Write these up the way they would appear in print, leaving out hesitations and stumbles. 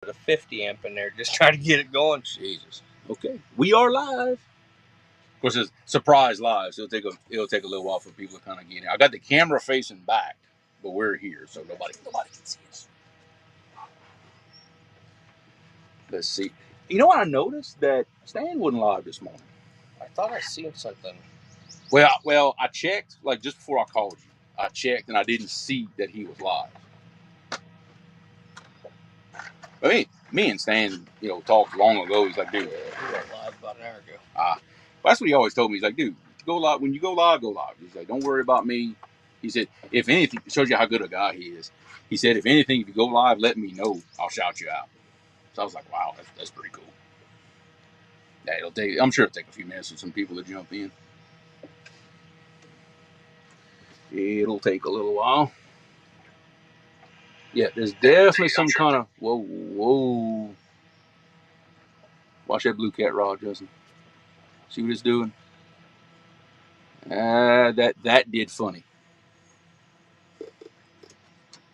a 50 amp in there, just trying to get it going. Jesus. Okay, we are live. Of course, it's surprise live, so it'll take a little while for people to kind of get in. I got the camera facing back, but we're here, so nobody can see us. Let's see. You know what I noticed? That Stan wasn't live this morning. I thought I seen something. Well, I checked like just before I called you. I checked and I didn't see that he was live. I mean, me and Stan, talked long ago. He's like, dude, we went live about an hour ago. That's what he always told me. He's like, dude, go live. When you go live, go live. He's like, don't worry about me. He said, if anything, it shows you how good a guy he is. He said, if anything, if you go live, let me know. I'll shout you out. So I was like, wow, that's pretty cool. Yeah, I'm sure it'll take a few minutes for some people to jump in. It'll take a little while. Yeah, there's definitely some kind of whoa. Watch that blue cat rod, Justin. See what it's doing? That did funny.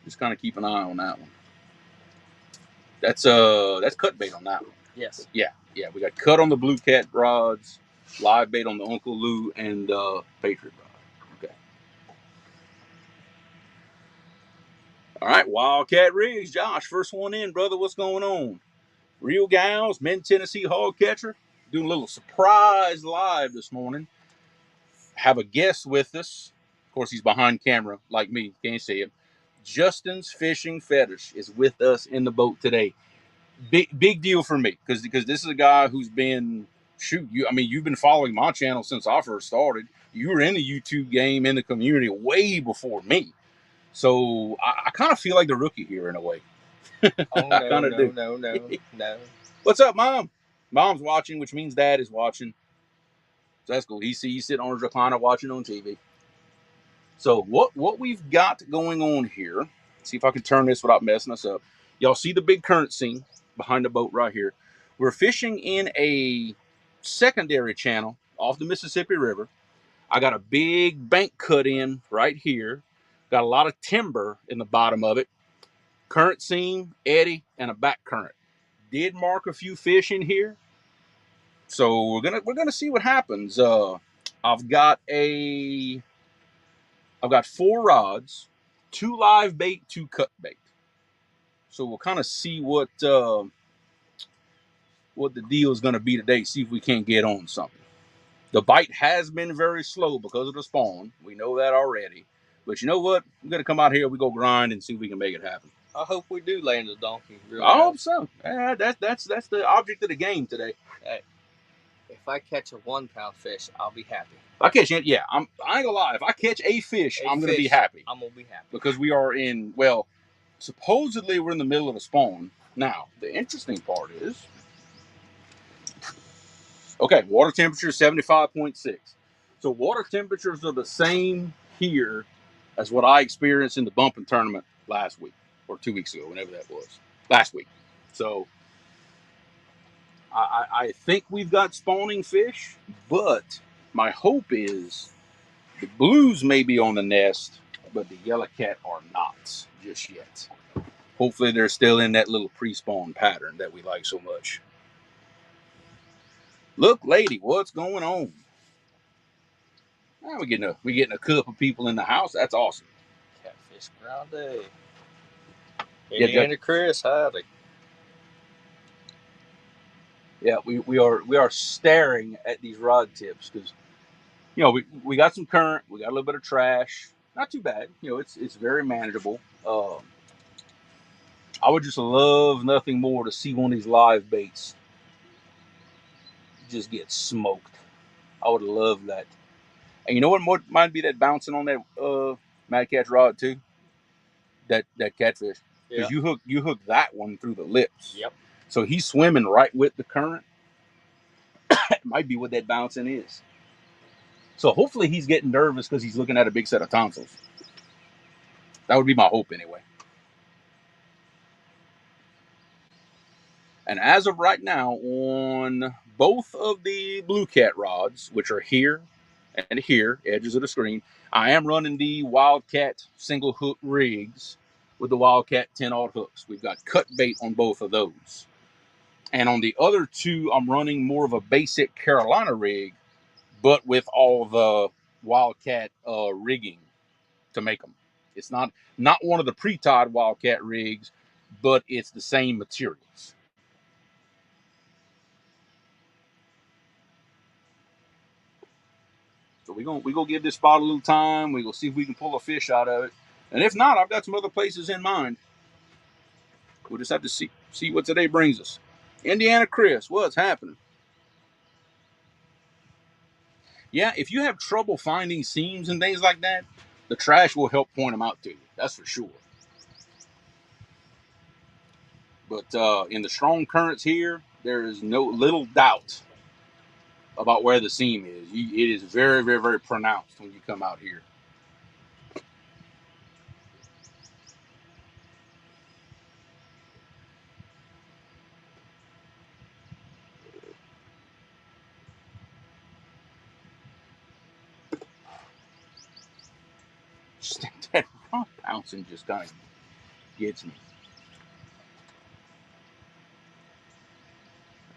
Just kind of keep an eye on that one. That's cut bait on that one. Yes. Yeah. We got cut on the blue cat rods, live bait on the Uncle Lou and Patriot rod. Okay. All right, Wildcat Rigs, Josh, first one in, brother. What's going on? Real Gals, Men Tennessee Hog Catcher, doing a little surprise live this morning. Have a guest with us. Of course, he's behind camera, like me. Can't see him. Justin's Fishing Fetish is with us in the boat today. Big deal for me because this is a guy who's been you've been following my channel since I first started. You were in the YouTube game, in the community way before me. So I kind of feel like the rookie here in a way. Oh, no. What's up, Mom? Mom's watching, which means Dad is watching. So that's cool. He's sitting on his recliner watching on TV. So what we've got going on here, see if I can turn this without messing us up. Y'all see the big current scene behind the boat right here. We're fishing in a secondary channel off the Mississippi River. I got a big bank cut in right here. Got a lot of timber in the bottom of it. Current seam, eddy, and a back current. Did mark a few fish in here. So we're gonna see what happens. I've got 4 rods, 2 live bait, 2 cut bait. So we'll kind of see what the deal is going to be today. See if we can't get on something. The bite has been very slow because of the spawn. We know that already. But you know what? We're going to come out here. We go grind and see if we can make it happen. I hope we do land a donkey. I hope so. That's the object of the game today. Hey, if I catch a 1-pound fish, I'll be happy. If I catch it, yeah, I ain't gonna lie. If I catch a fish, I'm gonna be happy. I'm gonna be happy because we are in. Supposedly we're in the middle of the spawn. Now the interesting part is, okay, water temperature is 75.6. So water temperatures are the same here as what I experienced in the bumping tournament last week or 2 weeks ago, whenever that was. Last week. So I think we've got spawning fish, but my hope is the blues may be on the nest, but the yellow cat are not just yet. Hopefully they're still in that little pre-spawn pattern that we like so much. Look, lady, what's going on? We're getting a couple of people in the house. That's awesome. Catfish grande. Indiana Chris, howdy. Yeah, we are staring at these rod tips because we got some current, we got a little bit of trash. Not too bad. It's very manageable. I would just love nothing more to see one of these live baits just get smoked. I would love that. And you know what might be that bouncing on that Mad Catch rod too? That catfish. Because you hook that one through the lips. Yep. So he's swimming right with the current. It might be what that bouncing is. So hopefully he's getting nervous because he's looking at a big set of tonsils. That would be my hope anyway. And as of right now, on both of the blue cat rods, which are here and here, edges of the screen, I am running the Wildcat single hook rigs. with the Wildcat 10-aught hooks. We've got cut bait on both of those. And on the other two, I'm running more of a basic Carolina rig, but with all the Wildcat rigging to make them. It's not one of the pre-tied Wildcat rigs, but it's the same materials. So we gonna give this spot a little time. We gonna see if we can pull a fish out of it, and if not, I've got some other places in mind. We'll just have to see what today brings us. Indiana Chris, what's happening? Yeah, if you have trouble finding seams and things like that, the trash will help point them out to you. That's for sure. But in the strong currents here, there is no little doubt about where the seam is. It is very, very, very pronounced when you come out here. That rock pouncing just kind of gets me.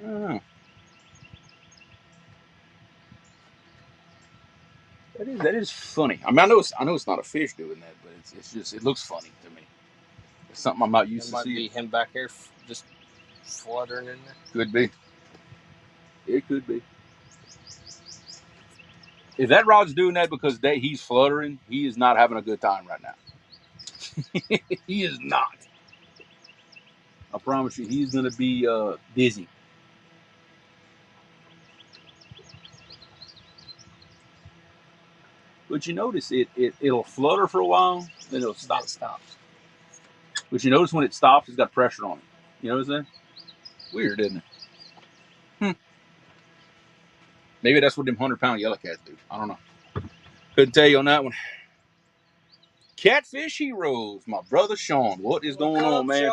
Oh. That is funny. I mean, I know it's not a fish doing that, but it's just, it looks funny to me. It's something I'm not used to seeing. It might be him back here just fluttering in there. Could be. It could be. If that rod's doing that because he's fluttering, he is not having a good time right now. He is not. I promise you, he's going to be dizzy. But you notice it'll flutter for a while, then it'll stop. It stops. But you notice when it stops, it's got pressure on it. You notice that? Weird, isn't it? Maybe that's what them 100-pound yellow cats do. I don't know. Couldn't tell you on that one. Catfish Heroes, my brother Sean. What is going on, man?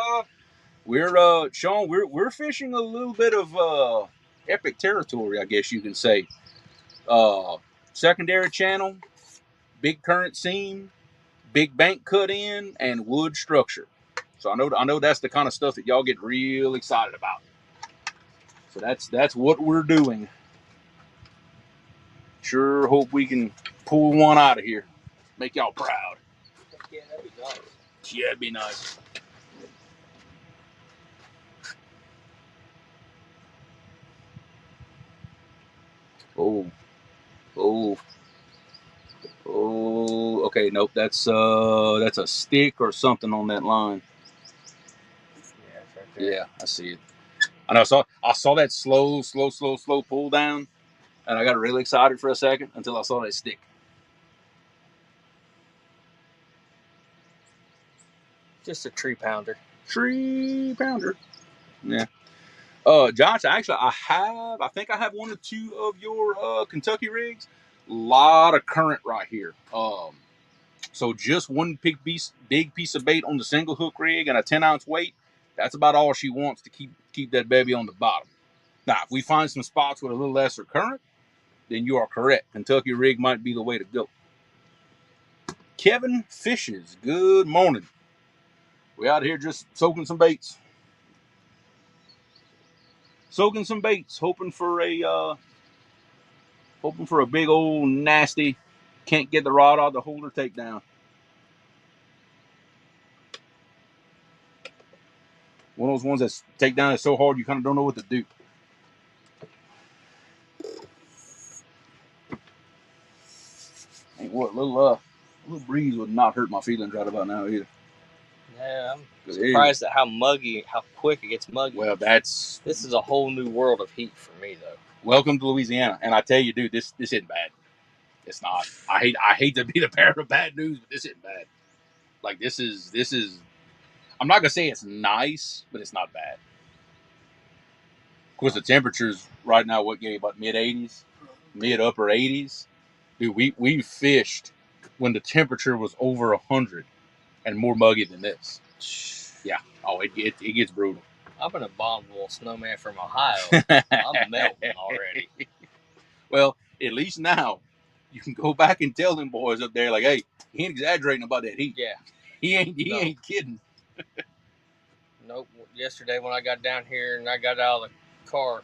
Sean? We're fishing a little bit of epic territory, I guess you can say. Secondary channel, big current seam, big bank cut in, and wood structure. So I know that's the kind of stuff that y'all get real excited about. So that's what we're doing. Sure hope we can pull one out of here. Make y'all proud. Yeah, that'd be nice. Yeah, it'd be nice. Oh. Okay, nope. That's a stick or something on that line. Yeah, it's right there. Yeah, I see it. I know. I saw that slow pull down, and I got really excited for a second until I saw that stick. Just a 3-pounder. 3-pounder. Yeah. Josh, actually, I think I have one or two of your Kentucky rigs. Lot of current right here. So just one big piece of bait on the single hook rig and a 10-ounce weight. That's about all she wants to keep that baby on the bottom. Now, if we find some spots with a little lesser current, then you are correct. Kentucky rig might be the way to go. Kevin Fishes, good morning. We out here just soaking some baits. Hoping for a big old nasty, can't get the rod out of the holder takedown. One of those ones that take down is so hard you kind of don't know what to do. Ain't what, a little breeze would not hurt my feelings right about now either. Yeah, I'm surprised at how quick it gets muggy. Well, this is a whole new world of heat for me, though. Welcome to Louisiana, and I tell you, dude, this isn't bad. It's not. I hate to be the bearer of bad news, but this isn't bad. Like this is. I'm not gonna say it's nice, but it's not bad. Of course, the temperatures right now, what, Gabe, about mid-80s, mid-upper 80s. Dude, we fished when the temperature was over 100 and more muggy than this. Yeah. Oh, it gets brutal. I'm an abominable snowman from Ohio. I'm melting already. Well, at least now you can go back and tell them boys up there, like, hey, he ain't exaggerating about that heat. Yeah. He ain't No. kidding. Nope. Yesterday when I got down here and I got out of the car,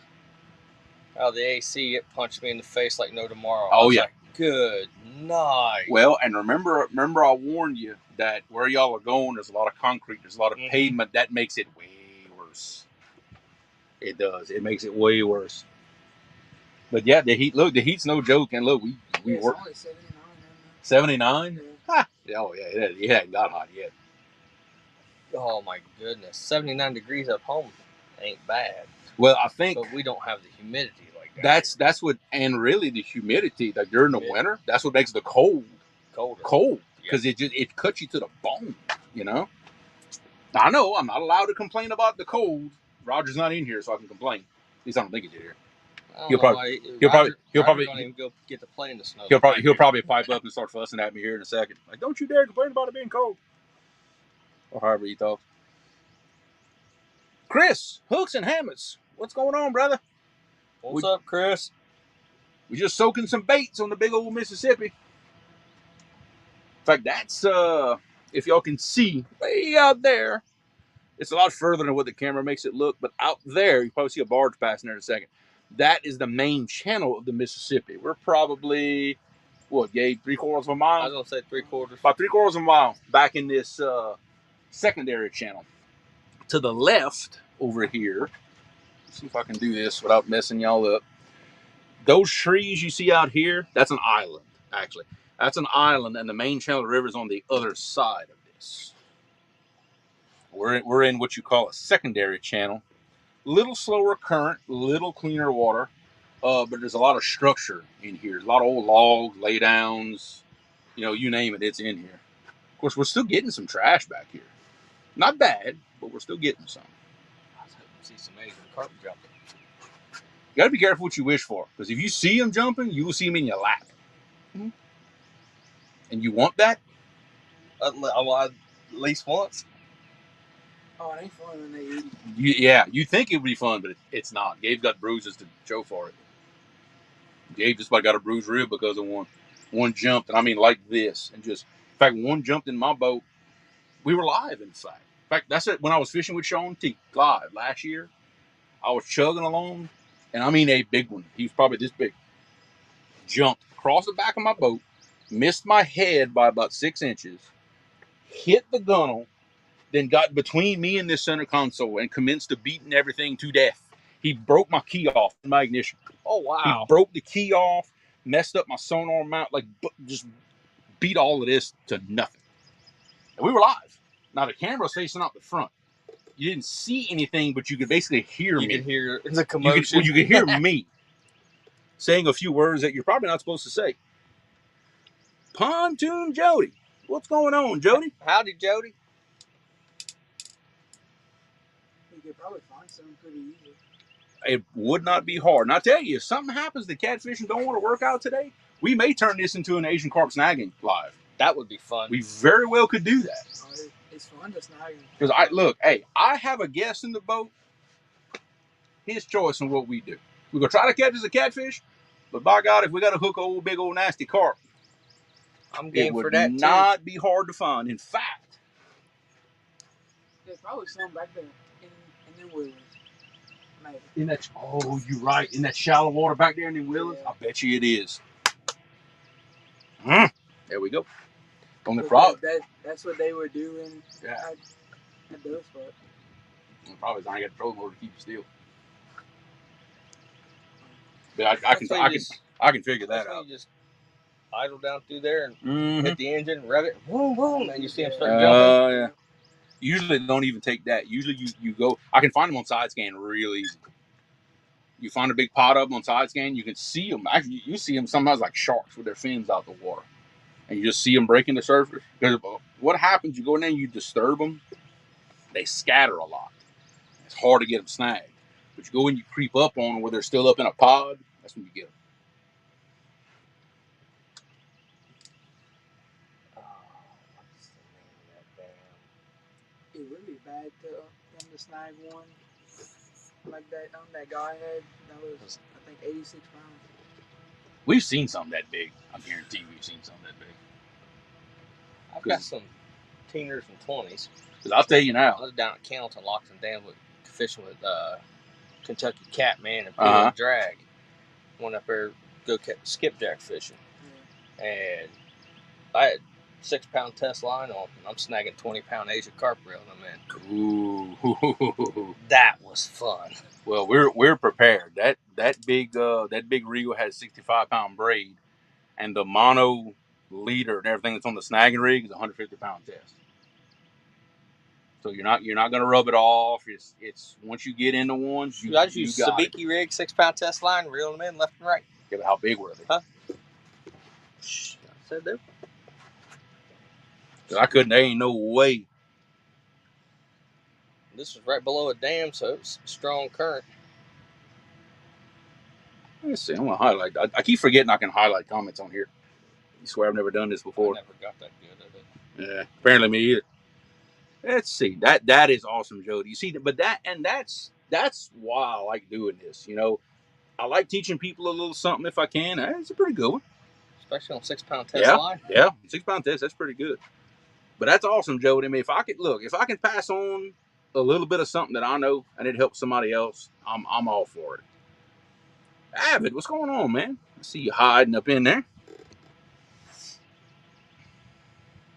out of the AC, it punched me in the face like no tomorrow. Oh, I was yeah. like, good night. Well, and remember I warned you that where y'all are going, there's a lot of concrete, there's a lot of pavement. That makes it way worse. It does. It makes it way worse. But yeah, the heat's no joke. And look, we work. It's only 79. 79? Yeah. Oh yeah, it hadn't got hot yet. Oh my goodness, 79 degrees at home ain't bad. Well, I think, but we don't have the humidity like that. That's what, and really the humidity, like during the winter, that's what makes the cold because it cuts you to the bone. You know. I know I'm not allowed to complain about the cold. Roger's not in here, so I can complain. At least I don't think he's here. He'll probably don't even go get to play in the snow. He'll probably pipe up and start fussing at me here in a second. Like, don't you dare complain about it being cold, or however he talks. Chris, hooks and hammers. What's going on, brother? What's up, Chris? We're just soaking some baits on the big old Mississippi. In fact, that's if y'all can see way out there. It's a lot further than what the camera makes it look, but out there, you probably see a barge passing there in a second. That is the main channel of the Mississippi. We're probably, Gabe, 3/4 of a mile? I was going to say 3/4. About 3/4 of a mile back in this secondary channel. To the left over here, let's see if I can do this without messing y'all up. Those trees you see out here, that's an island, actually. That's an island, and the main channel of the river is on the other side of this. We're in what you call a secondary channel. Little slower current, little cleaner water, but there's a lot of structure in here. A lot of old logs, laydowns, you name it, it's in here. Of course, we're still getting some trash back here. Not bad, but we're still getting some. I was hoping to see some Asian carp jumping. You got to be careful what you wish for, because if you see them jumping, you will see them in your lap. Mm-hmm. And you want that? At least once. Oh, it ain't fun when they eat. Yeah, you think it would be fun, but it's not. Gabe's got bruises to show for it. Gabe just about got a bruised rib because of one jumped, and I mean like this, and just, in fact, one jumped in my boat. We were live, in fact. In fact, that's it. When I was fishing with Sean T live last year, I was chugging along, and I mean a big one. He was probably this big. Jumped across the back of my boat, missed my head by about 6 inches, hit the gunnel, then got between me and this center console and commenced to beating everything to death. He broke my key off in my ignition. Oh, wow. He broke the key off, messed up my sonar mount, like just beat all of this to nothing. And we were live. Now, the camera's facing out the front. You didn't see anything, but you could basically hear me. You could hear the commotion. You could hear me saying a few words that you're probably not supposed to say. Pontoon Jody. What's going on, Jody? Howdy, Jody. You could probably find something pretty easy. It would not be hard. And I tell you, if something happens to catfishing don't want to work out today, we may turn this into an Asian carp snagging live. That would be fun. We very well could do that. Oh, it's fun to snag them. Because I have a guest in the boat. His choice on what we do. We're gonna try to catch as a catfish, but by God, if we got to hook a big old nasty carp, I'm game for that. It would not be hard to find. In fact, there's probably some back there in the willows. Maybe. You're right. In that shallow water back there in the willows, yeah. I bet you it is. There we go. On the frog. That's what they were doing. Yeah. At those spots. The problem is I ain't got the trolling motor to keep it still. But I can figure that out. You just idle down through there and hit the engine, rev it, boom, boom, and you see them start jumping. Yeah. Usually they don't even take that. Usually you go. I can find them on side scan real easy. You find a big pot of them on side scan, you can see them. Actually, you see them sometimes like sharks with their fins out the water, and you just see them breaking the surface. Because what happens? You go in there and you disturb them. They scatter a lot. It's hard to get them snagged. But you go in, you creep up on them where they're still up in a pod. That's when you get them. It would be bad to snag one like that that guy had. That was, I think, 86 pounds. We've seen something that big. I guarantee we've seen something that big. I've got some teeners and 20s. Because I'll tell you I now. was down at Cannleton, Lockton Dam, fishing with Kentucky Catman and Peel and Drag. Went up there, go skipjack fishing. And I had 6-pound test line on, and I'm snagging 20-pound Asia carp reeling them in. Ooh. That was fun. Well, we're prepared. That big reel has 65-pound braid, and the mono leader and everything that's on the snagging rig is 150-pound test. So you're not gonna rub it off. It's once you get into ones, I just use sabiki rig, 6-pound test line, reeling them in left and right. Yeah, but how big were they? Huh? I said that. I couldn't. There ain't no way. This was right below a dam, so it was strong current. Let's see. I'm gonna highlight. I keep forgetting I can highlight comments on here. I swear I've never done this before. I never got that good at it. Yeah, apparently me either. Let's see. That is awesome, Jody. You see, but that's why I like doing this. You know, I like teaching people a little something if I can. It's a pretty good one. Especially on 6-pound test line. Yeah, 6-pound test, that's pretty good. But that's awesome, Jody. I mean, if I can pass on a little bit of something that I know and it helps somebody else, I'm all for it. Avid, what's going on, man? I see you hiding up in there.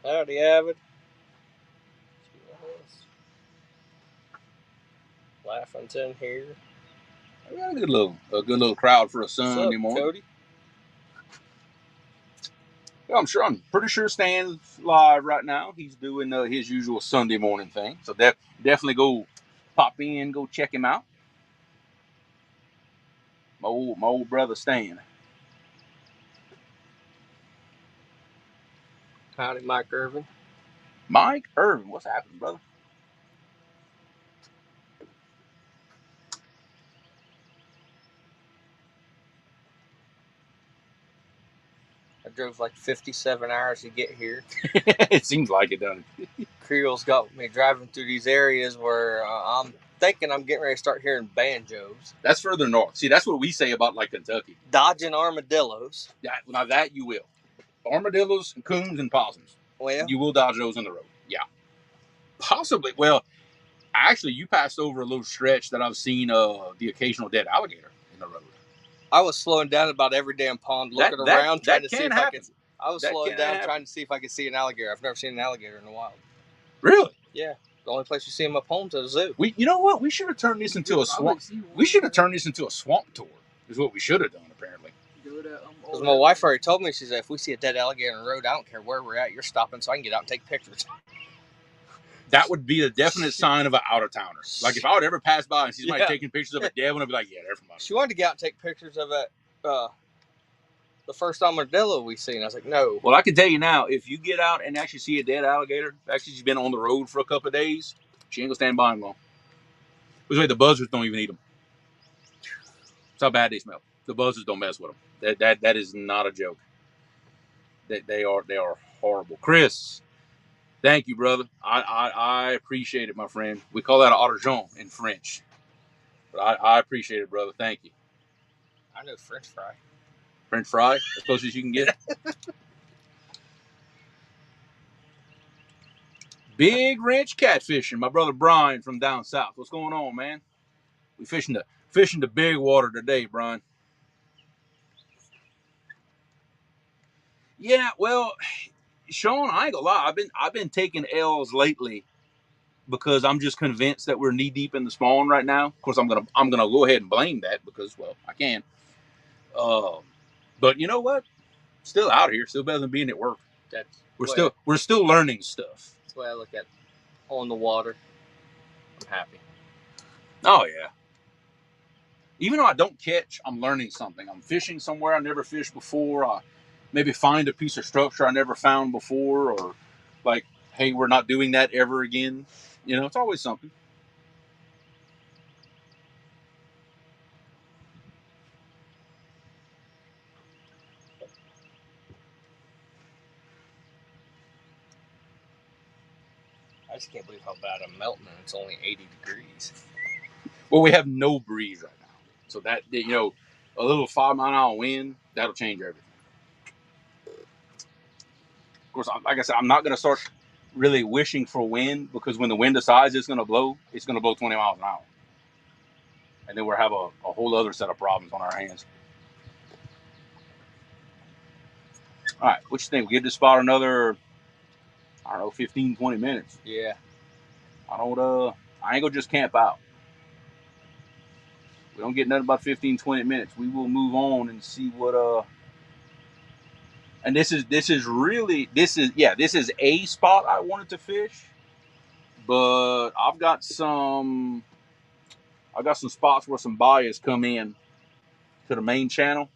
Howdy, Avid. Laughing's in here. We got a good little crowd for a Sunday morning. Cody? Yeah, I'm pretty sure Stan's live right now. He's doing his usual Sunday morning thing. So definitely go pop in, go check him out. My old brother Stan. Howdy, Mike Irvin. Mike Irvin, what's happening, brother? I drove like 57 hours to get here. It seems like it, doesn't it? Creole's got me driving through these areas where I'm thinking I'm getting ready to start hearing banjos. That's further north. See, that's what we say about like Kentucky. Dodging armadillos. Now that you will. Armadillos and coons and possums. Well, you will dodge those in the road. Yeah. Possibly. Well, actually, you passed over a little stretch that I've seen the occasional dead alligator in the road. I was slowing down about every damn pond, looking around, trying to see if I could. I was slowing down, trying to see if I could see an alligator. I've never seen an alligator in the wild. Really? Yeah. The only place you see them up home's at a zoo. You know what? We should have turned this into a swamp. We should have turned this into a swamp tour. Is what we should have done, apparently. Because my wife already told me, she said, if we see a dead alligator on the road, I don't care where we're at, you're stopping so I can get out and take pictures. That would be a definite sign of an out-of-towner. Like, if I would ever pass by and see somebody taking pictures of a dead one, I'd be like, yeah, they're from out. She wanted to get out and take pictures of it, the first armadillo we seen. I was like, no. Well, I can tell you now, if you get out and actually see a dead alligator, actually she's been on the road for a couple of days, she ain't gonna stand by him long. Which way the buzzards don't even eat them. That's how bad they smell. The buzzards don't mess with them. That is not a joke. They are horrible. Chris, thank you, brother. I appreciate it, my friend. We call that an aubergine in French. But I appreciate it, brother. Thank you. I know French fry. French fry, as close as you can get. Big wrench catfishing. My brother Brian from down south. What's going on, man? We fishing the big water today, Brian. Yeah, well, Sean, I ain't gonna lie. I've been taking L's lately because I'm just convinced that we're knee deep in the spawn right now. Of course, I'm gonna go ahead and blame that because, well, I can. But you know what? Still out here, still better than being at work. We're still learning stuff. That's the way I look at it. On the water, I'm happy. Oh yeah. Even though I don't catch, I'm learning something. I'm fishing somewhere I never fished before. I maybe find a piece of structure I never found before, or like, hey, we're not doing that ever again. You know, it's always something. I just can't believe how bad I'm melting and it's only 80 degrees. Well, we have no breeze right now. So that, you know, a little 5-mile-an-hour wind, that'll change everything. Of course, like I said, I'm not going to start really wishing for wind, because when the wind decides it's going to blow 20 miles an hour. And then we'll have a whole other set of problems on our hands. All right, what you think? We give this spot another, I don't know, 15, 20 minutes. Yeah. I ain't gonna just camp out. We don't get nothing about 15, 20 minutes. We will move on and see what and this is a spot I wanted to fish, but I've got some spots where some buyers come in to the main channel.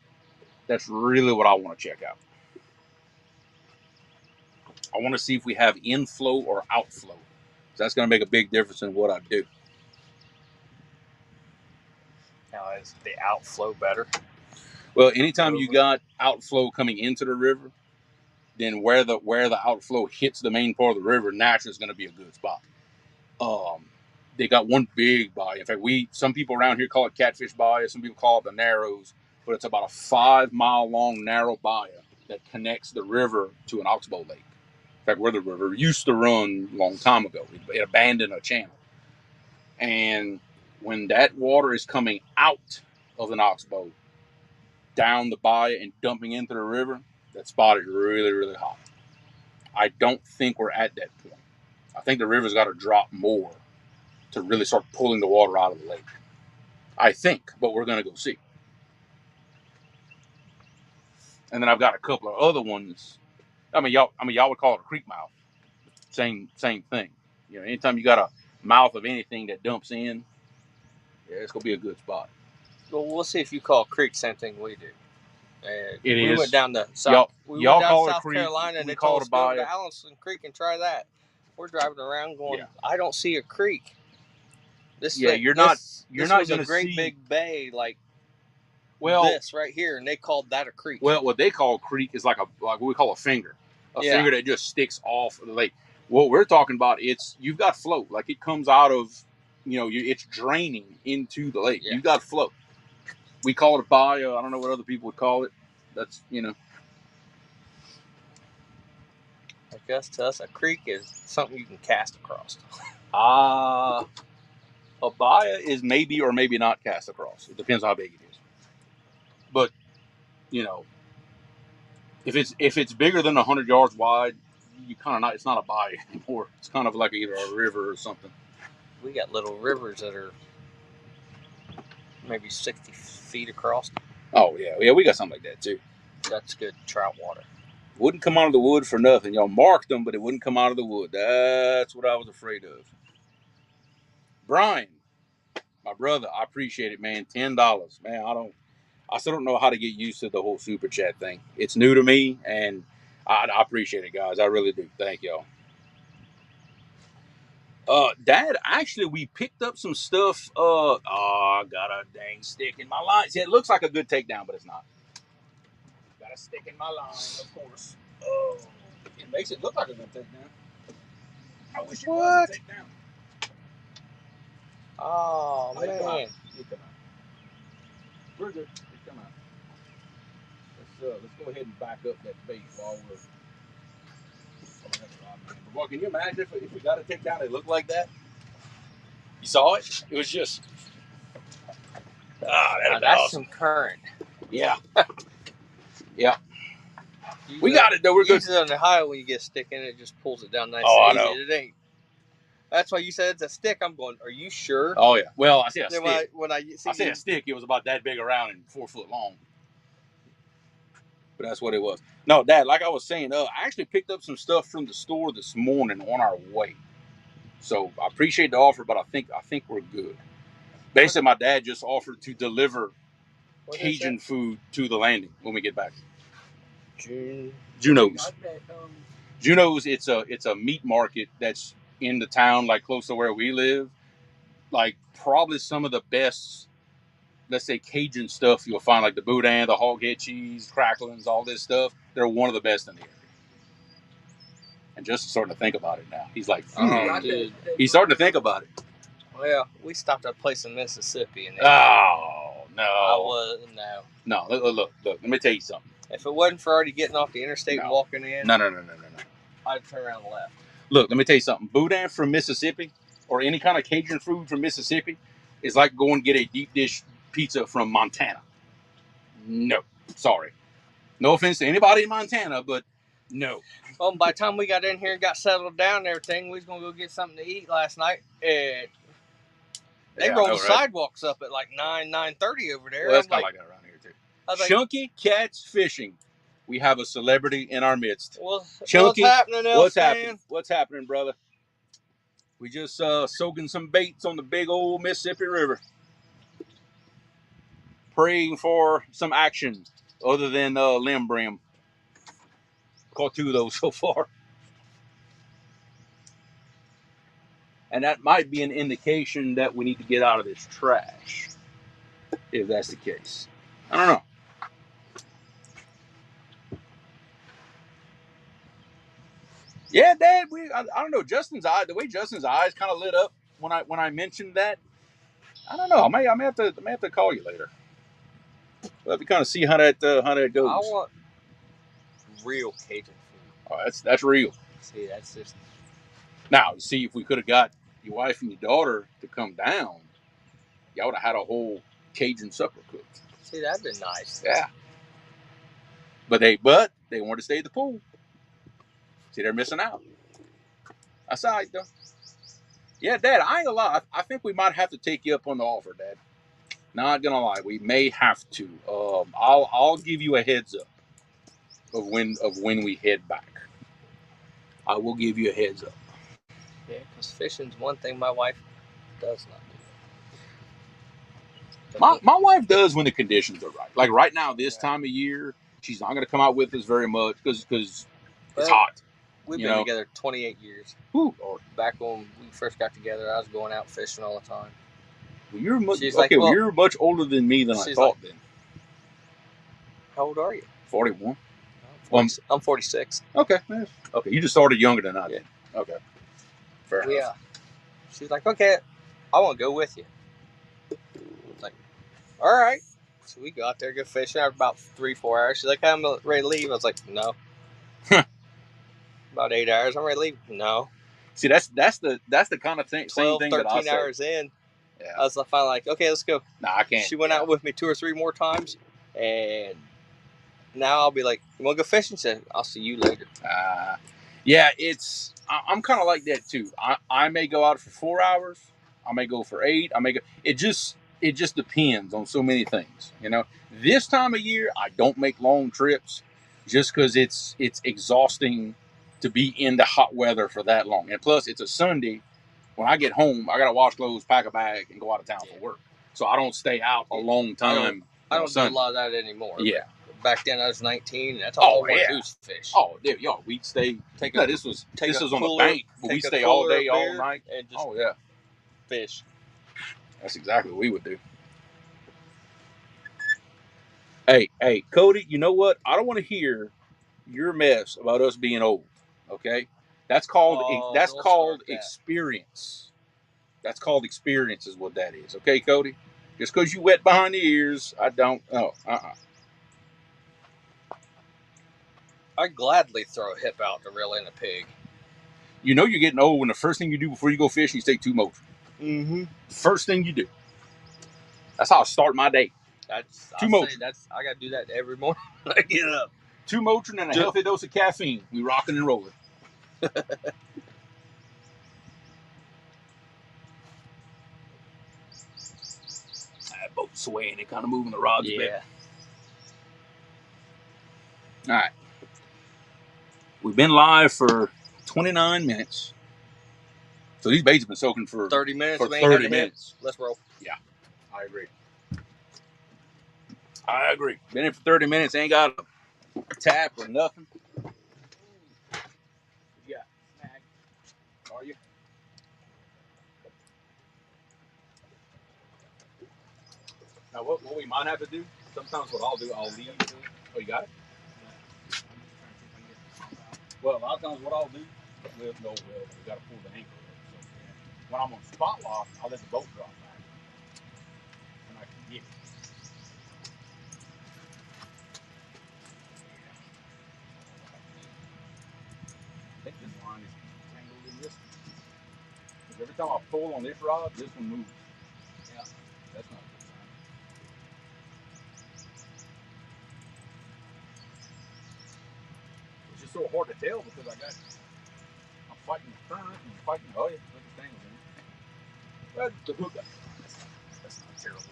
That's really what I want to check out. I want to see if we have inflow or outflow. So that's going to make a big difference in what I do. Now, is the outflow better? Well, anytime you got outflow coming into the river, then where the outflow hits the main part of the river, naturally is going to be a good spot. They got one big bayou. In fact, some people around here call it Catfish Bayou. Some people call it the Narrows, but it's about a 5-mile long narrow bayou that connects the river to an oxbow lake. In fact, where the river used to run a long time ago, it abandoned a channel. And when that water is coming out of an oxbow down the bayou and dumping into the river, that spot is really, really hot. I don't think we're at that point. I think the river's got to drop more to really start pulling the water out of the lake. I think, but we're going to go see. And then I've got a couple of other ones. Y'all would call it a creek mouth. Same thing. You know, anytime you got a mouth of anything that dumps in, yeah, it's going to be a good spot. Well, we'll see if you call creek same thing we do. We went down to South Carolina, and they told us to go to Allison Creek and try that. We're driving around going, I don't see a creek. You're not going to see a great big bay like this right here, and they called that a creek. Well, what they call a creek is like what we call a finger finger that just sticks off of the lake. What we're talking about, you've got flow, like it comes out of, it's draining into the lake. You've got flow. We call it a bayou. I don't know what other people would call it. That's I guess to us, a creek is something you can cast across. A bayou is maybe or maybe not cast across. It depends how big it is. But if it's bigger than 100 yards wide, it's not a bayou anymore. It's kind of like either a river or something. We got little rivers that are maybe 60 feet across. Oh yeah, we got something like that too. That's good trout water. Wouldn't come out of the wood for nothing. Y'all marked them, but it wouldn't come out of the wood. That's what I was afraid of. Brian, my brother, I appreciate it, man. $10, man. I still don't know how to get used to the whole super chat thing. It's new to me, and I appreciate it, guys. I really do. Thank y'all. Dad, actually, we picked up some stuff. I got a dang stick in my line. See, it looks like a good takedown, but it's not. Got a stick in my line, of course. Oh, it makes it look like a good takedown. I wish it was a takedown. Oh, man. You come out. We're good. Come out. Let's go ahead and back up that bait while we're. But boy, can you imagine if we got a takedown that looked like that? You saw it? It was just. That's awesome. Some current. Yeah. Yeah. We got it though. We're good. Usually on the highway, when you get a stick in it, just pulls it down nice and easy. I know. It ain't. That's why you said it's a stick. I'm going, are you sure? Oh yeah. Well, I see a stick. When I say a stick, it was about that big around and 4 foot long. But that's what it was. No, Dad, like I was saying, I actually picked up some stuff from the store this morning on our way. So I appreciate the offer, but I think we're good. Basically, my dad just offered to deliver Cajun food to the landing when we get back. Juno's. Juno's. It's a meat market that's in the town, like close to where we live. Like probably some of the best, let's say, Cajun stuff you'll find, like the boudin, the hog head cheese, cracklings, all this stuff. They're one of the best in the area. And Justin's starting to think about it now. He's like, dude. He's starting to think about it. Well, we stopped at a place in Mississippi. And no. No, look. Let me tell you something. If it wasn't for already getting off the interstate and walking in, No. I'd turn around and left. Look, let me tell you something. Boudin from Mississippi, or any kind of Cajun food from Mississippi, is like going to get a deep dish pizza from Montana. No, sorry. No offense to anybody in Montana, but no. Well, by the time we got in here and got settled down and everything, we was going to go get something to eat last night. And they rolled the sidewalks up at like 9:30 over there. Well, it's kind of like that around here, too. Chunky Cats Fishing. We have a celebrity in our midst. what's Chunky, happening, what's happening? What's happening, brother? We just soaking some baits on the big old Mississippi River. Praying for some action other than limb brim. Caught 2 of those so far. And that might be an indication that we need to get out of this trash. If that's the case. I don't know. Yeah, Dad, I don't know. The way Justin's eyes kind of lit up when I mentioned that. I don't know. I may have to call you later. We'll have to kind of see how that goes. I want real Cajun food. Oh, that's real. See, that's just. Now, see, if we could have got your wife and your daughter to come down, y'all would have had a whole Cajun supper cooked. See, that'd been nice. Yeah. But they wanted to stay at the pool. See, they're missing out. That's all right, though. Yeah, Dad, I ain't gonna lie. I think we might have to take you up on the offer, Dad. Not gonna lie, we may have to. I'll give you a heads up of when we head back. I will give you a heads up. Yeah, because fishing's one thing my wife does not do. My wife does when the conditions are right. Like right now, this time of year, she's not gonna come out with us very much because it's hot. We've been together 28 years. Ooh. Back when we first got together, I was going out fishing all the time. Well, you're much older than me than I thought then. How old are you? 41. I'm 46. Okay. Okay, you just started younger than I did. Okay. Fair enough. Yeah. She's like, okay, I want to go with you. I was like, all right. So we go out there, go fishing after about 3-4 hours. She's like, I'm ready to leave. I was like, no. About 8 hours. I'm ready to leave. No. See, that's the kind of thing. 12, same thing 13 that I say. hours in. Yeah. I was finally like, okay, let's go. Nah, I can't. She went out with me 2 or 3 more times, and now I'll be like, you want to go fishing? She said, I'll see you later. Yeah, I'm kind of like that too. I may go out for 4 hours. I may go for 8. It just depends on so many things. You know, this time of year I don't make long trips just because it's exhausting to be in the hot weather for that long. And plus, it's a Sunday. When I get home, I gotta wash clothes, pack a bag, and go out of town for work. So I don't stay out a long time. I don't do a lot of that anymore. Yeah. Back then I was 19, and that's all I wanted to do was fish. Oh, yeah, we'd stay. This was on the bank, but we'd stay all day, all night, and just fish. That's exactly what we would do. Hey, Cody, you know what? I don't want to hear your mess about us being old. Okay, that's called experience. That's called experience, is what that is. Okay, Cody. Just because you wet behind the ears, I don't. Oh, I'd gladly throw a hip out to reel in a pig. You know you're getting old when the first thing you do before you go fishing is take 2 motion. Mm-hmm. First thing you do. That's how I start my day. 2 motion. I got to do that every morning when I get up. 2 motion and a healthy dose of caffeine. We rocking and rolling. That boat's swaying. It kind of moving the rods a bit. All right. We've been live for 29 minutes. So these baits have been soaking for 30 minutes. For 30 minutes. Let's roll. Yeah, I agree. Been in for 30 minutes. Ain't got a tap or nothing. Yeah. Are you? Now, what we might have to do, sometimes what I'll do, I'll leave. Oh, you got it? Well, a lot of times what I'll do, we got to pull the anchor up. So, when I'm on spot lock, I'll let the boat drop back. And I can get it. I think this line is tangled time I pull on this rod, this one moves. Yeah. That's not a good sign. It's just so hard to tell because I'm fighting the current and fighting. Oh yeah, look at the tangle in. But the hook got that's not terrible.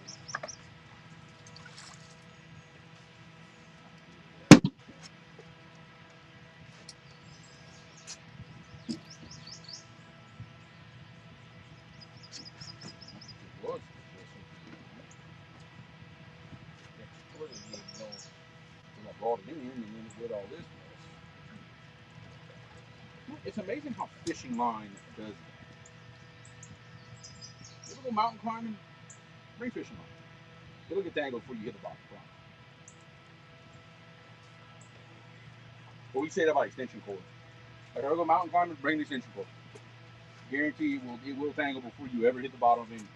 It was. I brought it in and then it did all this mess. It's amazing how fishing line does that. You ever go mountain climbing? Bring fishing line. It'll get tangled before you hit the bottom. But we say that about extension cord. If I ever go mountain climbing, bring the extension cord. Guarantee it will tangle before you ever hit the bottom of anything.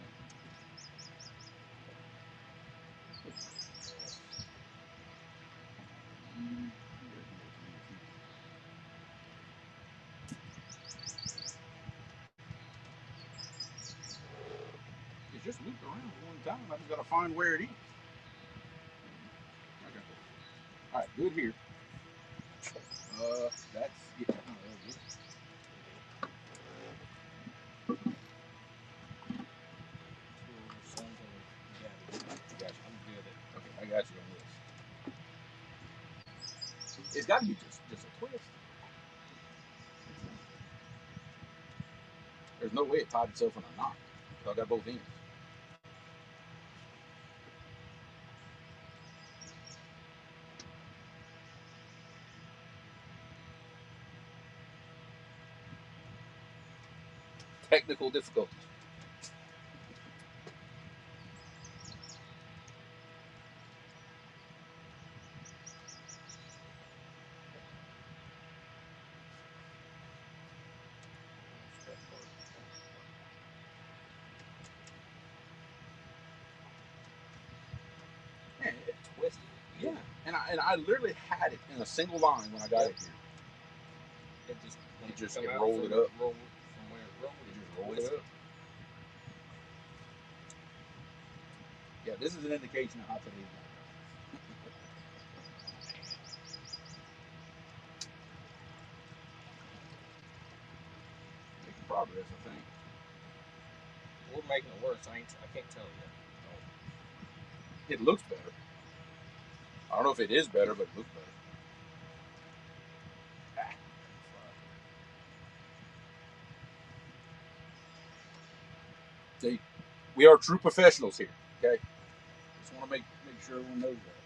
It's just looped around one time. I just gotta find where it is. Okay. All right, good here. That's yeah. Okay, I got you on this. It's got to be just a twist. There's no way it tied itself in a knot. So I got both ends. Technical difficulties. Man, it twisted. Yeah, and I literally had it in a single line when I got it here. It just rolled it up. From where it rolled, it just rolled it up. Yeah, this is an indication of how today's going. Making progress, I think. We're making it worse. I can't tell you. It looks better. I don't know if it is better, but it looks better. See, we are true professionals here. Okay, just want to make sure everyone knows that.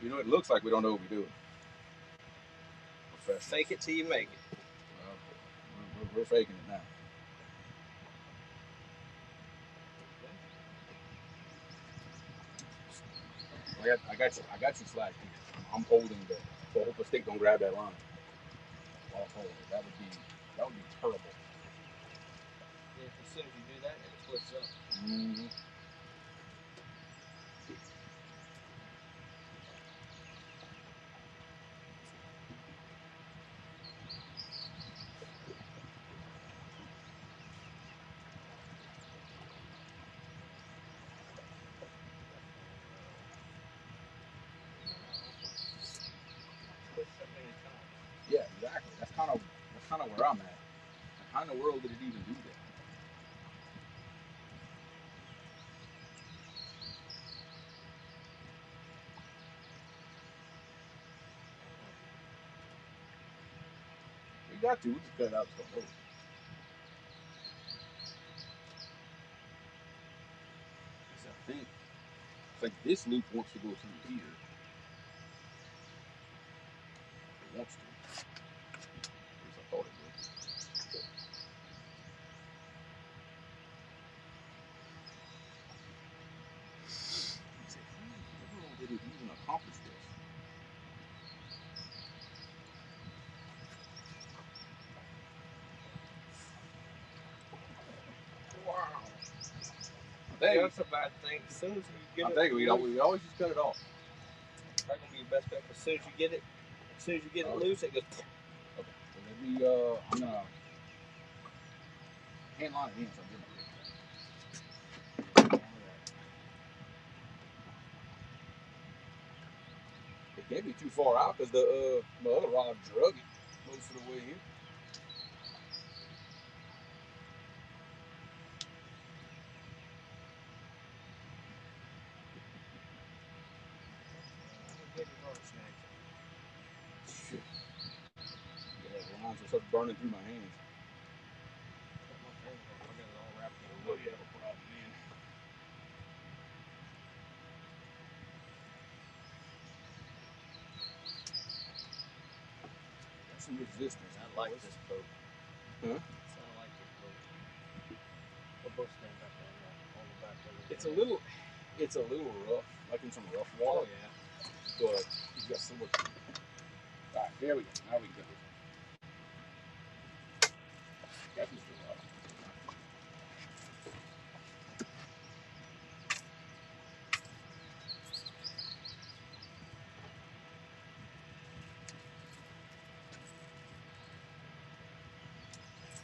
You know, it looks like we don't know what we're doing. Fake it till you make it. Well, we're faking it now. I got you slack here. I'm holding that. So I hope the stick don't grab that line. While I'm holding it. That would be terrible. Yeah, as soon as you do that, it twists up. Mm-hmm. Yeah, exactly. That's kind of where I'm at. How in the world did it even do that? We got to. We just cut it out so low. I think this loop wants to go through here. It wants to. At least I thought it would. How did it even accomplish this? Wow. That's a bad thing. As soon as you get it, we always just cut it off. That's gonna be your best bet. As soon as you get it, loose, it goes. Okay. So let me. I'm gonna can't line it in, so it can't be too far out because the other rod drug it most of the way in. Shit. Yeah, the lines are sort of burning through my hands. Oh, yeah, no problem, man. There's some resistance. I like this boat. Huh? I like this boat. What boat stand up on all the back of it? It's a little rough, like in some rough water. Oh yeah. But you got so much. All right, there we go. Now we go. That's just a rough.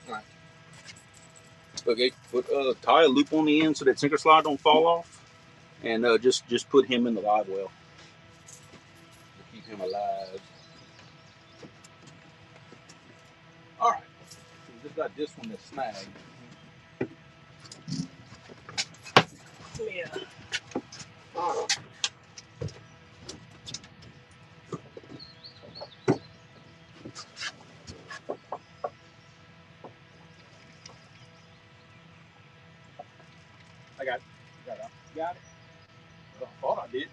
All right. Okay, tie a loop on the end so that sinker slide don't fall off, and just put him in the live well to keep him alive. All right, so we just got this one that's snagged. Yeah. All right. I got it. Got it. Well, I thought I did.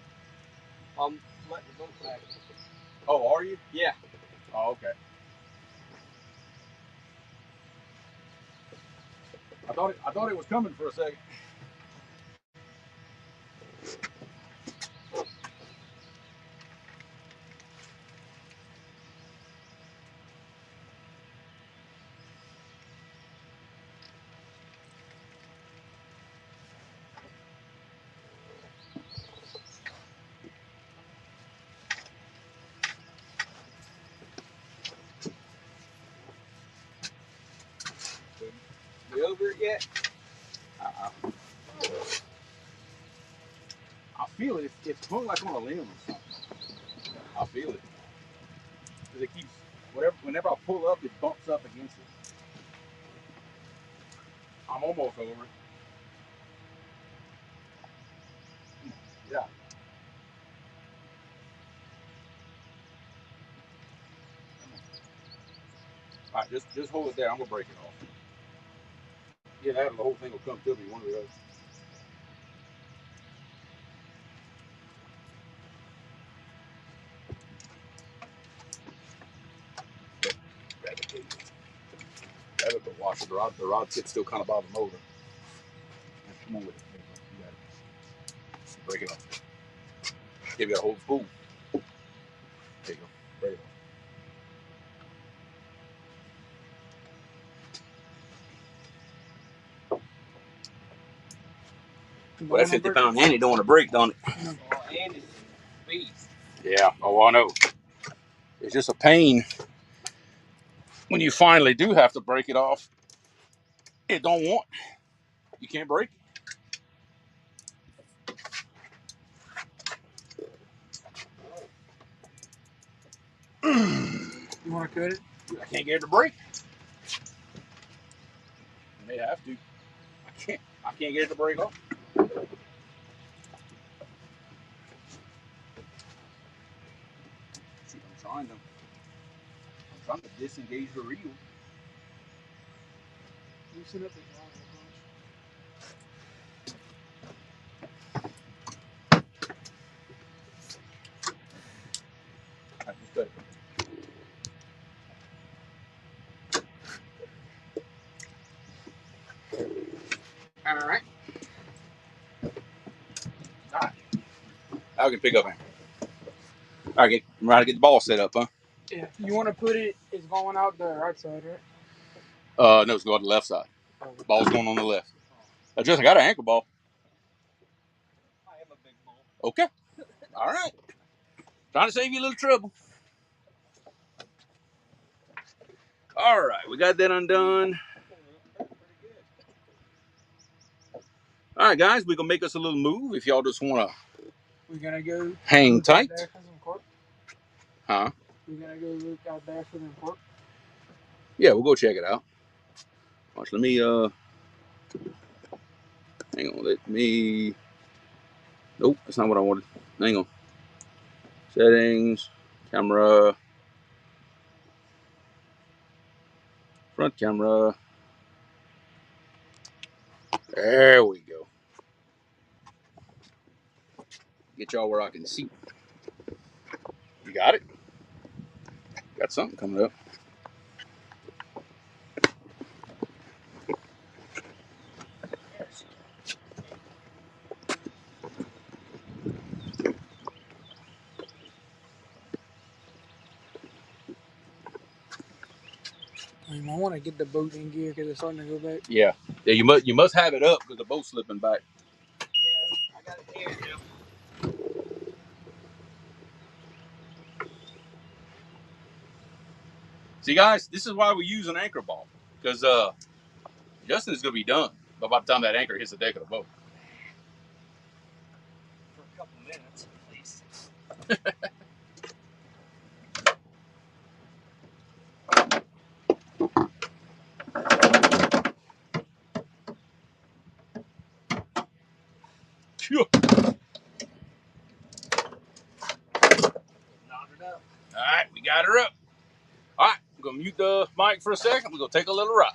I'm letting the boat back. Oh, are you? Yeah. Oh, okay. I thought it was coming for a second. You over it yet? I feel it. It's hung like on a limb or something. I feel it. Because it keeps, whenever I pull up, it bumps up against it. I'm almost over it. Yeah. All right, just hold it there. I'm going to break it off. Yeah, the whole thing will come to me one way or the other. Grab it, but watch it. The rod kit's still kind of by the motor. Come on with it. You got it. Break it off. Give you a whole spool. There you go. Break it off. Well, that 50-pound Annie don't want to break, don't it? Oh, Andy's a beast. Yeah. Oh, I know. It's just a pain when you finally do have to break it off. It don't want. You can't break it. You want to cut it? I can't get it to break. I may have to. I can't get it to break off. Shoot, I'm trying to disengage the reel. Loosen up the All right, just cut it. All right. All right. I can pick up. All right, I'm ready to get the ball set up, huh? Yeah. You want to put it? It's going out the right side, right? No, it's going to the left side. The ball's going on the left. I got an ankle ball. I am a big ball. Okay. All right. Trying to save you a little trouble. All right, we got that undone. All right, guys, we're going to make us a little move if y'all just want to We're going to go hang tight. There for some pork. Huh? We're going to go look out there for some pork. Yeah, we'll go check it out. Watch, let me, hang on, let me, nope, that's not what I wanted. Hang on. Settings, camera, front camera. There we go. Get y'all where I can see. You got it? Got something coming up. I want to get the boat in gear because it's starting to go back. Yeah. Yeah, you must have it up because the boat's slipping back. Yeah, I got it here now. See, guys, this is why we use an anchor ball. Because Justin is going to be done by the time that anchor hits the deck of the boat. For a couple minutes at least. Knot it up. All right, we got her up. All right, I'm going to mute the mic for a second. We're going to take a little ride.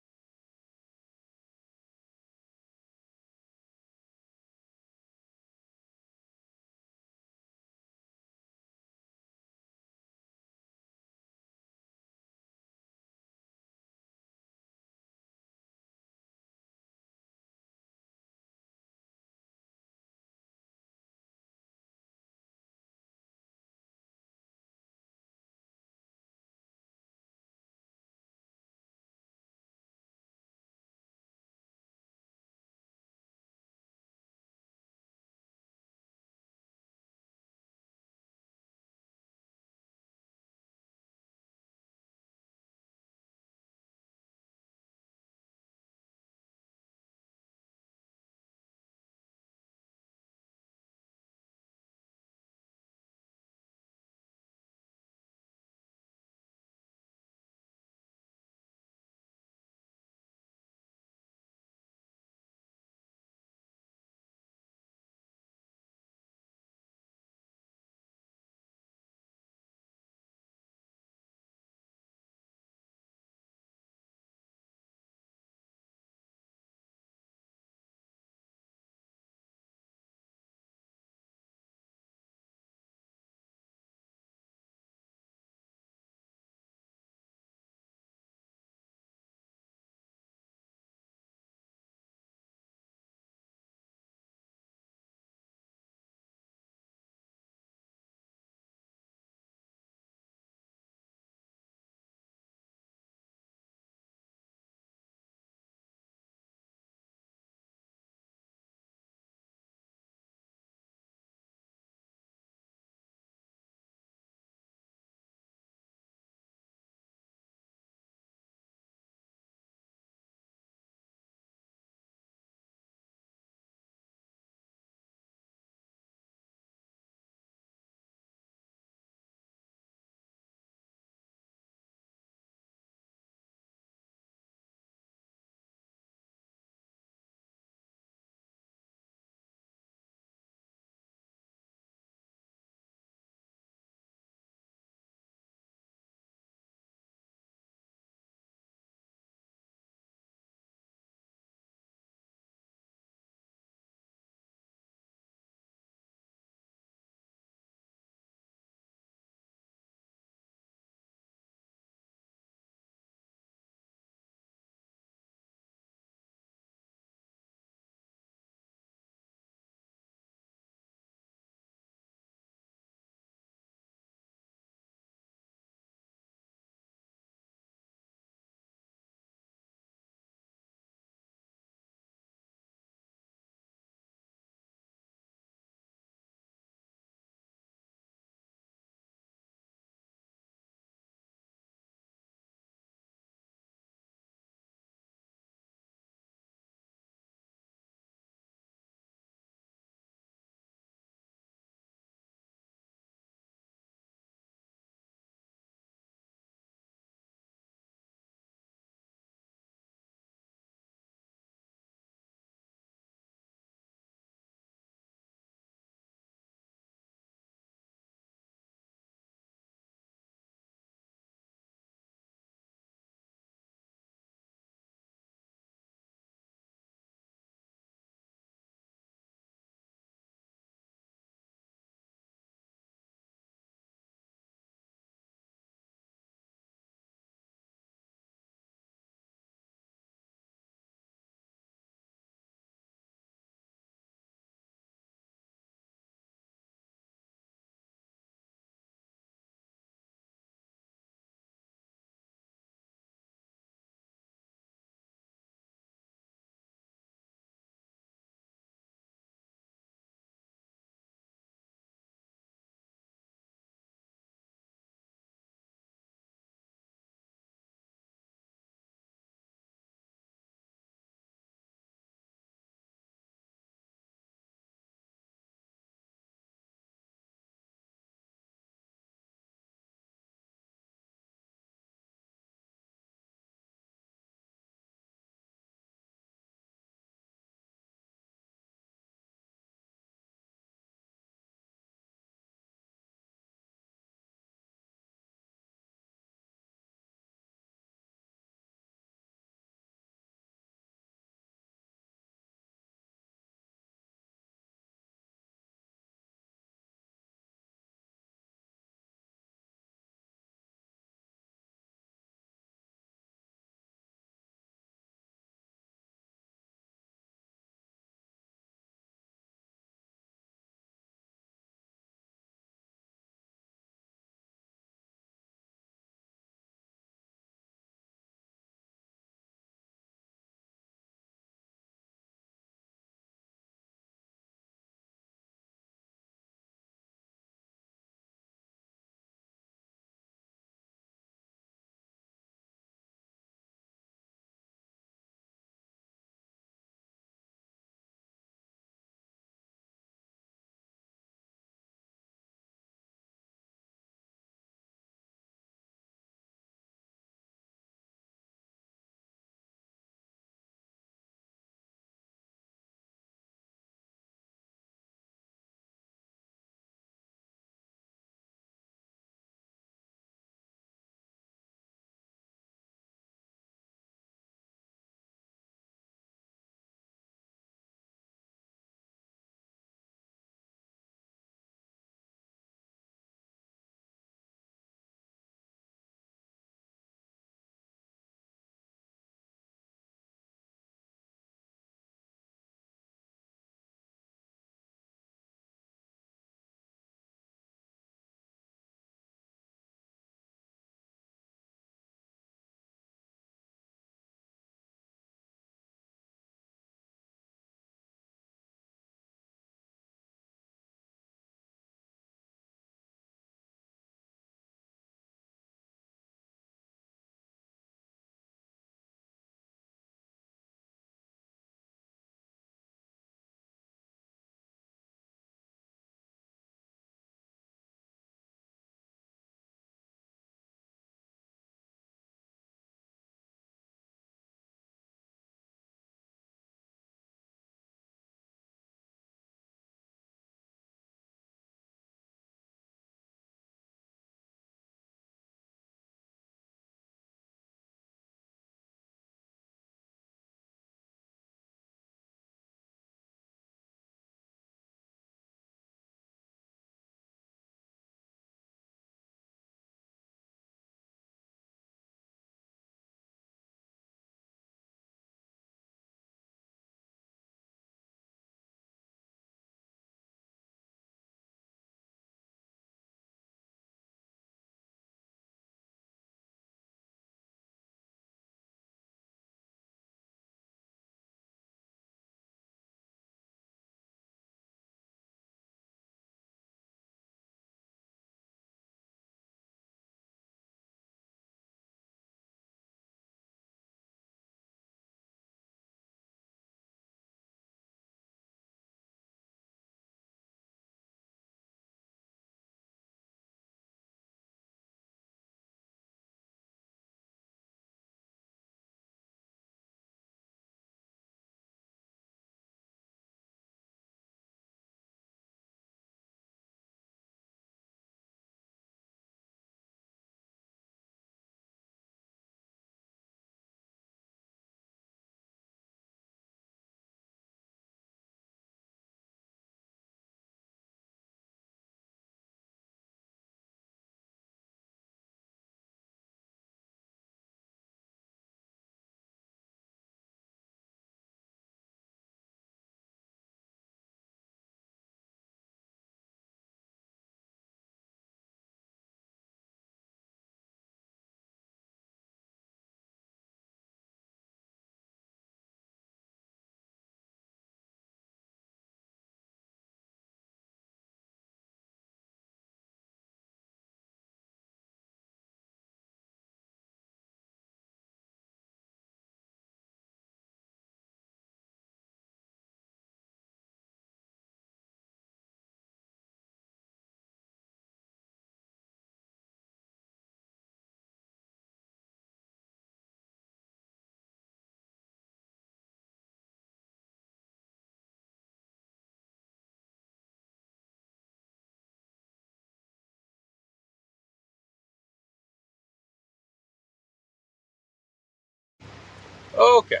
Okay.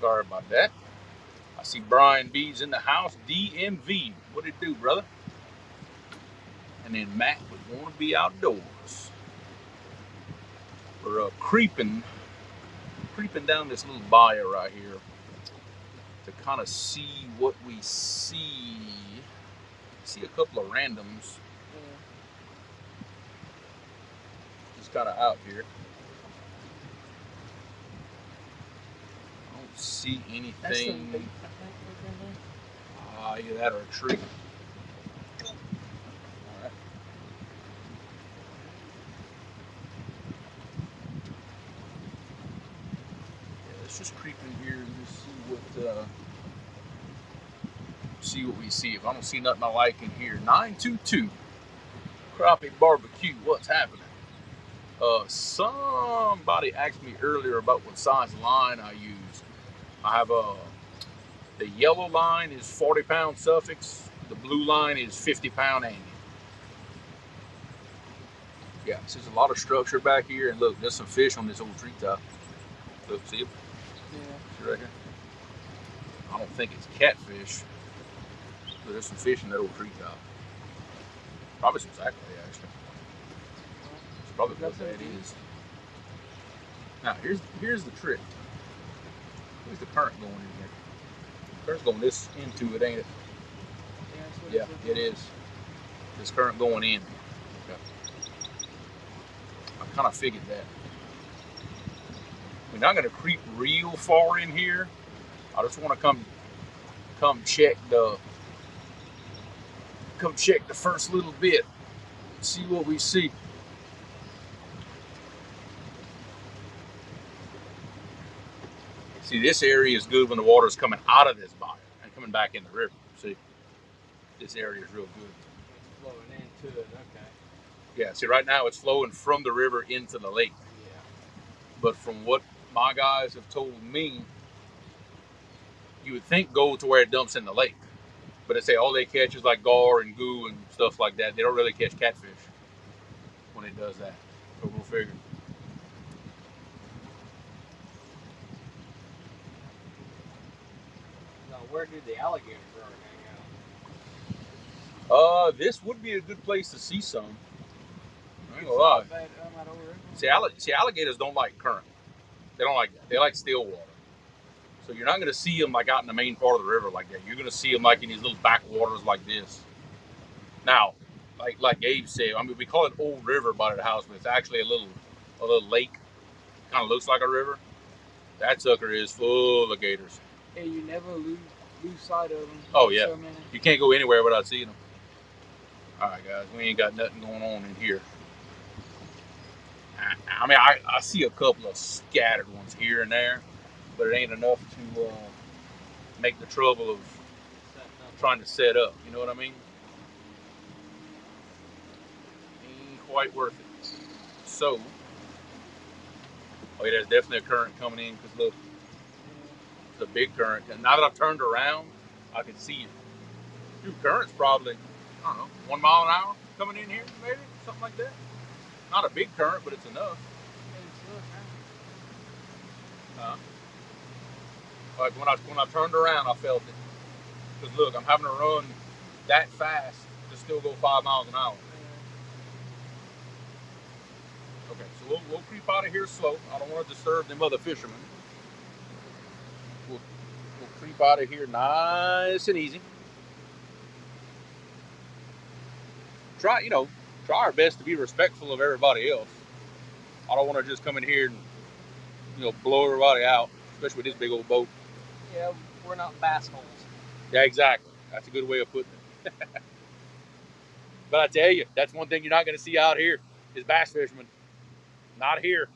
Sorry about that. I see Brian B's in the house. DMV. What it do, brother? And then Matt would want to be outdoors. We're creeping down this little bayou right here to kind of see what we see. See a couple of randoms. Just kind of out here. I don't see anything. Either that or a tree. Alright. Yeah, let's just creep in here and just see what we see. If I don't see nothing I like in here. 922 Crappie Barbecue. What's happening? Somebody asked me earlier about what size line I use. I have the yellow line is 40-pound Suffix. The blue line is 50-pound Andy. Yeah, there's a lot of structure back here, and look, there's some fish on this old treetop. Look, see them? Yeah. See right here? I don't think it's catfish, but there's some fish in that old treetop. Probably some sac actually. It's probably what that is. Now, here's the trick. Where's the current going in here? The current's going this into it, ain't it? Yeah, it is. This current going in. Okay. I kind of figured that. We're not going to creep real far in here. I just want to come check the first little bit. See what we see. See, this area is good when the water is coming out of this bayou and coming back in the river. See, this area is real good. It's flowing into it, okay. Yeah, see, right now it's flowing from the river into the lake. Yeah. But from what my guys have told me, you would think go to where it dumps in the lake. But they say all they catch is like gar and goo and stuff like that. They don't really catch catfish when it does that. So we'll figure. Now, where do the alligators hang out? This would be a good place to see some. I ain't gonna lie. See, alligators don't like current. They don't like that. They like still water. So you're not going to see them like out in the main part of the river like that. You're going to see them like in these little backwaters like this. Now, like Gabe said, I mean, we call it Old River by the house, but it's actually a little lake. Kind of looks like a river. That sucker is full of gators. Yeah, you never lose sight of them. Oh yeah, you can't go anywhere without seeing them. All right, guys, we ain't got nothing going on in here. I mean, I see a couple of scattered ones here and there, but it ain't enough to make the trouble of trying to set up. You know what I mean? Ain't quite worth it. So, oh yeah, there's definitely a current coming in because look, it's a big current. And now that I've turned around, I can see it. Dude, current's probably, I don't know, 1 mile an hour coming in here, maybe something like that. Not a big current, but it's enough. Like when I turned around, I felt it. Because look, I'm having to run that fast to still go 5 miles an hour. Okay, so we'll creep out of here slow. I don't want to disturb them other fishermen. We'll creep out of here nice and easy. Try our best to be respectful of everybody else. I don't want to just come in here and blow everybody out, especially with this big old boat. Yeah, we're not bass holes. Yeah, exactly. That's a good way of putting it. But I tell you, that's one thing you're not going to see out here is bass fishermen. Not here.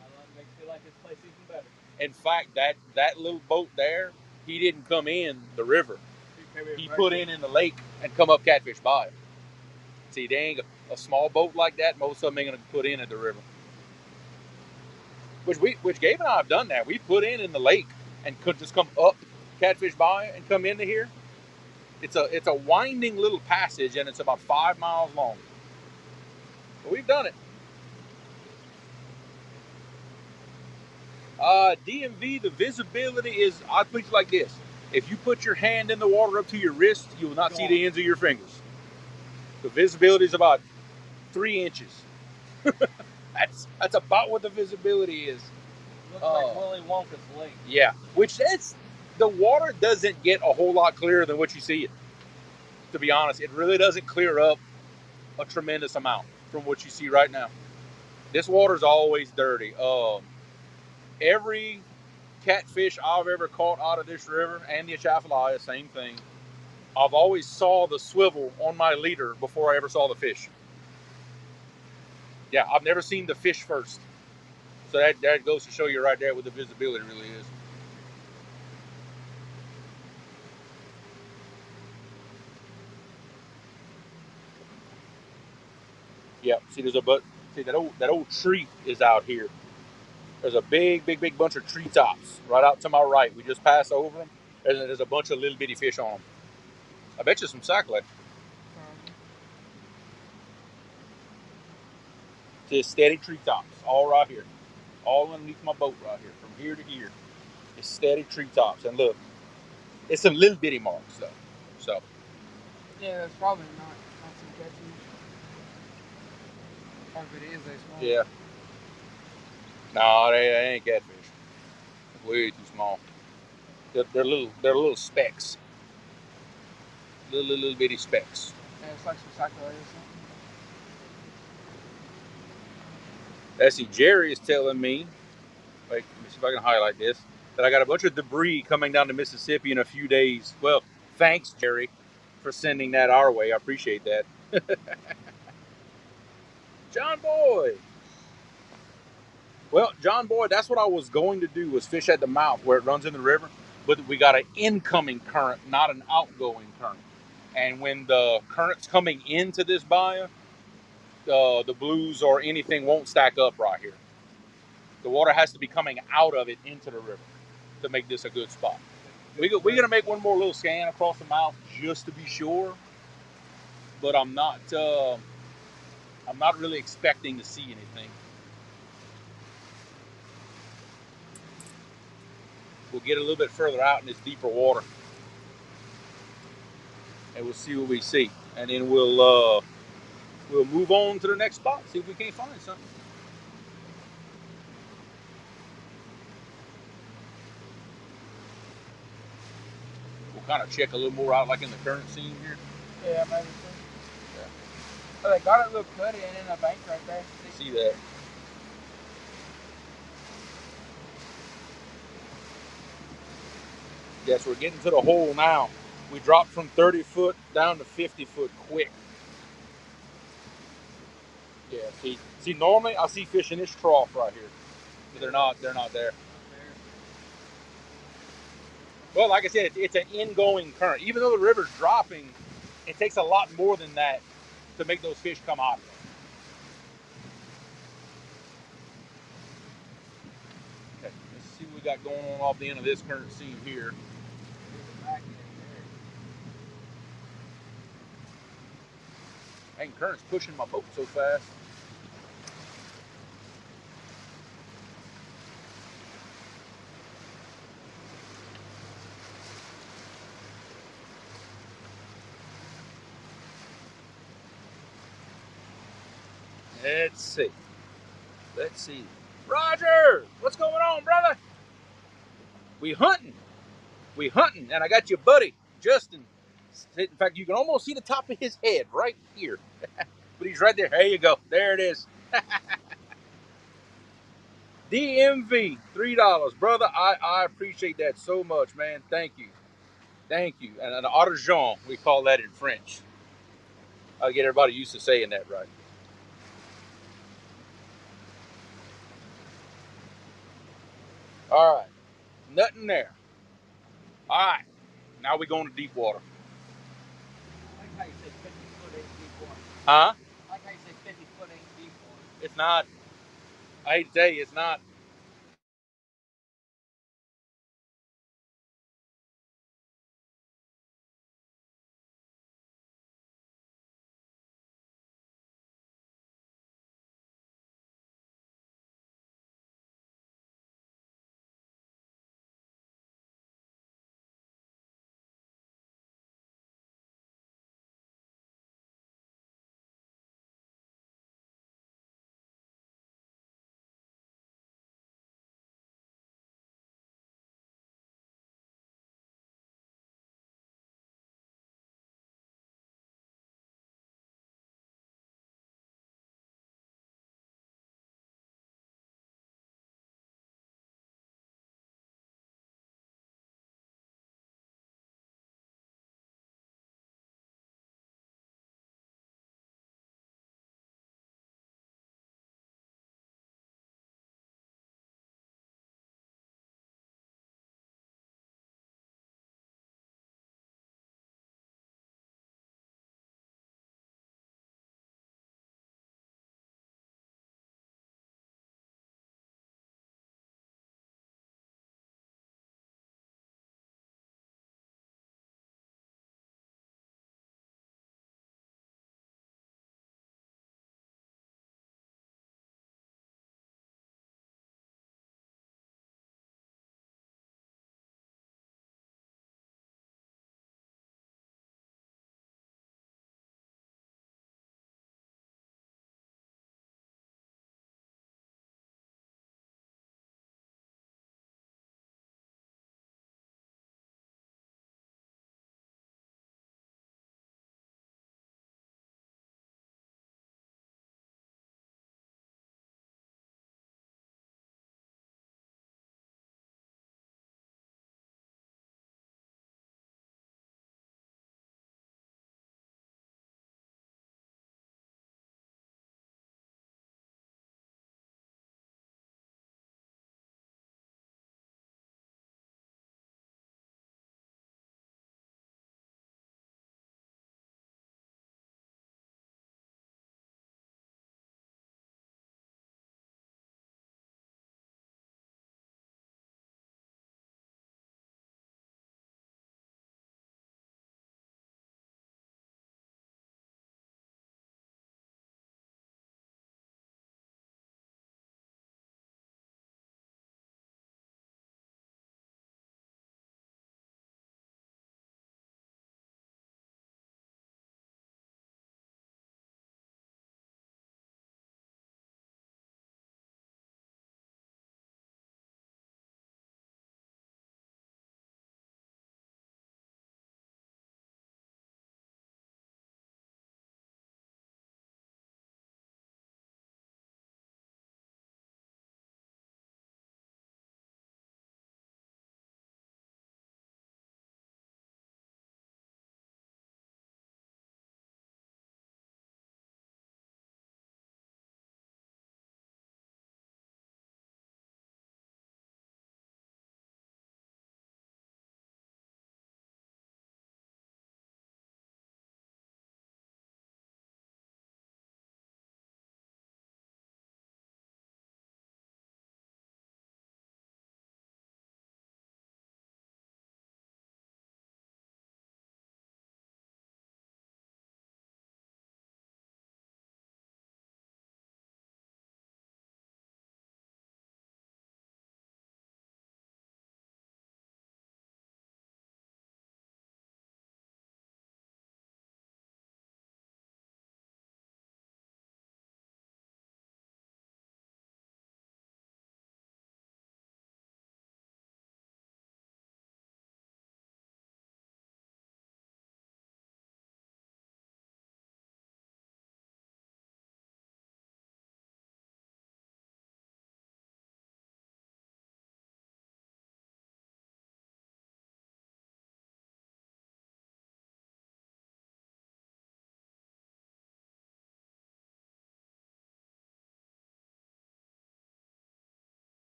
That makes me like this place even better. In fact, that little boat there, he didn't come in the river. He put in the lake and come up Catfish Bayou. See, they ain't a small boat like that. Most of them ain't going to put in at the river. Which Gabe and I have done that. We put in the lake and could just come up Catfish Bayou and come into here. It's a winding little passage and it's about 5 miles long. But we've done it. DMV, the visibility is, I'll put it like this. If you put your hand in the water up to your wrist, you will not see the ends of your fingers. The visibility is about 3 inches. That's about what the visibility is. Looks like Willy Wonka's lake. Yeah, which the water doesn't get a whole lot clearer than what you see it. To be honest, it really doesn't clear up a tremendous amount from what you see right now. This water's always dirty. Every catfish I've ever caught out of this river and the Atchafalaya, same thing. I've always saw the swivel on my leader before I ever saw the fish. Yeah, I've never seen the fish first. So that goes to show you right there what the visibility really is. Yeah, see, that old tree is out here. There's a big bunch of treetops right out to my right. We just passed over them, and there's a bunch of little bitty fish on them. I bet you some sacklet. Just steady treetops, all right here, all underneath my boat right here, from here to here. It's steady treetops, and look, it's some little bitty marks though. So Yeah, that's probably not some catfish. Or if it is, they small. yeah, no, they ain't catfish. Way too small. They're little specks. Little bitty specks. Yeah, it's like some saccharine or something. Let's see, Jerry is telling me, wait, let me see if I can highlight this, that I got a bunch of debris coming down to Mississippi in a few days. Well, thanks, Jerry, for sending that our way. I appreciate that. John Boy. Well, John Boy, that's what I was going to do, was fish at the mouth where it runs in the river, but we got an incoming current, not an outgoing current. And when the current's coming into this bayou, the blues or anything won't stack up right here. The water has to be coming out of it into the river to make this a good spot. We're going to make one more little scan across the mouth just to be sure, but I'm not really expecting to see anything. We'll get a little bit further out in this deeper water, and we'll see what we see, and then we'll move on to the next spot, see if we can't find something. We'll kind of check a little more out, like in the current scene here. Yeah, maybe so. Yeah. Oh, they got it a little cutty and in a bank right there. See that? Yes, we're getting to the hole now. We dropped from 30 foot down to 50 foot quick. Yeah, see, normally I see fish in this trough right here, but they're not there. Well, like I said, it's an ingoing current. Even though the river's dropping, it takes a lot more than that to make those fish come out of it. Okay, let's see what we got going on off the end of this current seam here. Dang, current's pushing my boat so fast. Let's see. Roger, what's going on, brother? We hunting, and I got your buddy Justin. In fact, you can almost see the top of his head right here, but he's right there. There you go. There it is. DMV, $3, brother. I appreciate that so much, man. Thank you. And an artisan, we call that in French. I'll get everybody used to saying that right. All right, nothing there. All right, now we're going to deep water. I like how you say 50 foot ain't deep water. Huh? I like how you say 50 foot ain't deep water. It's not. I hate to tell you, it's not.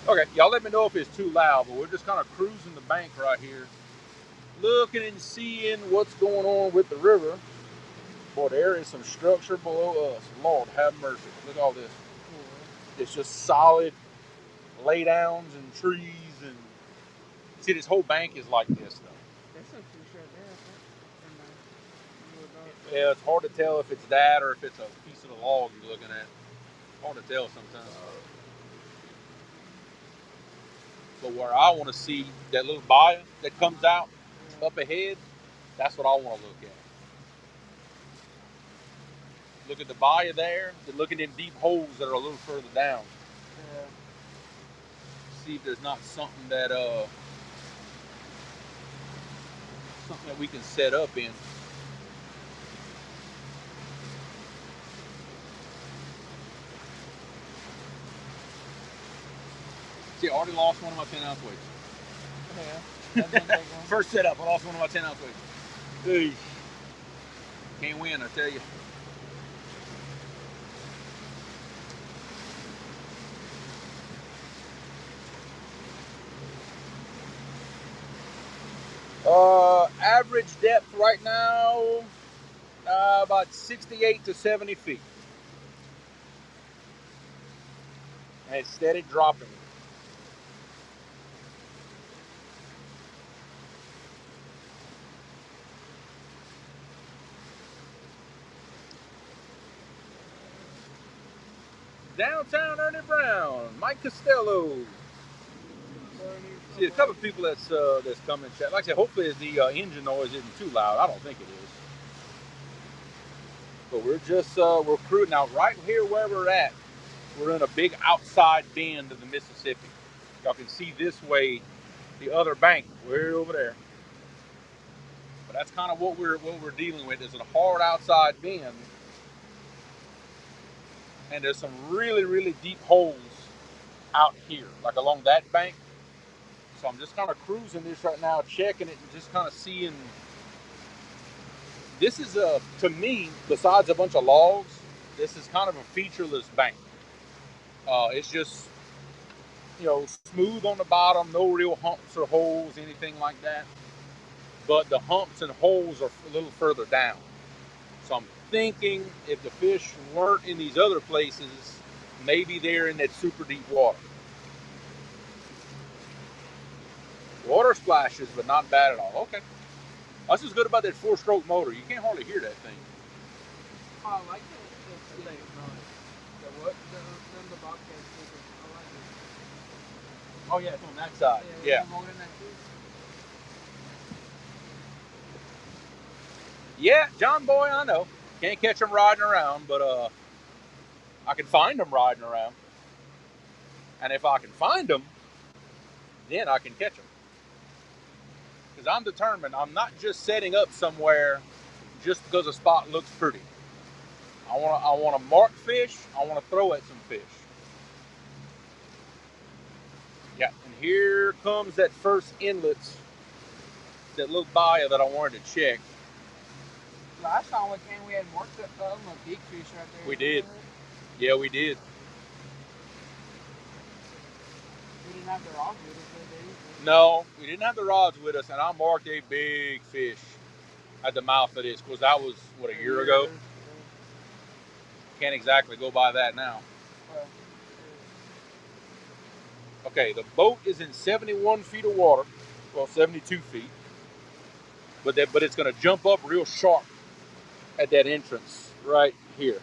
Okay, y'all let me know if it's too loud, but we're just kind of cruising the bank right here, looking and seeing what's going on with the river. Boy, there is some structure below us. Lord have mercy. Look at all this. It's just solid laydowns and trees and see, this whole bank is like this though. That's some fish right there, I think. Yeah, it's hard to tell if it's that or if it's a piece of the log you're looking at. Hard to tell sometimes. But where I want to see that little bayou that comes out up ahead, that's what I want to look at. Look at the bayou there, then look at them deep holes that are a little further down. Yeah. See if there's not something that we can set up in. See, I already lost one of my 10-ounce weights. Yeah. First setup, I lost one of my 10-ounce weights. Can't win, I tell you. Average depth right now, about 68 to 70 feet. And it's steady dropping. Downtown Ernie Brown, Mike Costello. See, a couple of people that's coming and chat. Like I said, hopefully the engine noise isn't too loud. I don't think it is. But we're just we're cruising now. Right here where we're at, we're in a big outside bend of the Mississippi. Y'all can see this way, the other bank, way over there. But that's kind of what we're dealing with. Is a hard outside bend, and there's some really, really deep holes out here, like along that bank. So I'm just kind of cruising this right now, checking it, and just kind of seeing. This is to me, besides a bunch of logs, this is kind of a featureless bank. It's just, smooth on the bottom, no real humps or holes, anything like that. But the humps and holes are a little further down. So I'm thinking if the fish weren't in these other places, maybe they're in that super deep water. Water splashes, but not bad at all. Okay. That's what's good about that 4-stroke motor. You can't hardly hear that thing. Oh, I like the thing. The what? The Bobcat sticker. I like it. Oh, yeah, it's on that side. Yeah. Yeah, John Boy, I know. Can't catch them riding around, but I can find them riding around. And if I can find them, then I can catch them. Because I'm determined. I'm not just setting up somewhere just because a spot looks pretty. I want to mark fish. I want to throw at some fish. Yeah, and here comes that first inlet, that little bayou that I wanted to check. Last time we came, we had marked a big fish right there. We did. Yeah, we did. We didn't have the rods with us. No, we didn't have the rods with us, and I marked a big fish at the mouth of this, because that was, what, a year ago? Can't exactly go by that now. Okay, the boat is in 71 feet of water, well, 72 feet, but it's going to jump up real sharp at that entrance right here.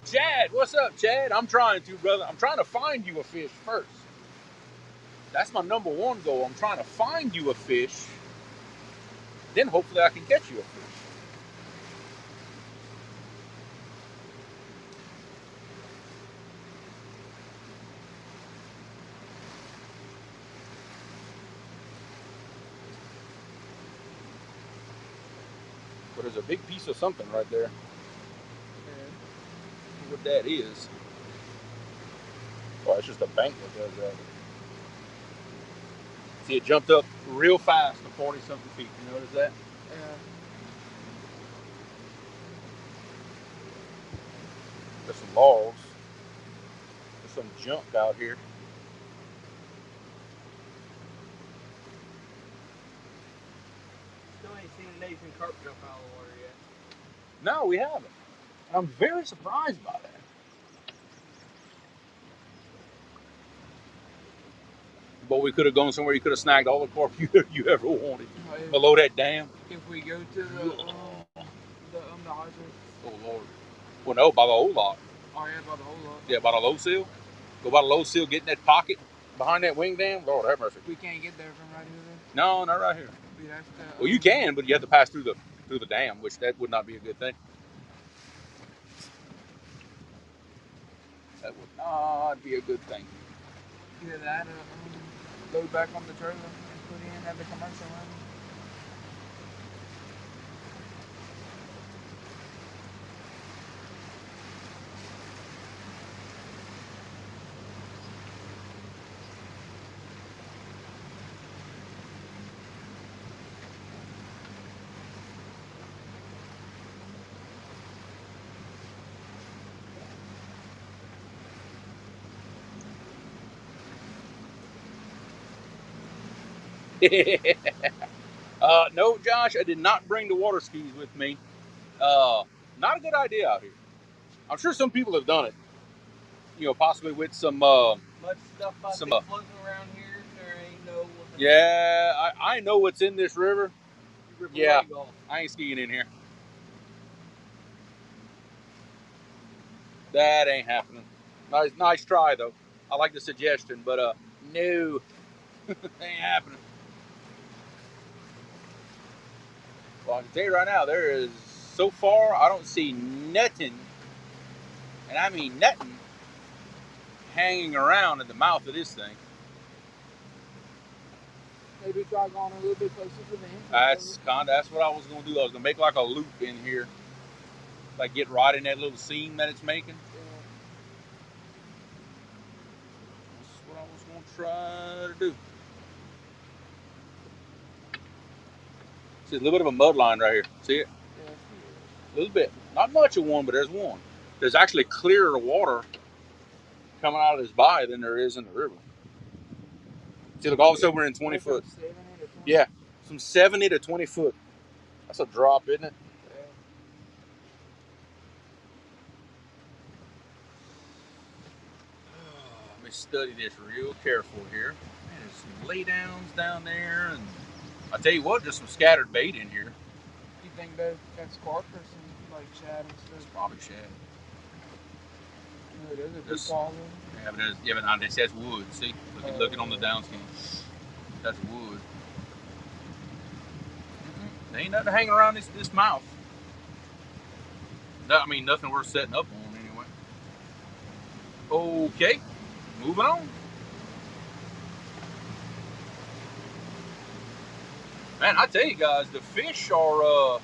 Chad, what's up, Chad? I'm trying to, brother. I'm trying to find you a fish first. That's my number one goal. I'm trying to find you a fish. Then hopefully I can catch you a fish. But there's a big piece of something right there. What that is. Oh, it's just a bank that does that. See, it jumped up real fast to 40-something feet. You notice that? Yeah. There's some logs. There's some junk out here. Still ain't seen an Asian carp jump out of the water yet. No, we haven't. I'm very surprised by that. But we could have gone somewhere you could have snagged all the carp you ever wanted below that dam. If we go to the hydrant. Oh Lord. Well, no, by the old lot. Oh yeah, by the whole lot. Yeah, by the low seal. Go by the low seal, get in that pocket behind that wing dam. Lord have mercy. We can't get there from right here. No, not right here. We'd have to, Well, you can, but you have to pass through the dam, which that would not be a good thing. That would not be a good thing. Either that or load back on the trailer and put in at the commercial line. No, Josh, I did not bring the water skis with me. Not a good idea out here. I'm sure some people have done it. You know, possibly with some. Much stuff floating around here. There ain't no. Yeah, I know what's in this river. Yeah, I ain't skiing in here. That ain't happening. Nice try though. I like the suggestion, but no, ain't happening. Well, I can tell you right now, there is, so far, I don't see nothing, and I mean nothing, hanging around at the mouth of this thing. Maybe try going a little bit closer to the end. That's what I was going to do. I was going to make like a loop in here. Like get right in that little seam that it's making. Yeah. That's what I was going to try to do. See, a little bit of a mud line right here. See it? Yeah. A little bit. Not much of one, but there's one. There's actually clearer water coming out of this bay than there is in the river. See, look, all of a sudden we're in 20 foot. 70 to 20. Yeah, from 70 to 20 foot. That's a drop, isn't it? Yeah. Let me study this real careful here. Man, there's some laydowns down there, and I tell you what, just some scattered bait in here. You think that's carp or some like shad and stuff? It's probably shad. No, there's a big ball in. Yeah, but that's wood. See, looking on the downskin. That's wood. There ain't nothing hanging around this mouth. No, I mean nothing worth setting up on anyway. Okay, moving on. Man, I tell you guys, the fish are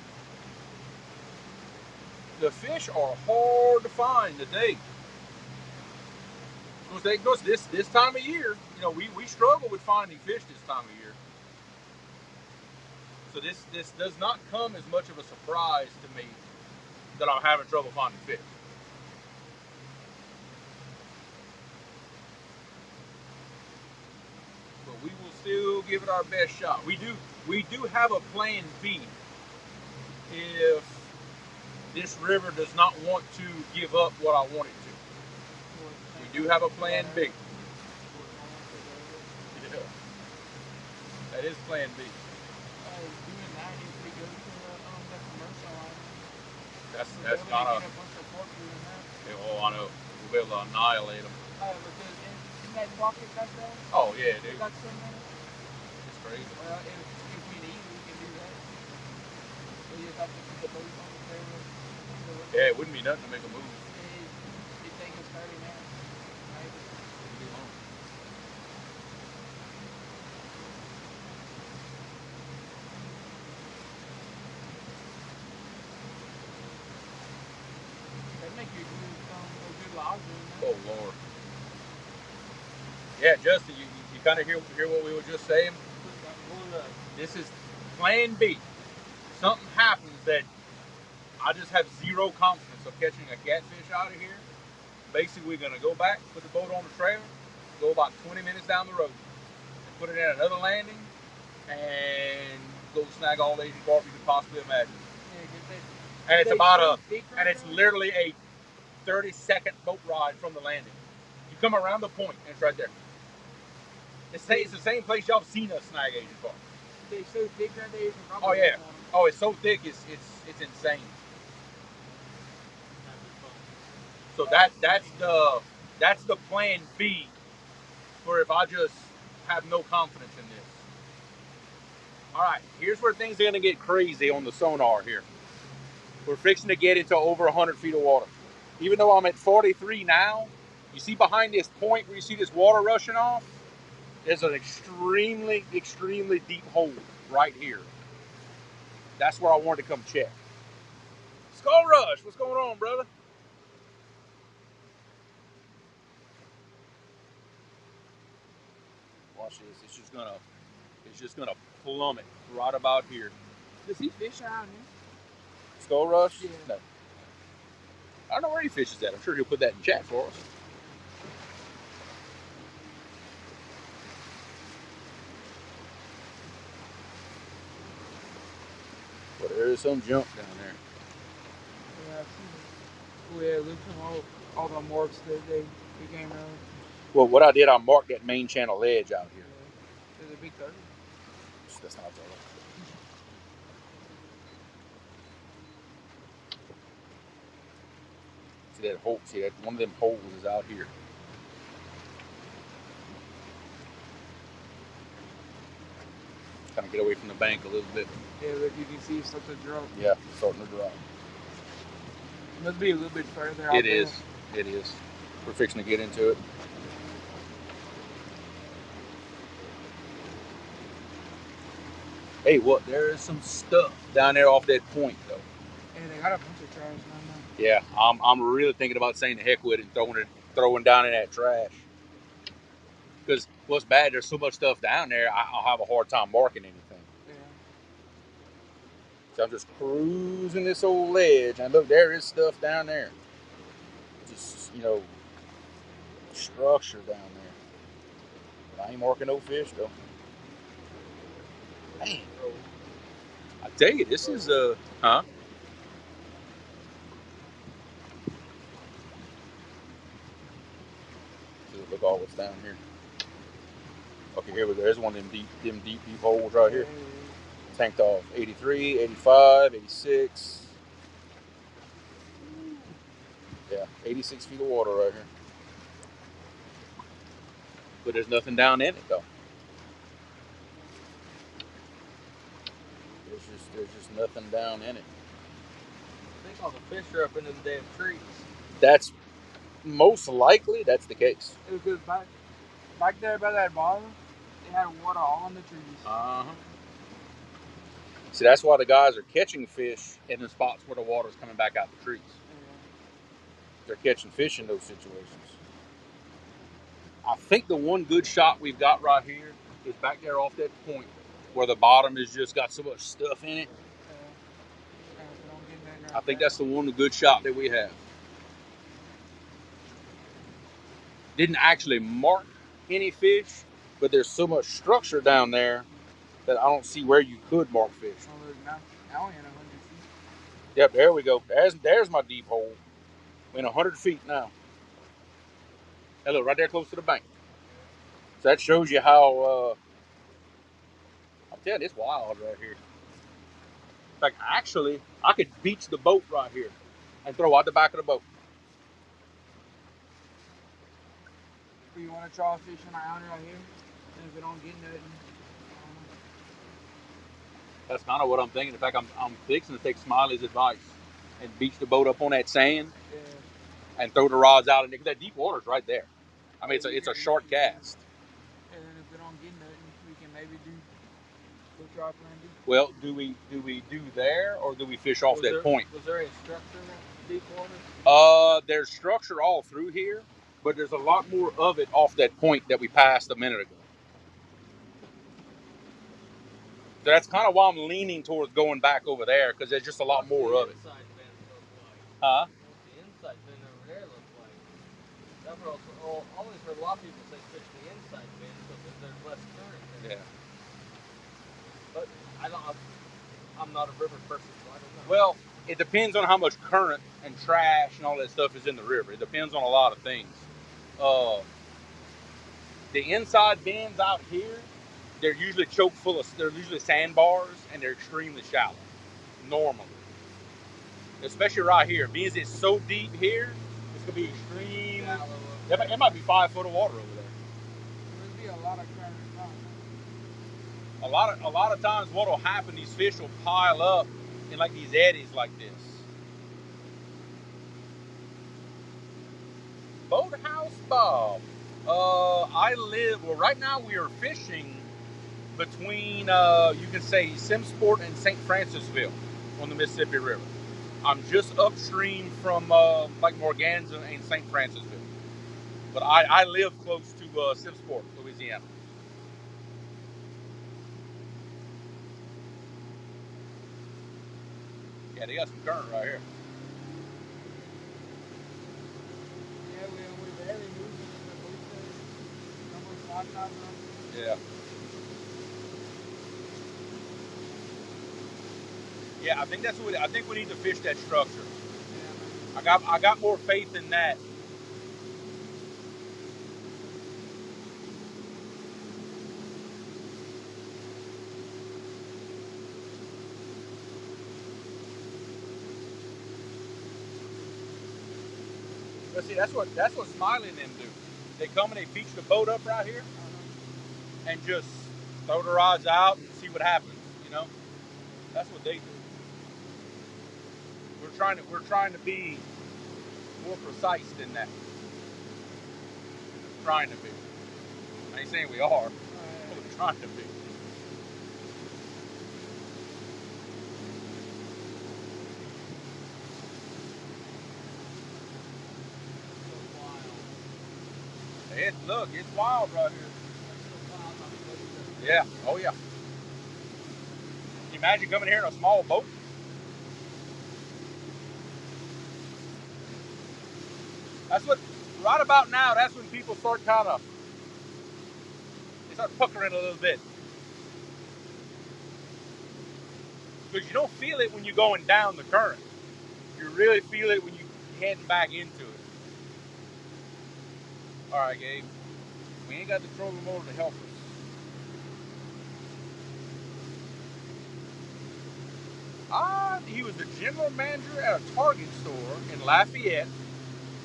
hard to find today. Because this time of year, you know, we struggle with finding fish this time of year. So this does not come as much of a surprise to me that I'm having trouble finding fish. But we will still give it our best shot. We do have a plan B if this river does not want to give up what I want it to. We do have a plan B. Yeah. That is plan B. Doing that if we go to the commercial line. That's kind of. Oh, I know. We'll be able to annihilate them. In that pocket back there? Oh yeah, dude. Got some in it? It's crazy. Well, if we need, we can do that. We just have to put the boat on the trailer. Yeah, it wouldn't be nothing to make a move. It takes us 30 minutes. Right? It'd be long. That'd make you a good lodger. Oh Lord. Yeah, Justin, you kind of hear what we were just saying. This is plan B. Something happens that I just have zero confidence of catching a catfish out of here. basically we're gonna go back, put the boat on the trailer, go about 20 minutes down the road, and put it in another landing, and go snag all the Asian carp you could possibly imagine. And it's it's literally a 30-second boat ride from the landing. You come around the point, and it's right there. It's the same place y'all have seen us snag Asian carp. They're so thick right there. Oh yeah. Oh, it's so thick, it's insane. So that's the plan B for if I just have no confidence in this. All right, here's where things are gonna get crazy on the sonar here. We're fixing to get into over 100 feet of water. Even though I'm at 43 now, you see behind this point where you see this water rushing off, there's an extremely, extremely deep hole right here. That's where I wanted to come check. Skull Rush, what's going on, brother? Watch this. It's just gonna plummet right about here. Does he fish around here? Skull Rush? Yeah. No. I don't know where he fishes at. I'm sure he'll put that in chat for us. But there is some junk down there. Yeah, I've seen it. Oh yeah, look at all the marks that they came around. Well, what I did, I marked that main channel edge out here. Yeah. There's a big turtle. That's not a turtle. See that hole? See that one of them holes is out here. Kind of get away from the bank a little bit. Yeah, look, you can see it's starting to drop. Yeah, it's starting to drop. It must be a little bit further out. It is. It is. We're fixing to get into it. Hey, what? There is some stuff down there off that point, though. Yeah, they got a bunch of trash down there. Yeah, I'm really thinking about saying the heck with it and throwing down in that trash. Because what's bad, there's so much stuff down there, I'll have a hard time marking anything. Yeah. So I'm just cruising this old ledge, and look, there is stuff down there. Just, structure down there. But I ain't marking no fish, though. Man, I tell you, this is huh? Look all what's down here. Okay, here we go. There's one of them deep holes right here. Tanked off 83, 85, 86. Yeah, 86 feet of water right here. But there's nothing down in it though. There's just nothing down in it. I think all the fish are up into the damn trees. That's most likely that's the case. It was because back there by that bottom, they had water all on the trees. See, that's why the guys are catching fish in the spots where the water's coming back out the trees. Yeah. They're catching fish in those situations. I think the one good shot we've got right here is back there off that point where the bottom has just got so much stuff in it. I think that's the one good shot that we have. Didn't actually mark any fish, but there's so much structure down there that I don't see where you could mark fish. Now we're in 100 feet. Yep, there we go. There's my deep hole. We're in 100 feet now. Hey, look, right there close to the bank. So that shows you how, I'm telling you, it's wild right here. In fact, actually, I could beach the boat right here and throw out the back of the boat. Do you want to try fishing around right here? And if we don't get nothing, That's kind of what I'm thinking. In fact, I'm fixing to take Smiley's advice and beach the boat up on that sand and throw the rods out. And that deep water's right there. I mean, it's a short cast. And then if we don't get nothing, we can maybe go try plan B. Well, do we do there or do we fish off that point? Was there any structure in that deep water? There's structure all through here, but there's a lot more of it off that point that we passed a minute ago. So that's kind of why I'm leaning towards going back over there, because there's just a lot more of it. What's the inside bend look like? Huh? What's the inside bend over there look like? always heard a lot of people say fish the inside bends because there's less current there. Yeah. But I'm not a river person, so I don't know. Well, it depends on how much current and trash and all that stuff is in the river. It depends on a lot of things. The inside bends out here, they're usually choked full of, they're usually sandbars, and they're extremely shallow, normally. Especially right here. Being it's so deep here, it's going to be extreme. It might be 5 foot of water over there. There'd be a lot of current. A lot of times what will happen, these fish will pile up in like these eddies like this. Boathouse Bob. Right now we are fishing between, you can say, Simsport and St. Francisville on the Mississippi River. I'm just upstream from like Morganza and St. Francisville. But I live close to Simsport, Louisiana. Yeah, they got some current right here. Yeah, we're barely moving in the boat there. Almost locked out now. Yeah. Yeah, I think that's what I think we need to fish that structure. Yeah. I got more faith in that. But see, that's what Smiley and them do. They come and they beach the boat up right here, and just throw the rods out and see what happens. You know, that's what they do. We're trying to be more precise than that. Trying to be. I ain't saying we are. We're trying to be. Look, it's wild right here. Yeah. Oh yeah. Can you imagine coming here in a small boat? That's what. Right about now, that's when people start they start puckering a little bit. Because you don't feel it when you're going down the current. You really feel it when you're heading back into it. All right, Gabe. We ain't got the trolling motor to help us. He was the general manager at a Target store in Lafayette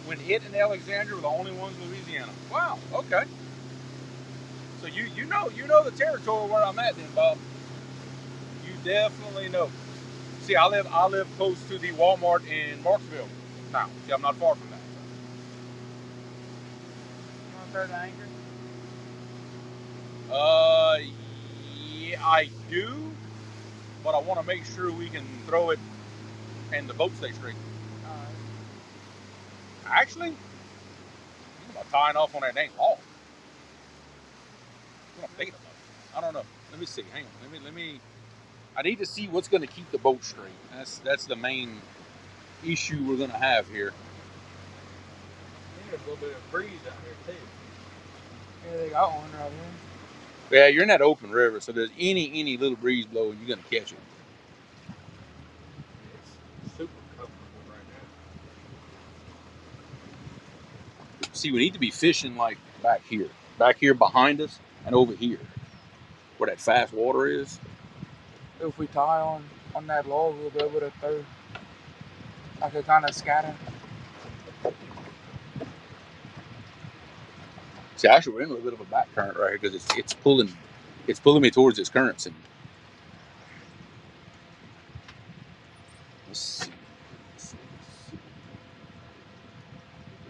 when it and Alexandria were the only ones in Louisiana. Wow. Okay. So you know the territory where I'm at, then, Bob. You definitely know. See, I live close to the Walmart in Marksville now. See, I'm not far from that. You want to throw the anchor? Yeah, I do, but I want to make sure we can throw it and the boat stay straight. Actually, I'm about tying off on that dang hog. I don't know. Let me see. Hang on. Let me. I need to see what's going to keep the boat straight. That's the main issue we're going to have here. There's a little bit of breeze out here too. Yeah, they got one right here. Yeah, you're in that open river, so there's any little breeze blowing, you're going to catch it. It's super comfortable right now. See, we need to be fishing like back here behind us, and over here, where that fast water is. If we tie on that log, we'll be able to throw like a kind of scatter. See, actually, we're in a little bit of a back current right here because it's pulling me towards this current scene. Let's see.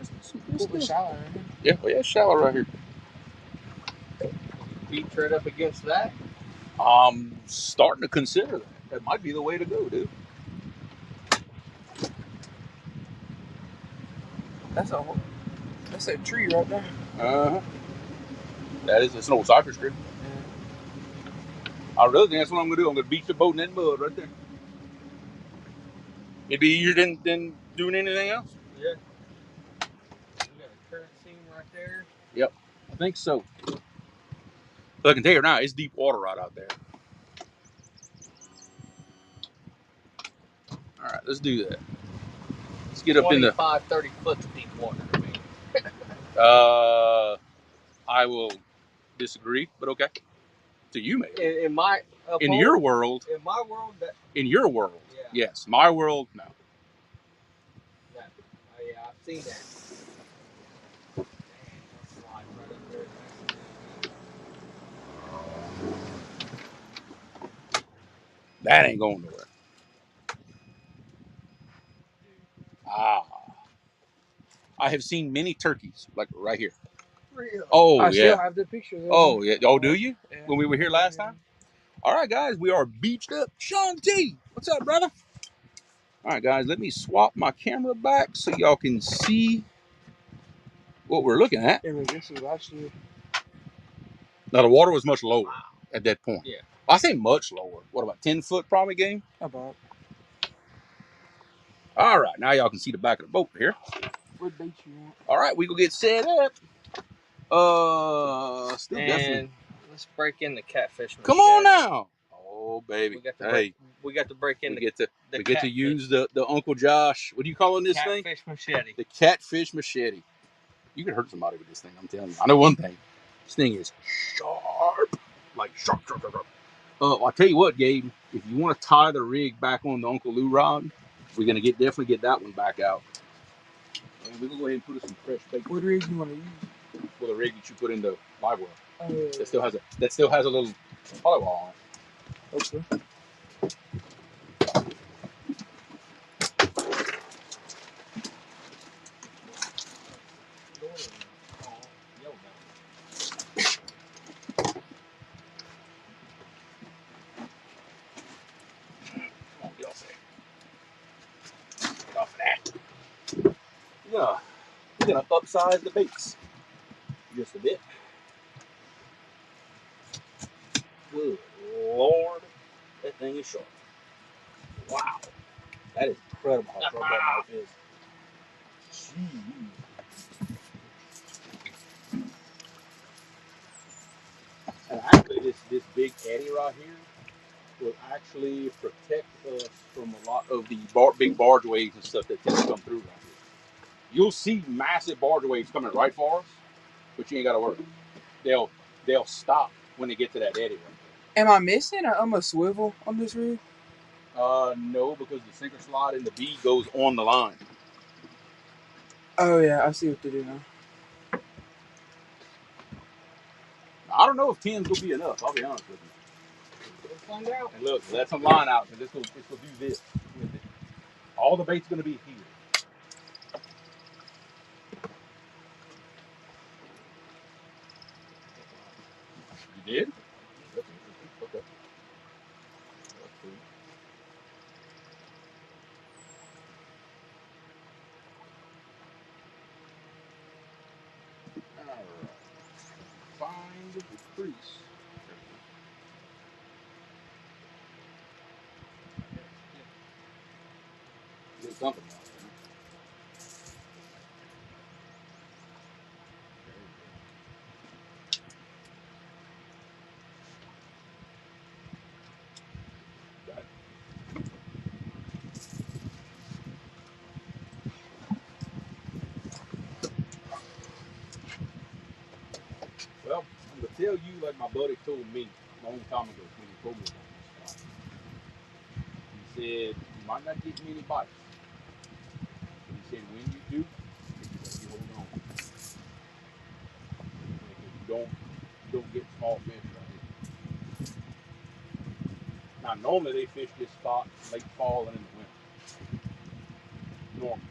It's a little shallow, right here. Yeah, well, yeah, it's shallow right here. Beach right up against that. I'm starting to consider that. That might be the way to go, dude. That's a tree right there. Uh-huh. It's an old cypress tree. I really think that's what I'm gonna do. I'm gonna beach the boat in that mud right there. It'd be easier than doing anything else. Yeah. We got a current scene Yep, I think so. But I can tell you now, it's deep water right out there. All right, let's do that. Let's get up in the 30 foot deep water to me. I will disagree, but okay. To you, maybe. In my in your world. In my world, that. In your world, yeah. Yes. My world, no. Yeah, I've seen that. Damn, that's slide right up there. That ain't going nowhere. I have seen many turkeys, like right here. Really? Oh, I yeah. still have the pictures. Oh, yeah. Oh, do you? Yeah. When we were here last time? All right, guys, we are beached up. Sean T, what's up, brother? All right, guys, let me swap my camera back so y'all can see what we're looking at. Yeah, this was last year. Now, the water was much lower at that point. Yeah. I say much lower. What, about 10 foot probably, game? About. All right, now y'all can see the back of the boat here. What beach you want? All right, we gonna get set up. Still And definitely. let's break in the catfish machete. Come on now. Oh, baby. We got to break in we get to use the Uncle Josh. What are you calling this thing? Catfish machete. The catfish machete. You can hurt somebody with this thing, I'm telling you. I know one thing. This thing is sharp. Like sharp. I'll tell you what, Gabe. If you want to tie the rig back on the Uncle Lou rod, we're going to definitely get that one back out. And we're going to go ahead and put some fresh bait. What rig you want to use? Well, the rig that you put in the live well. Oh, yeah. That still has a little polywall on it. Okay. Get off there. Get off of that. Yeah. We're going to upsize the baits just a bit. Good Lord. That thing is sharp. Wow. That is incredible how sharp that knife is. Jeez. And actually, this big eddy right here will actually protect us from a lot of the big barge waves and stuff that tend to come through right here. You'll see massive barge waves coming right for us, but you ain't got to worry. They'll stop when they get to that eddy right there. Am I missing a swivel on this rig? No, because the sinker slot and the bead goes on the line. Oh yeah, I see what to do now. I don't know if 10's gonna be enough. I'll be honest with you. We'll find out. And look, let some line out, and this will do this with it. All the bait's gonna be here. You did? That's interesting. Okay. That's cool. All right. Find the crease. Get something out there. Got it. Well, I'm gonna tell you like my buddy told me a long time ago when he told me about this spot. He said you might not get many bites, but he said when you do, you hold on. Because you don't get small fish right here. Now normally they fish this spot late fall and in the winter. Normally.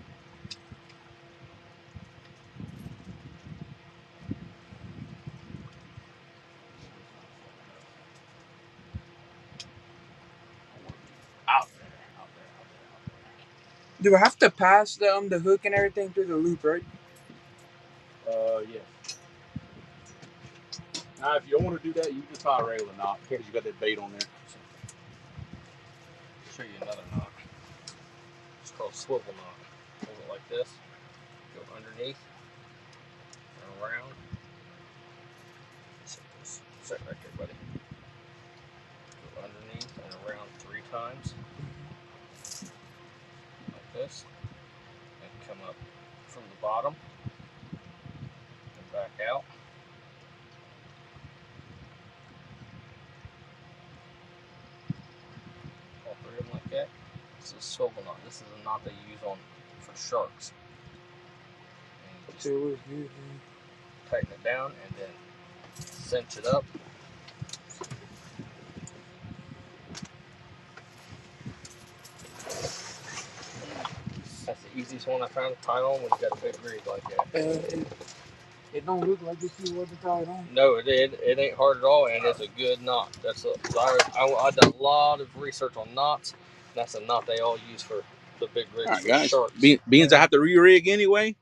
Out there. Do I have to pass the hook and everything through the loop, right? Yes. Now, if you don't want to do that, you just tie a regular knot because you got that bait on there. So. I'll show you another knot. It's called swivel knot. Hold it like this. Go underneath and around. Set right there, buddy. Go underneath and around 3 times. Like this. And come up from the bottom. And back out. All 3 of them like that. This is a swivel knot. This is a knot they use for sharks. And just tighten it down and then cinch it up. That's the easiest one I found to tie on when you got a big rig like that. It don't look like this you wasn't tied on. No, it ain't hard at all, and it's a good knot. I done a lot of research on knots. That's a knot they all use for the big rigs. All right, for guys. sharks. Beans, I have to re-rig anyway.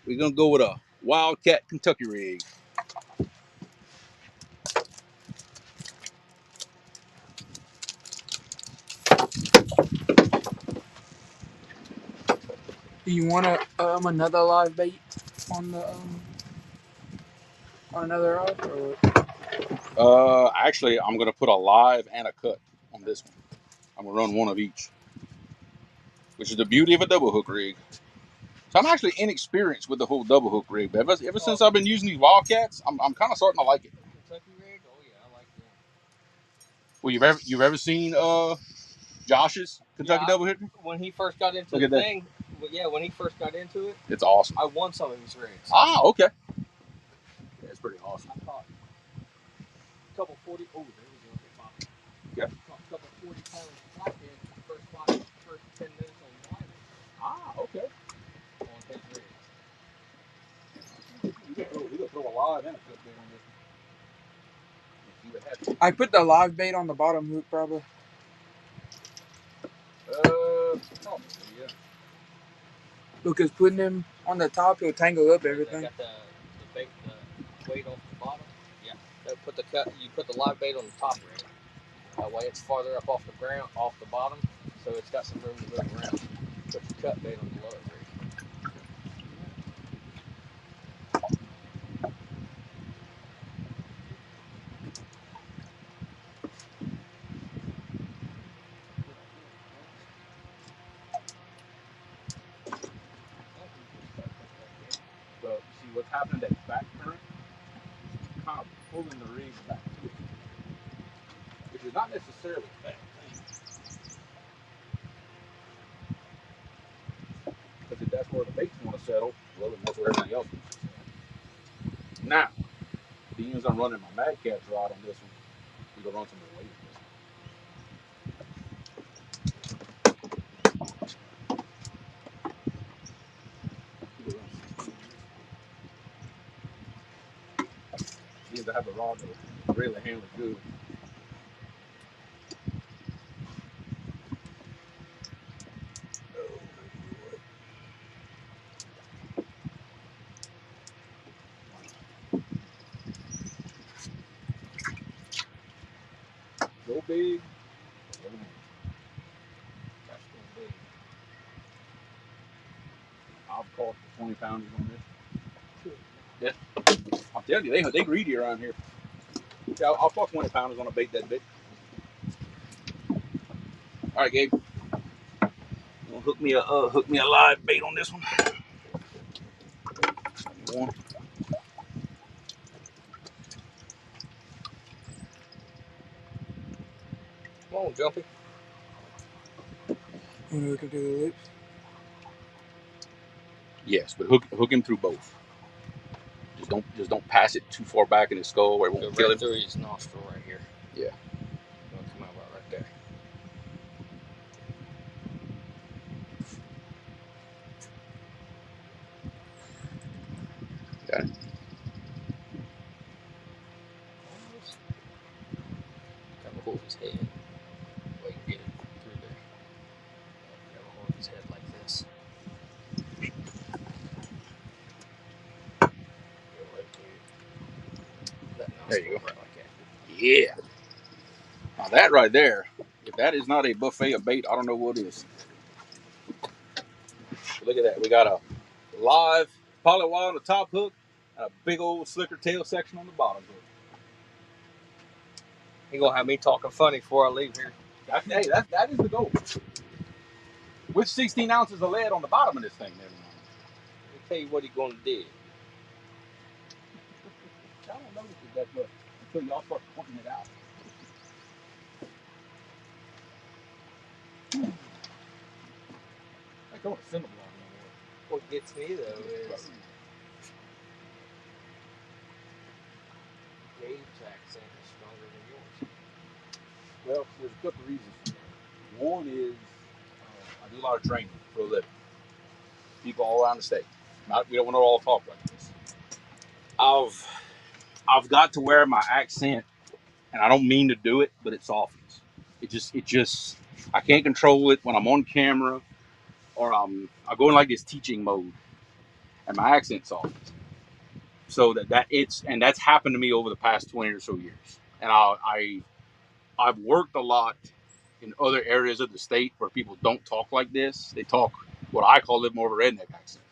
We're gonna go with a Wildcat Kentucky rig. Do you want another live bait on the on another rod? Actually, I'm gonna put a live and a cut on this one. I'm gonna run one of each, which is the beauty of a double hook rig. So I'm actually inexperienced with the whole double hook rig, but ever since I've been using these Wildcats, I'm kind of starting to like it. Kentucky rig? Oh yeah, I like them. Well, you've ever seen Josh's Kentucky double hook? When he first got into the thing, when he first got into it, it's awesome. I won some of his rigs. Ah, okay. Yeah, it's pretty awesome. I caught a couple 40. Oh, there we go. Yeah. Caught a couple 40-pound flathead first 10 minutes on line. Ah, okay. On his rig. We could throw a live and a cut bait on this one. I put the live bait on the bottom hook probably. Probably, yeah. Because putting them on the top, he'll tangle up everything. Got the weight off the bottom. Yeah. You put the live bait on the top rig. That way it's farther up off the ground, off the bottom, so it's got some room to move around. Put your cut bait on the lower rig. But see what's happening, that back current is kind of pulling the rig back to it, which is not necessarily a bad thing. Because if that's where the baits want to settle, well, then that's where everything else wants to settle. Now, being as I'm running my Mad Catch rod on this one, we're going to run some more weight on this one. Means I have a rod that will really handle it good. Go big. That's so big. I've caught the 20 pounders on this. Yeah. I'm telling you, they greedy around here. Yeah, I'll caught 20 pounders on a bait that big. All right, Gabe. Hook me a live bait on this one. One. Come on, Jumpy. You want to hook him to the lips? Yes, but hook him through both. Just don't pass it too far back in his skull where it won't kill him. Through his nostril right here. Yeah. It'll come out right there. Got it. Gotta hold his head. Wait, get it through there. Gotta hold his head like this. There you go. Right like that. Yeah. Now that right there, if that is not a buffet of bait, I don't know what is. Look at that. We got a live polywire on the top hook and a big old slicker tail section on the bottom hook. He gonna have me talking funny before I leave here. That is the goal. With 16 ounces of lead on the bottom of this thing, there. Let me tell you what he gonna do. I don't notice it that much until y'all start pointing it out. I go to cinder block. What gets me though is Dave's accent is stronger than yours. Well, there's a couple of reasons for that. One is I do a lot of training for a living. People all around the state. We don't want to all talk like this. I've got to where my accent, and I don't mean to do it, but it softens. It just I can't control it when I'm on camera, or I go in like this teaching mode, and my accent softens. So that's happened to me over the past 20 or so years, and I've worked a lot in other areas of the state where people don't talk like this. They talk what I call it more of a redneck accent,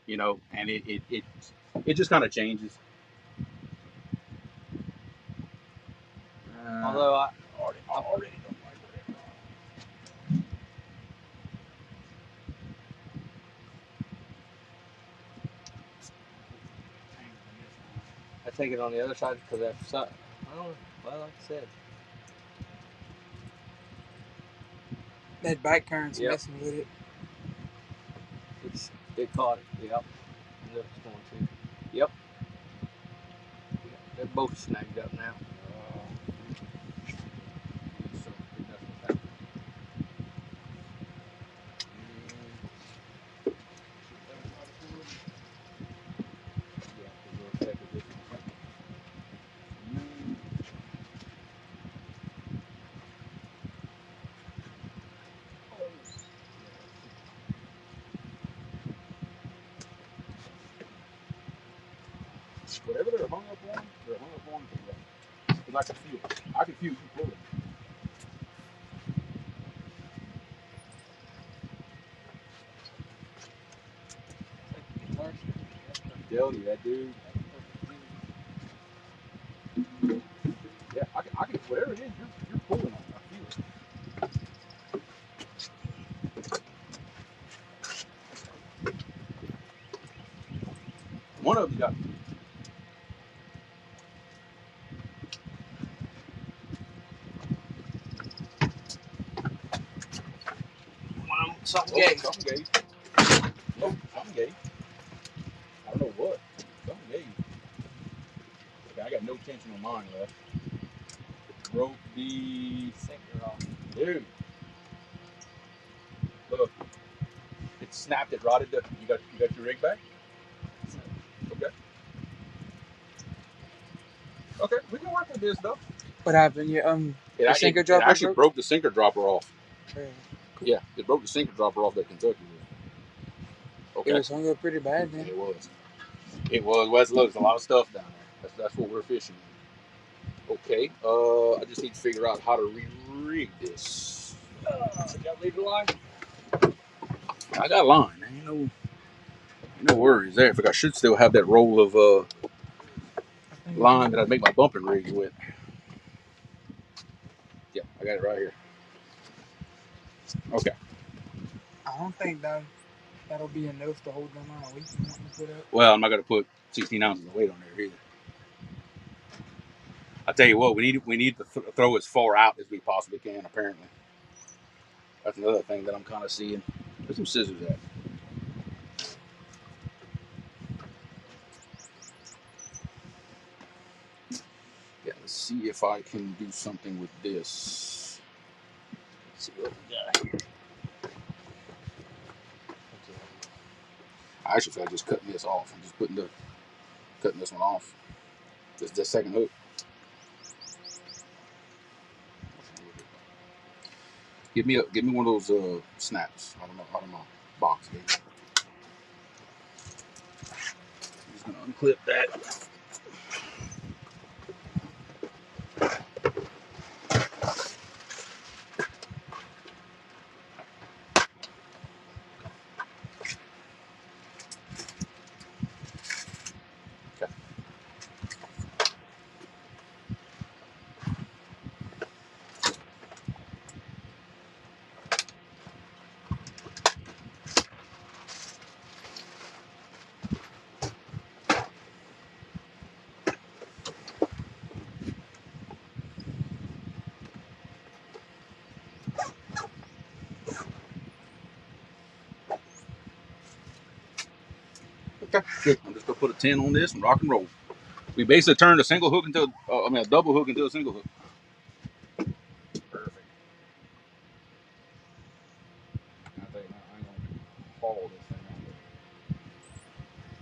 and it just kind of changes. Although I already don't like it. I take it on the other side because that's I don't know. Well, like I said, That back current's messing with it. It caught it. Yep. It's going to. Yep. They're both snagged up now. Whatever they're hung up on. Because I can feel you pulling. I'm telling you, that dude. Yeah, I can, whatever it is, you're pulling on it. I feel it. One of them got. Something gay. Something gay. Oh, something gay. I don't know what. Something gay. Okay, I got no tension on mine left. Broke the sinker off. Dude. Look. It snapped, it rotted. You got your rig back? Okay. Okay, we can work with this though. What happened? The sinker dropper it actually broke the sinker dropper off. Really? Cool. Yeah, it broke the sinker dropper off that Kentucky rig. Okay. It was hung up pretty bad then. It was. Well, look, there's a lot of stuff down there. That's what we're fishing in. Okay. I just need to figure out how to re-rig this. Got lead the line? I got line. Ain't no worries there. I should still have that roll of line that I'd make my bumping rig with. Yeah, I got it right here. Okay. I don't think that'll be enough to hold them on. We can put up. Well, I'm not gonna put 16 ounces of weight on there either. I tell you what, we need to throw as far out as we possibly can. Apparently, that's another thing that I'm kind of seeing. Where's some scissors at? Yeah, let's see if I can do something with this. Let's see what we got here. I actually feel like just cutting this off. I'm just cutting this one off. This second hook. Give me one of those snaps out of my box. Here. I'm just gonna unclip that. Okay, good. I'm just gonna put a 10 on this and rock and roll. We basically turned a single hook into, a double hook into a single hook. Perfect. I think I ain't gonna follow this thing out there.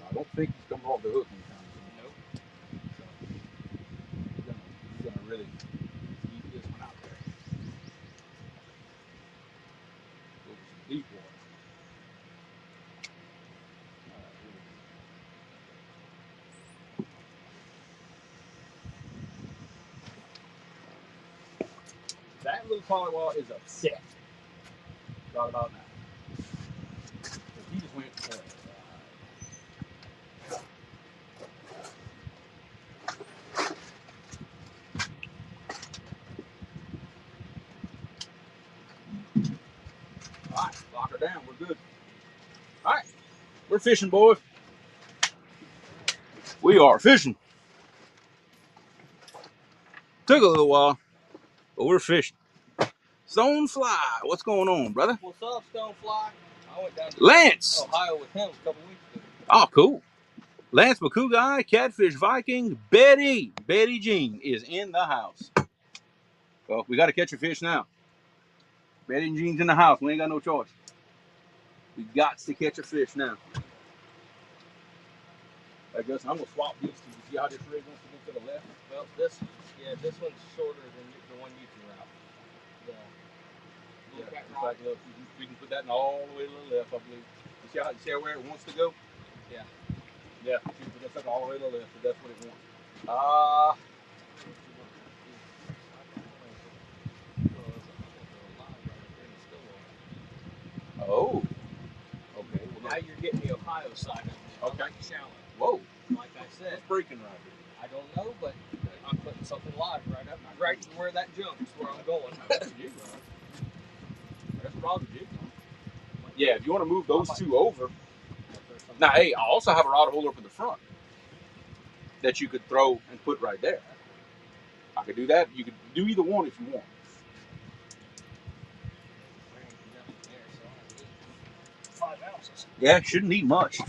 I don't think he's coming off the hook anytime soon. Nope. So he's gonna really keep this one out there. Go for some deep water. That little polywall is upset. Thought about that. He just went. All right, lock her down. We're good. All right, we're fishing, boys. We are fishing. Took a little while, but we're fishing. Stonefly, what's going on, brother? What's up, Stonefly? I went down to Lance. Ohio with him a couple weeks ago. Oh, cool. Lance McCouguy, Catfish Viking, Betty Jean is in the house. Well, we got to catch a fish now. Betty and Jean's in the house. We ain't got no choice. We got to catch a fish now. I guess I'm gonna swap these two. See how this rig wants to go to the left? Well, this one's shorter than the one you can route. Yeah, in fact, look, we can put that in all the way to the left, I believe. You see where it wants to go? Yeah. Yeah, you can put that sucker all the way to the left, if that's what it wants. Oh. Okay. Well, now you're getting the Ohio side of it. Okay. Like shallow. Whoa. Like I said. What's breaking right here? I don't know, but I'm putting something live right to where that jumps, where I'm going. That's a jig rod. That's probably a jig rod. Yeah, if you want to move those two over. Now, hey, I also have a rod holder up in the front that you could throw and put right there. I could do that. You could do either one if you want. Five ounces. Yeah, shouldn't need much. You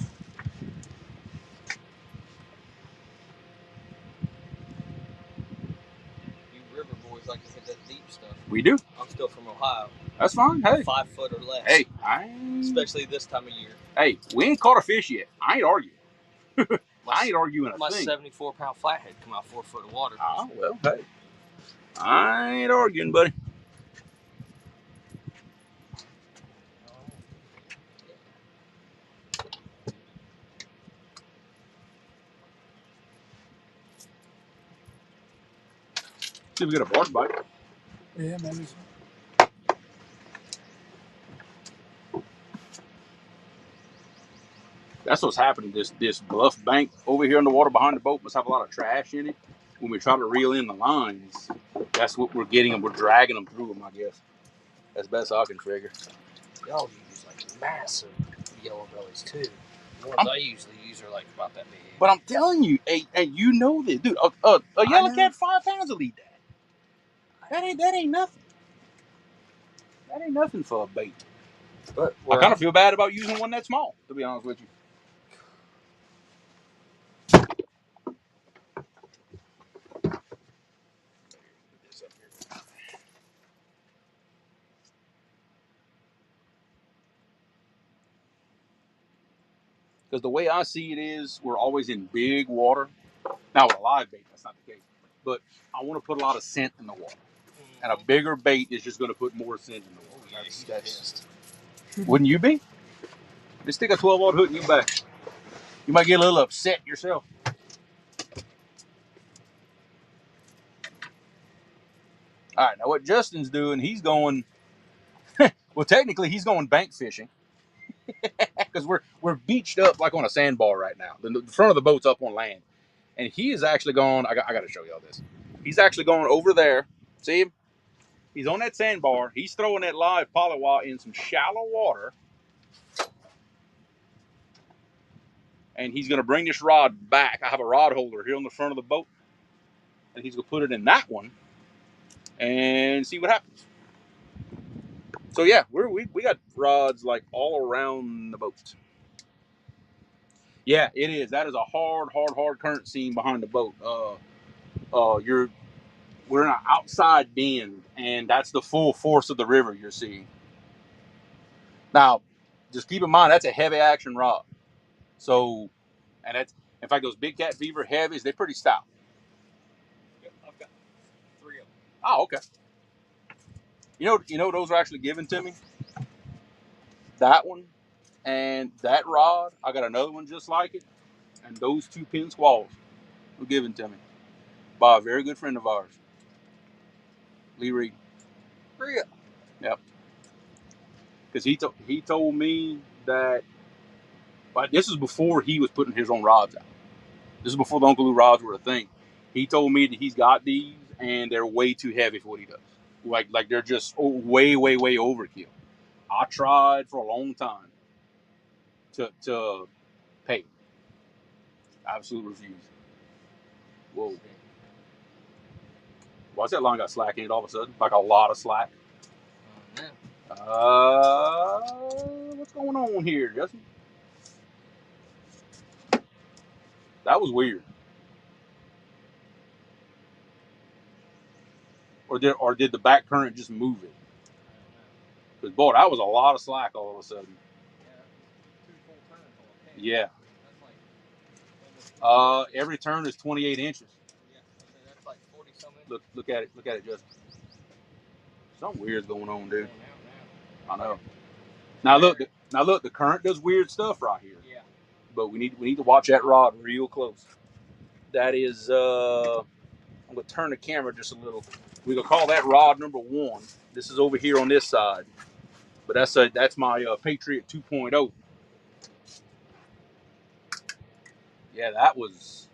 river boys like to hit that deep stuff. We do. I'm still from Ohio. That's fine. Hey. 5 foot or less. Hey, especially this time of year. Hey, we ain't caught a fish yet. I ain't arguing. I ain't arguing a thing. My 74-pound flathead come out 4 foot of water. Oh, well, hey. I ain't arguing, buddy. See if we get a bark bite. Yeah, maybe so. That's what's happening. This bluff bank over here on the water behind the boat must have a lot of trash in it. When we try to reel in the lines, that's what we're getting them. We're dragging them through them, I guess. That's best I can figure. Y'all use like massive yellow bellies too. The ones I usually use are like about that big. But I'm telling you, and you know this, dude. A yellow cat 5 pounds will eat that. That ain't nothing. That ain't nothing for a bait. But I kind of feel bad about using one that small, to be honest with you. Because the way I see it is, we're always in big water. Now, with a live bait, that's not the case. But I want to put a lot of scent in the water. And a bigger bait is just going to put more scent in the water. That's wouldn't you be? Just stick a 12-aught hook in your back. You might get a little upset yourself. All right, now what Justin's doing, he's going, well, technically he's going bank fishing. Because we're beached up like on a sandbar right now. The front of the boat's up on land. And he is actually going, I got to show y'all this. He's actually going over there. See him? He's on that sandbar. He's throwing that live polywall in some shallow water. And he's going to bring this rod back. I have a rod holder here on the front of the boat. And he's going to put it in that one and see what happens. So, yeah, we got rods like all around the boat. Yeah, it is. That is a hard current seam behind the boat. We're in an outside bend, and that's the full force of the river you're seeing. Now, just keep in mind that's a heavy action rod. So, and that's in fact those big cat beaver heavies, they're pretty stout. Yep, I've got 3 of them. Oh, okay. You know those are actually given to me. That one and that rod, I got another one just like it, and those 2 pin squalls were given to me by a very good friend of ours, Lee Reed. Real. Yep. Because he told me that, but this is before he was putting his own rods out. This is before the Uncle Lou rods were a thing. He told me that he's got these and they're way too heavy for what he does. Like they're just way overkill. I tried for a long time to pay. Absolute refuse. Whoa. Why's that line got slack in it all of a sudden? Like a lot of slack. What's going on here, Justin? That was weird. Or did the back current just move it? Because boy, that was a lot of slack all of a sudden. Yeah. Every turn is 28 inches. Yeah, that's like 40 something. Look at it, Justin. Something weird's going on, dude. I know. Now look, the current does weird stuff right here. Yeah. But we need to watch that rod real close. That is, I'm gonna turn the camera just a little. We're gonna call that rod number 1. This is over here on this side, but that's my Patriot 2.0. Yeah, that was.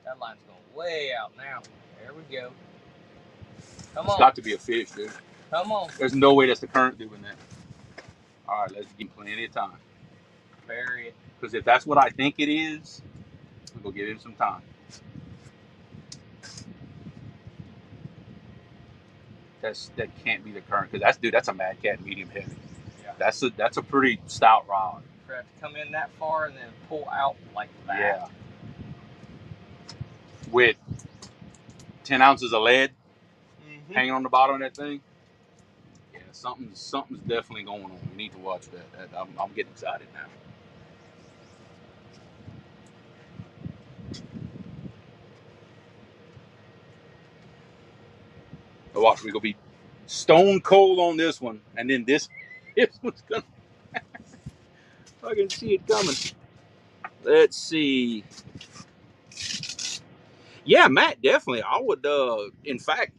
That line's going way out now. There we go. Come It's on. got to be a fish, dude. Come on. There's no way that's the current doing that. All right, let's give him plenty of time. Bury it. Because if that's what I think it is, we'll give him some time. That can't be the current, because that's a Mad Cat medium heavy. Yeah. That's a pretty stout rod. For it to come in that far and then pull out like that. Yeah. With 10 ounces of lead hanging on the bottom of that thing. Yeah, something's definitely going on. We need to watch that. I'm getting excited now. But watch, we're gonna be stone cold on this one, and then this one's gonna. I can see it coming. Let's see. Yeah, Matt, definitely. I would. In fact,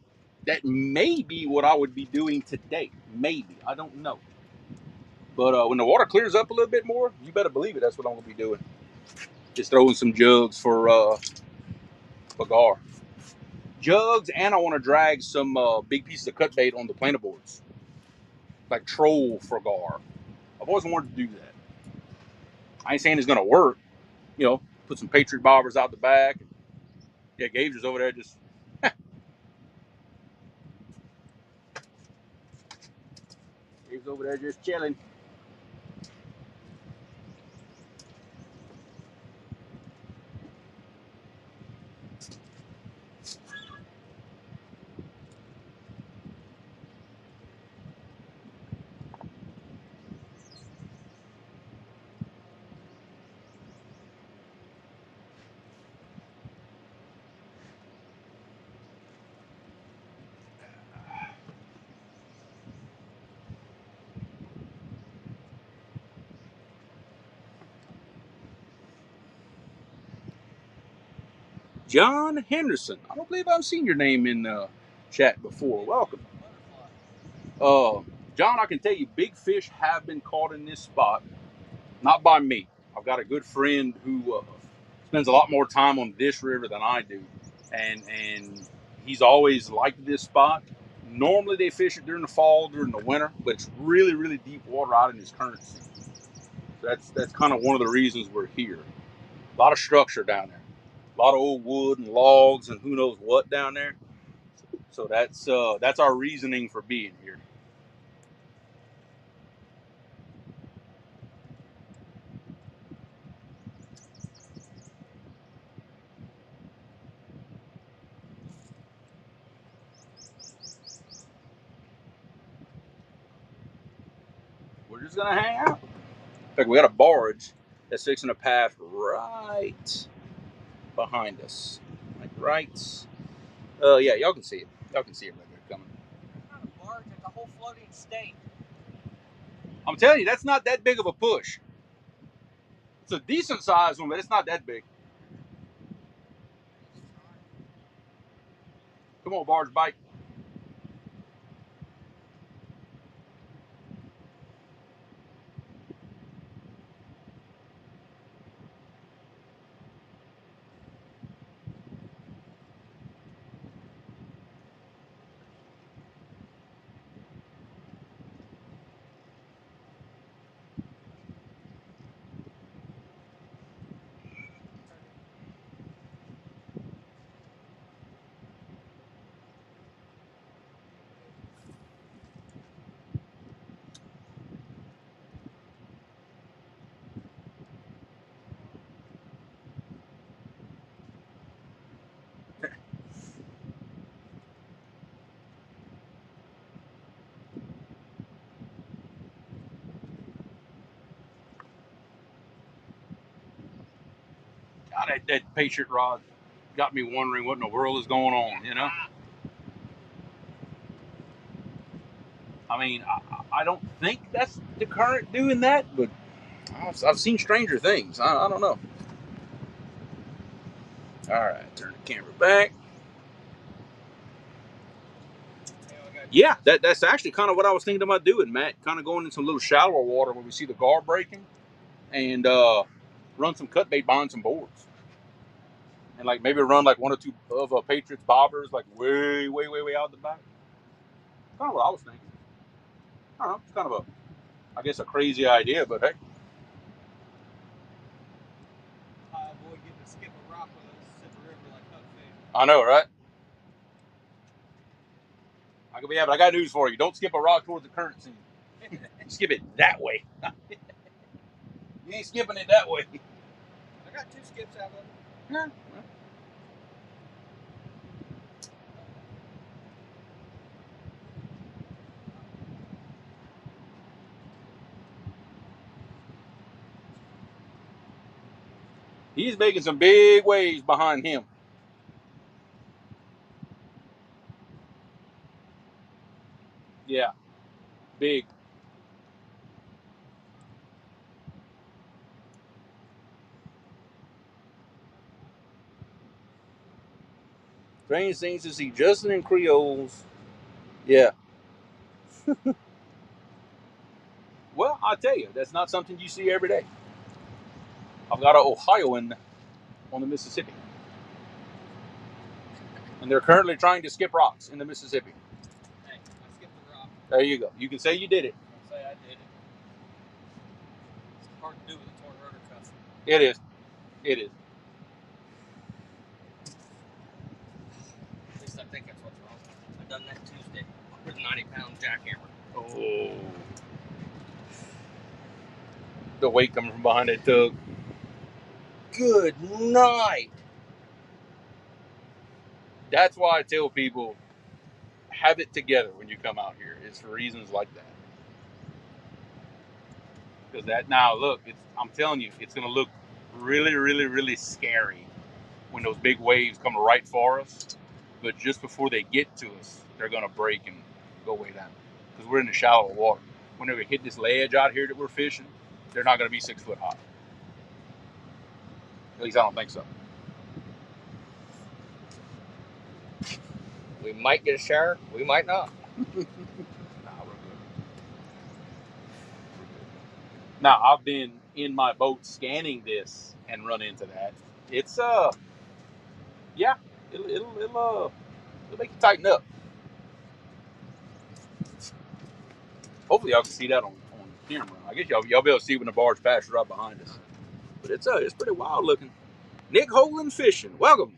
that may be what I would be doing today. Maybe, I don't know. But when the water clears up a little bit more, you better believe it. That's what I'm gonna be doing. Just throwing some jugs for gar. Jugs, and I want to drag some big pieces of cut bait on the planer boards, like troll for gar. I've always wanted to do that. I ain't saying it's gonna work. Put some Patriot bobbers out the back. Yeah, Gabe's is over there just. Gabe's over there just chilling. John Henderson. I don't believe I've seen your name in chat before. Welcome. John, I can tell you, big fish have been caught in this spot. Not by me. I've got a good friend who spends a lot more time on this river than I do. And he's always liked this spot. Normally they fish it during the fall, during the winter, but it's really, really deep water out in this current sea. So that's kind of one of the reasons we're here. A lot of structure down there. A lot of old wood and logs and who knows what down there. So that's our reasoning for being here. We're just gonna hang out. In fact, we got a barge that's fixing to pass right behind us. Like right. Yeah, y'all can see it. Y'all can see it right there coming. It's not a barge, it's a whole floating state. I'm telling you, that's not that big of a push. It's a decent sized one, but it's not that big. Come on, barge, bite. God, that patient rod got me wondering what in the world is going on, you know? I mean, I don't think that's the current doing that, but I've seen stranger things. I don't know. All right, turn the camera back. Yeah, that's actually kind of what I was thinking about doing, Matt. Kind of going in some little shallower water where we see the gar breaking and run some cut bait behind some boards. And like maybe run like one or two of Patriots bobbers like way out the back. Kind of what I was thinking. I don't know. It's kind of I guess a crazy idea, but hey. Avoid getting to skip a rock on the Mississippi River like Huck Finn. I know, right? I got news for you. Don't skip a rock towards the current scene. Skip it that way. You ain't skipping it that way. I got 2 skips out of it. Yeah. He's making some big waves behind him. Yeah. Big. Strange things to see Justin and Creoles. Yeah. Well, I tell you, that's not something you see every day. I've got an Ohioan on the Mississippi. And they're currently trying to skip rocks in the Mississippi. Hey, I skipped a rock. There you go. You can say you did it. I'll say I did it. It's hard to do with a torn rotor cuff. It is. It is. At least I think that's what's wrong. I done that Tuesday with a 90-pound jackhammer. Oh. The weight coming from behind that tug. Good night. That's why I tell people, have it together when you come out here. It's for reasons like that. Because that now, look, I'm telling you, it's going to look really scary when those big waves come right for us. But just before they get to us, they're going to break and go way down. Because we're in the shallow water. Whenever we hit this ledge out here that we're fishing, they're not going to be 6 foot high. At least I don't think so. We might get a shower. We might not. Nah, we're good. Now, I've been in my boat scanning this and run into that. It's yeah, it'll make you tighten up. Hopefully, y'all can see that on camera. I guess y'all be able to see when the barge passes right behind us. But it's pretty wild looking. Nick Hoagland Fishing, welcome.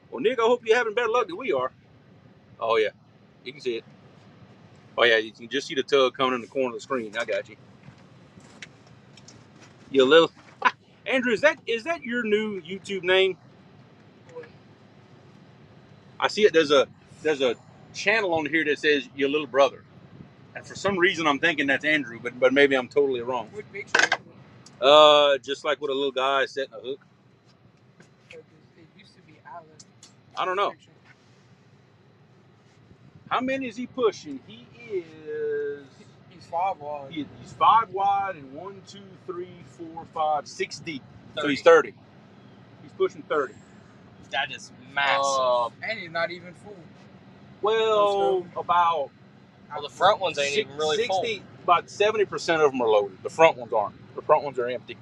Well, Nick, I hope you're having better luck than we are. Oh yeah, you can see it. Oh yeah, you can just see the tug coming in the corner of the screen. I got you. You little Andrew, is that your new YouTube name? I see it. There's a channel on here that says your little brother, and for some reason I'm thinking that's Andrew, but maybe I'm totally wrong. What picture is it? Just like with a little guy setting a hook. It used to be Alan. I don't know. How many is he pushing? He's 5 wide. He's 5 wide and 1, 2, 3, 4, 5, 6 deep. 30. So he's 30. He's pushing 30. That is massive. And he's not even full. Well, about. Well, the front ones ain't even really 60, full. About 70% of them are loaded. The front ones aren't. The front ones are empty.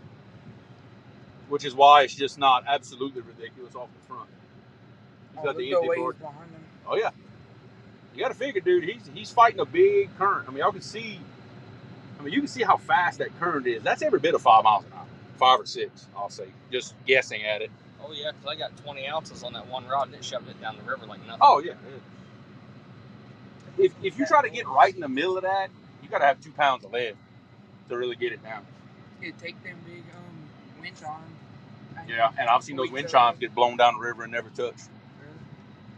Which is why it's just not absolutely ridiculous off the front. He's got the empty board. Oh yeah. You got to figure, dude. He's fighting a big current. I mean, y'all can see. I mean, you can see how fast that current is. That's every bit of 5 miles an hour, 5 or 6. I'll say, just guessing at it. Oh yeah, because I got 20 ounces on that one rod and it shoved it down the river like nothing. Oh yeah. If you try to get right in the middle of that, you got to have 2 pounds of lead to really get it down. You take them big wind chimes. Yeah, and I've seen those wind chimes get blown down the river and never touch.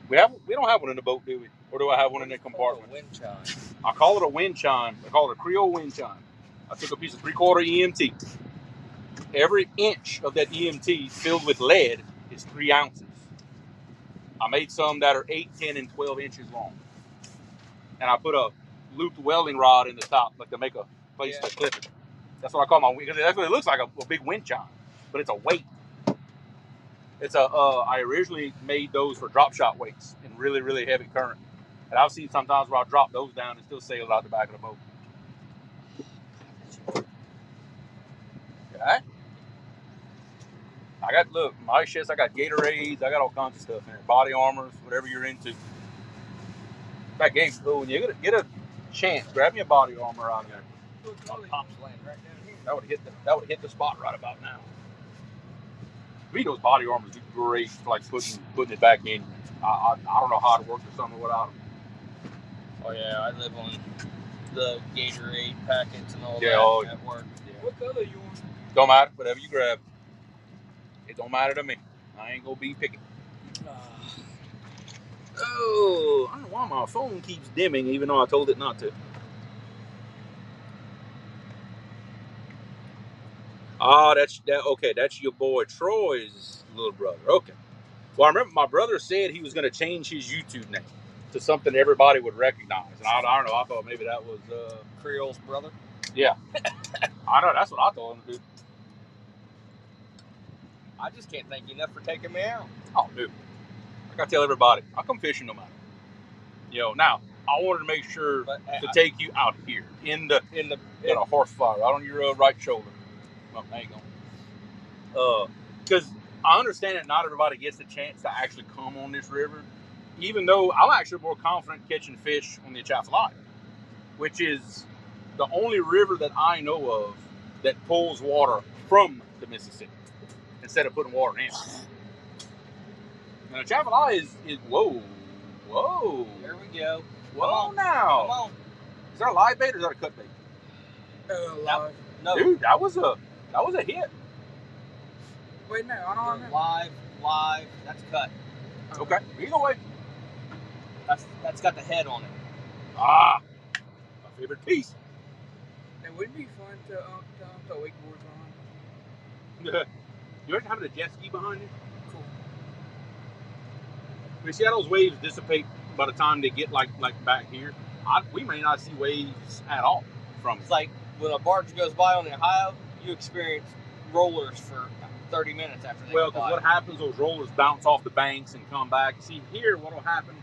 We don't have one in the boat, do we? Or do I have one in the compartment? Wind chime. I call it a wind chime. I call it a Creole wind chime. I took a piece of 3/4 EMT. Every inch of that EMT filled with lead is 3 ounces. I made some that are 8, 10, and 12 inches long. And I put a looped welding rod in the top, like to make a place to clip it. That's what I call my wind, because that's what it looks like, a big wind chime. But it's a weight. It's I originally made those for drop shot weights in really, really heavy current. And I've seen sometimes where I'll drop those down and still sail out the back of the boat. Okay. Look, my shits, I got Gatorades, I got all kinds of stuff in there. Body armors, whatever you're into. That game's cool. When you get a chance, grab me a body armor out there. Pop's laying right down here. That would hit the spot right about now. To me, those body armors are great for like putting it back in. I don't know how to work the summer without them. Oh yeah, I live on the Gatorade packets and all that at work. Yeah. What color you want? Don't matter, whatever you grab. It don't matter to me. I ain't gonna be picky. Oh, I don't know why my phone keeps dimming, even though I told it not to. Ah, okay. That's your boy Troy's little brother. Okay. Well, I remember my brother said he was going to change his YouTube name to something everybody would recognize, and I don't know. I thought maybe that was Creole's brother. Yeah. I know. That's what I told him to do. I just can't thank you enough for taking me out. Oh, dude. Like I tell everybody, I come fishing no matter. Now I wanted to make sure to take you out here in a horse fire, right on your right shoulder. Well, there you go. Because I understand that not everybody gets the chance to actually come on this river, even though I'm actually more confident catching fish on the Atchafalaya, which is the only river that I know of that pulls water from the Mississippi instead of putting water in. And Atchafalaya is whoa. There we go. Whoa now. Come on. Is that a live bait or is that a cut bait? Live. No. Dude, that was a hit. Wait, no, I don't know. Live. That's cut. Okay. Either way. That's got the head on it. Ah, my favorite piece. It would be fun to wakeboards on. You ever having a jet ski behind you? Cool. We see how those waves dissipate by the time they get like back here. We may not see waves at all from it. It's like when a barge goes by on the Ohio, you experience rollers for 30 minutes after they go by. Because what happens, those rollers bounce off the banks and come back. See, here, what will happen,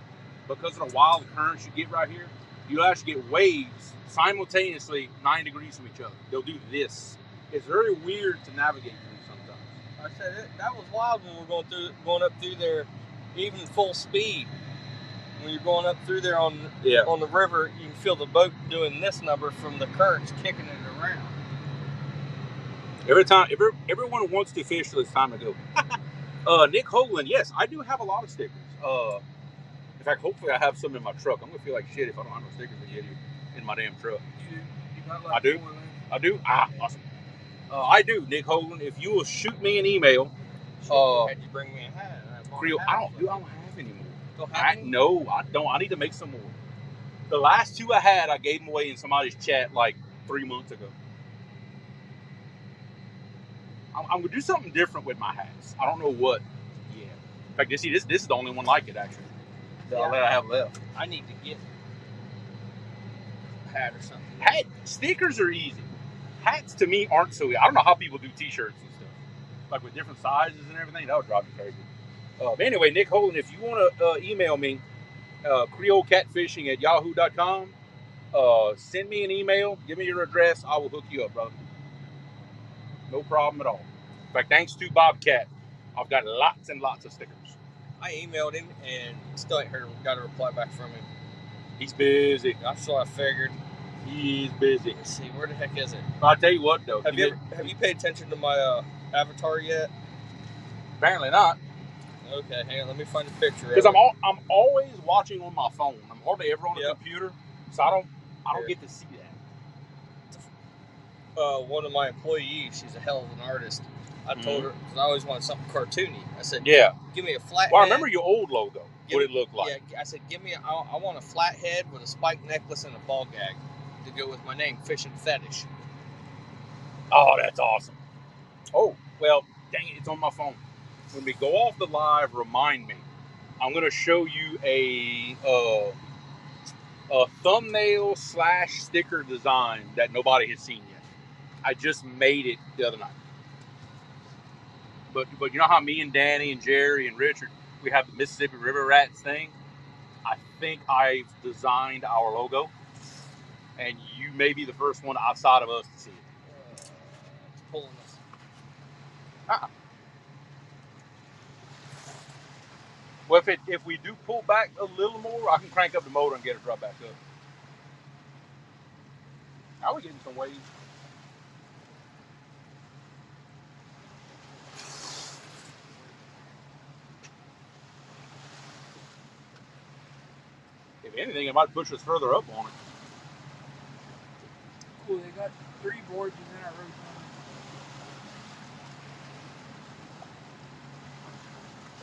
because of the wild currents you get right here, you actually get waves simultaneously 9 degrees from each other. They'll do this. It's very weird to navigate through sometimes. I said that was wild when we were going up through there, even full speed. When you're going up through there on the river, you can feel the boat doing this number from the currents kicking it around. Everyone wants to fish till it's time to go. Nick Hoagland, yes, I do have a lot of stickers. In fact, hopefully I have some in my truck. I'm gonna feel like shit if I don't have no stickers to get you in my damn truck. You got like I do. 4 left. I do. Ah, awesome. I do, Nick Hogan. If you will shoot me an email. Had you bring me a hat? Creole. I don't have any more. Don't have any? No, I don't. I need to make some more. The last 2 I had, I gave them away in somebody's chat like 3 months ago. I'm gonna do something different with my hats. I don't know what yet. In fact, this is the only one like it actually that I have left. I need to get a hat or something. Hat stickers are easy. Hats to me aren't so easy. I don't know how people do T-shirts and stuff, like with different sizes and everything. That would drive me crazy. But anyway, Nick Holden, if you want to email me, creolecatfishing@yahoo.com. Send me an email. Give me your address. I will hook you up, brother. No problem at all. In fact, thanks to Bobcat, I've got lots and lots of stickers. I emailed him and still ain't got a reply back from him. He's busy. That's what I figured. He's busy. Let's see, where the heck is it? I'll tell you what, though. Have you paid attention to my avatar yet? Apparently not. Okay, hang on. Let me find a picture. Because I'm always watching on my phone. I'm hardly ever on a computer, so I don't get to see that. One of my employees, she's a hell of an artist. I told her, because I always wanted something cartoony. I said, yeah, give me a flat Well, head. I remember your old logo. What it looked like. Yeah, I said, I want a flat head with a spike necklace and a ball gag to go with my name, Fishing Fetish. Oh, that's awesome. Oh, well, dang it, it's on my phone. When we go off the live, remind me. I'm going to show you a thumbnail / sticker design that nobody has seen yet. I just made it the other night. But you know how me and Danny and Jerry and Richard, we have the Mississippi River Rats thing? I think I've designed our logo, and you may be the first one outside of us to see it. It's pulling us. Well, if we do pull back a little more, I can crank up the motor and get it right back up. Now we're getting some waves. If anything, it might push us further up on it. Cool, they got 3 boards and then I wrote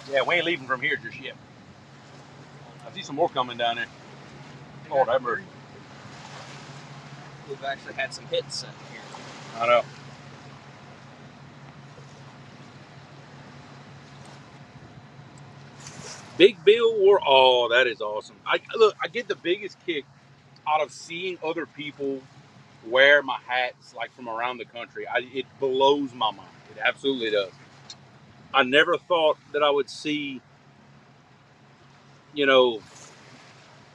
down. Yeah, we ain't leaving from here just yet. I see some more coming down there. Lord have mercy. We've actually had some hits set here. I know. Big Bill oh, that is awesome. I get the biggest kick out of seeing other people wear my hats like from around the country. It blows my mind. It absolutely does. I never thought that I would see, a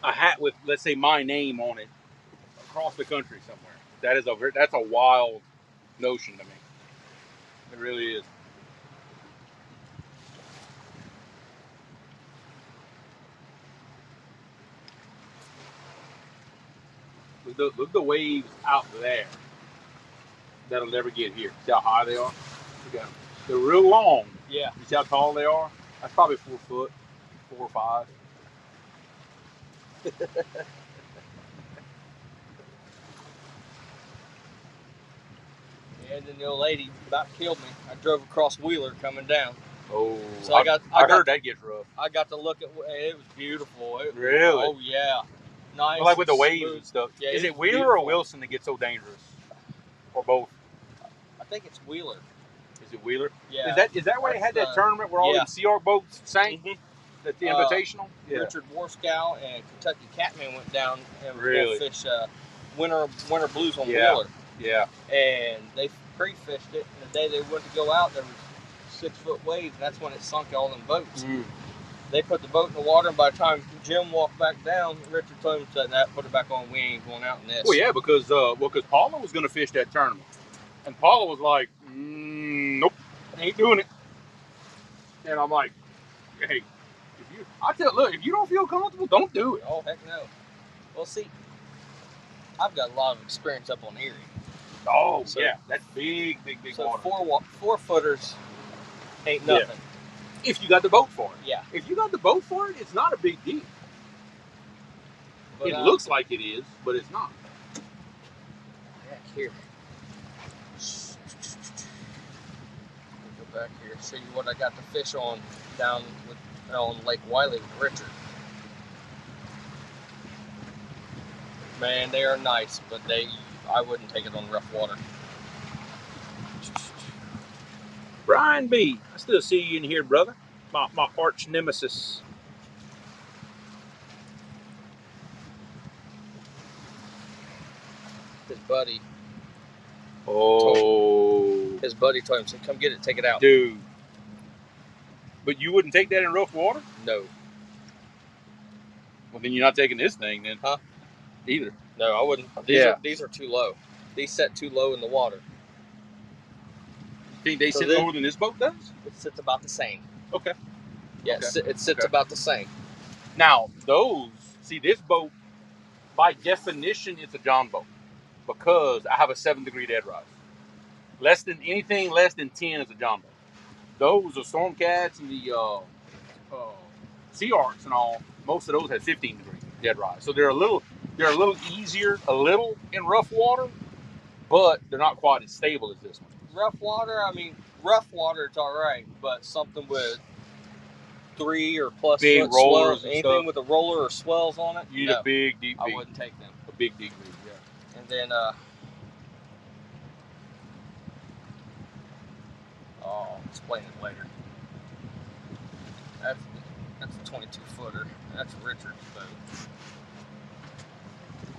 hat with, let's say, my name on it across the country somewhere. That's a wild notion to me. It really is. Look at the waves out there that'll never get here. See how high they are? Look at them. They're real long. Yeah. You see how tall they are? That's probably 4 foot, 4 or 5. And then the old lady about killed me. I drove across Wheeler coming down. Oh, so I heard that gets rough. I got to look at it. Was beautiful. Really? Oh yeah, nice. Well, like with the waves smooth. and stuff. Yeah, is it Wheeler or Wilson that gets so dangerous, or both? I think it's Wheeler. Is it Wheeler? Yeah. Is that where they had that tournament where all them Sea Org boats sank? Mm-hmm. That the Invitational. Yeah. Richard Warscow and Kentucky Catman went down and really fish winter blues on Wheeler. Yeah. And they pre-fished it, and the day they went to go out, there was 6-foot waves, and that's when it sunk all them boats. Mm. They put the boat in the water, and by the time Jim walked back down, Richard told him, said, "That put it back on. We ain't going out in this." Well, yeah, because Paula was going to fish that tournament, and Paula was like, "Nope, ain't doing it." And I'm like, "Hey, if you don't feel comfortable, don't do it." Oh heck no. Well, see, I've got a lot of experience up on Erie. Oh, so, yeah, that's big so water. 4-footers ain't nothing. Yeah. If you got the boat for it. Yeah. If you got the boat for it, it's not a big deal. But, it looks like it is, but it's not. Back here. Go back here. Show you what I got the fish on down on Lake Wiley with Richard. Man, they are nice, but I wouldn't take it on rough water. Brian B, I still see you in here, brother. My arch nemesis. His buddy. His buddy told him, "Come get it, take it out." Dude. But you wouldn't take that in rough water? No. Well, then you're not taking this thing, then. Huh? Either. No, I wouldn't. These are too low. These set too low in the water. You think they sit lower than this boat does? It sits about the same. Okay. Yeah, okay. It sits about the same. Now, this boat, by definition, it's a John boat because I have a 7-degree dead rise. Anything less than 10 is a John boat. Those are Storm Cats and the Sea Arcs and all. Most of those have 15-degree dead rise, so they're a little easier, in rough water, but they're not quite as stable as this one. Rough water, it's all right, but something with 3 or plus big foot rollers, swells, anything with a roller or swells on it, you need a big, deep I wouldn't take them. A big, deep bead, yeah. And then, I'll explain it later. That's a 22-footer. That's Richard's boat.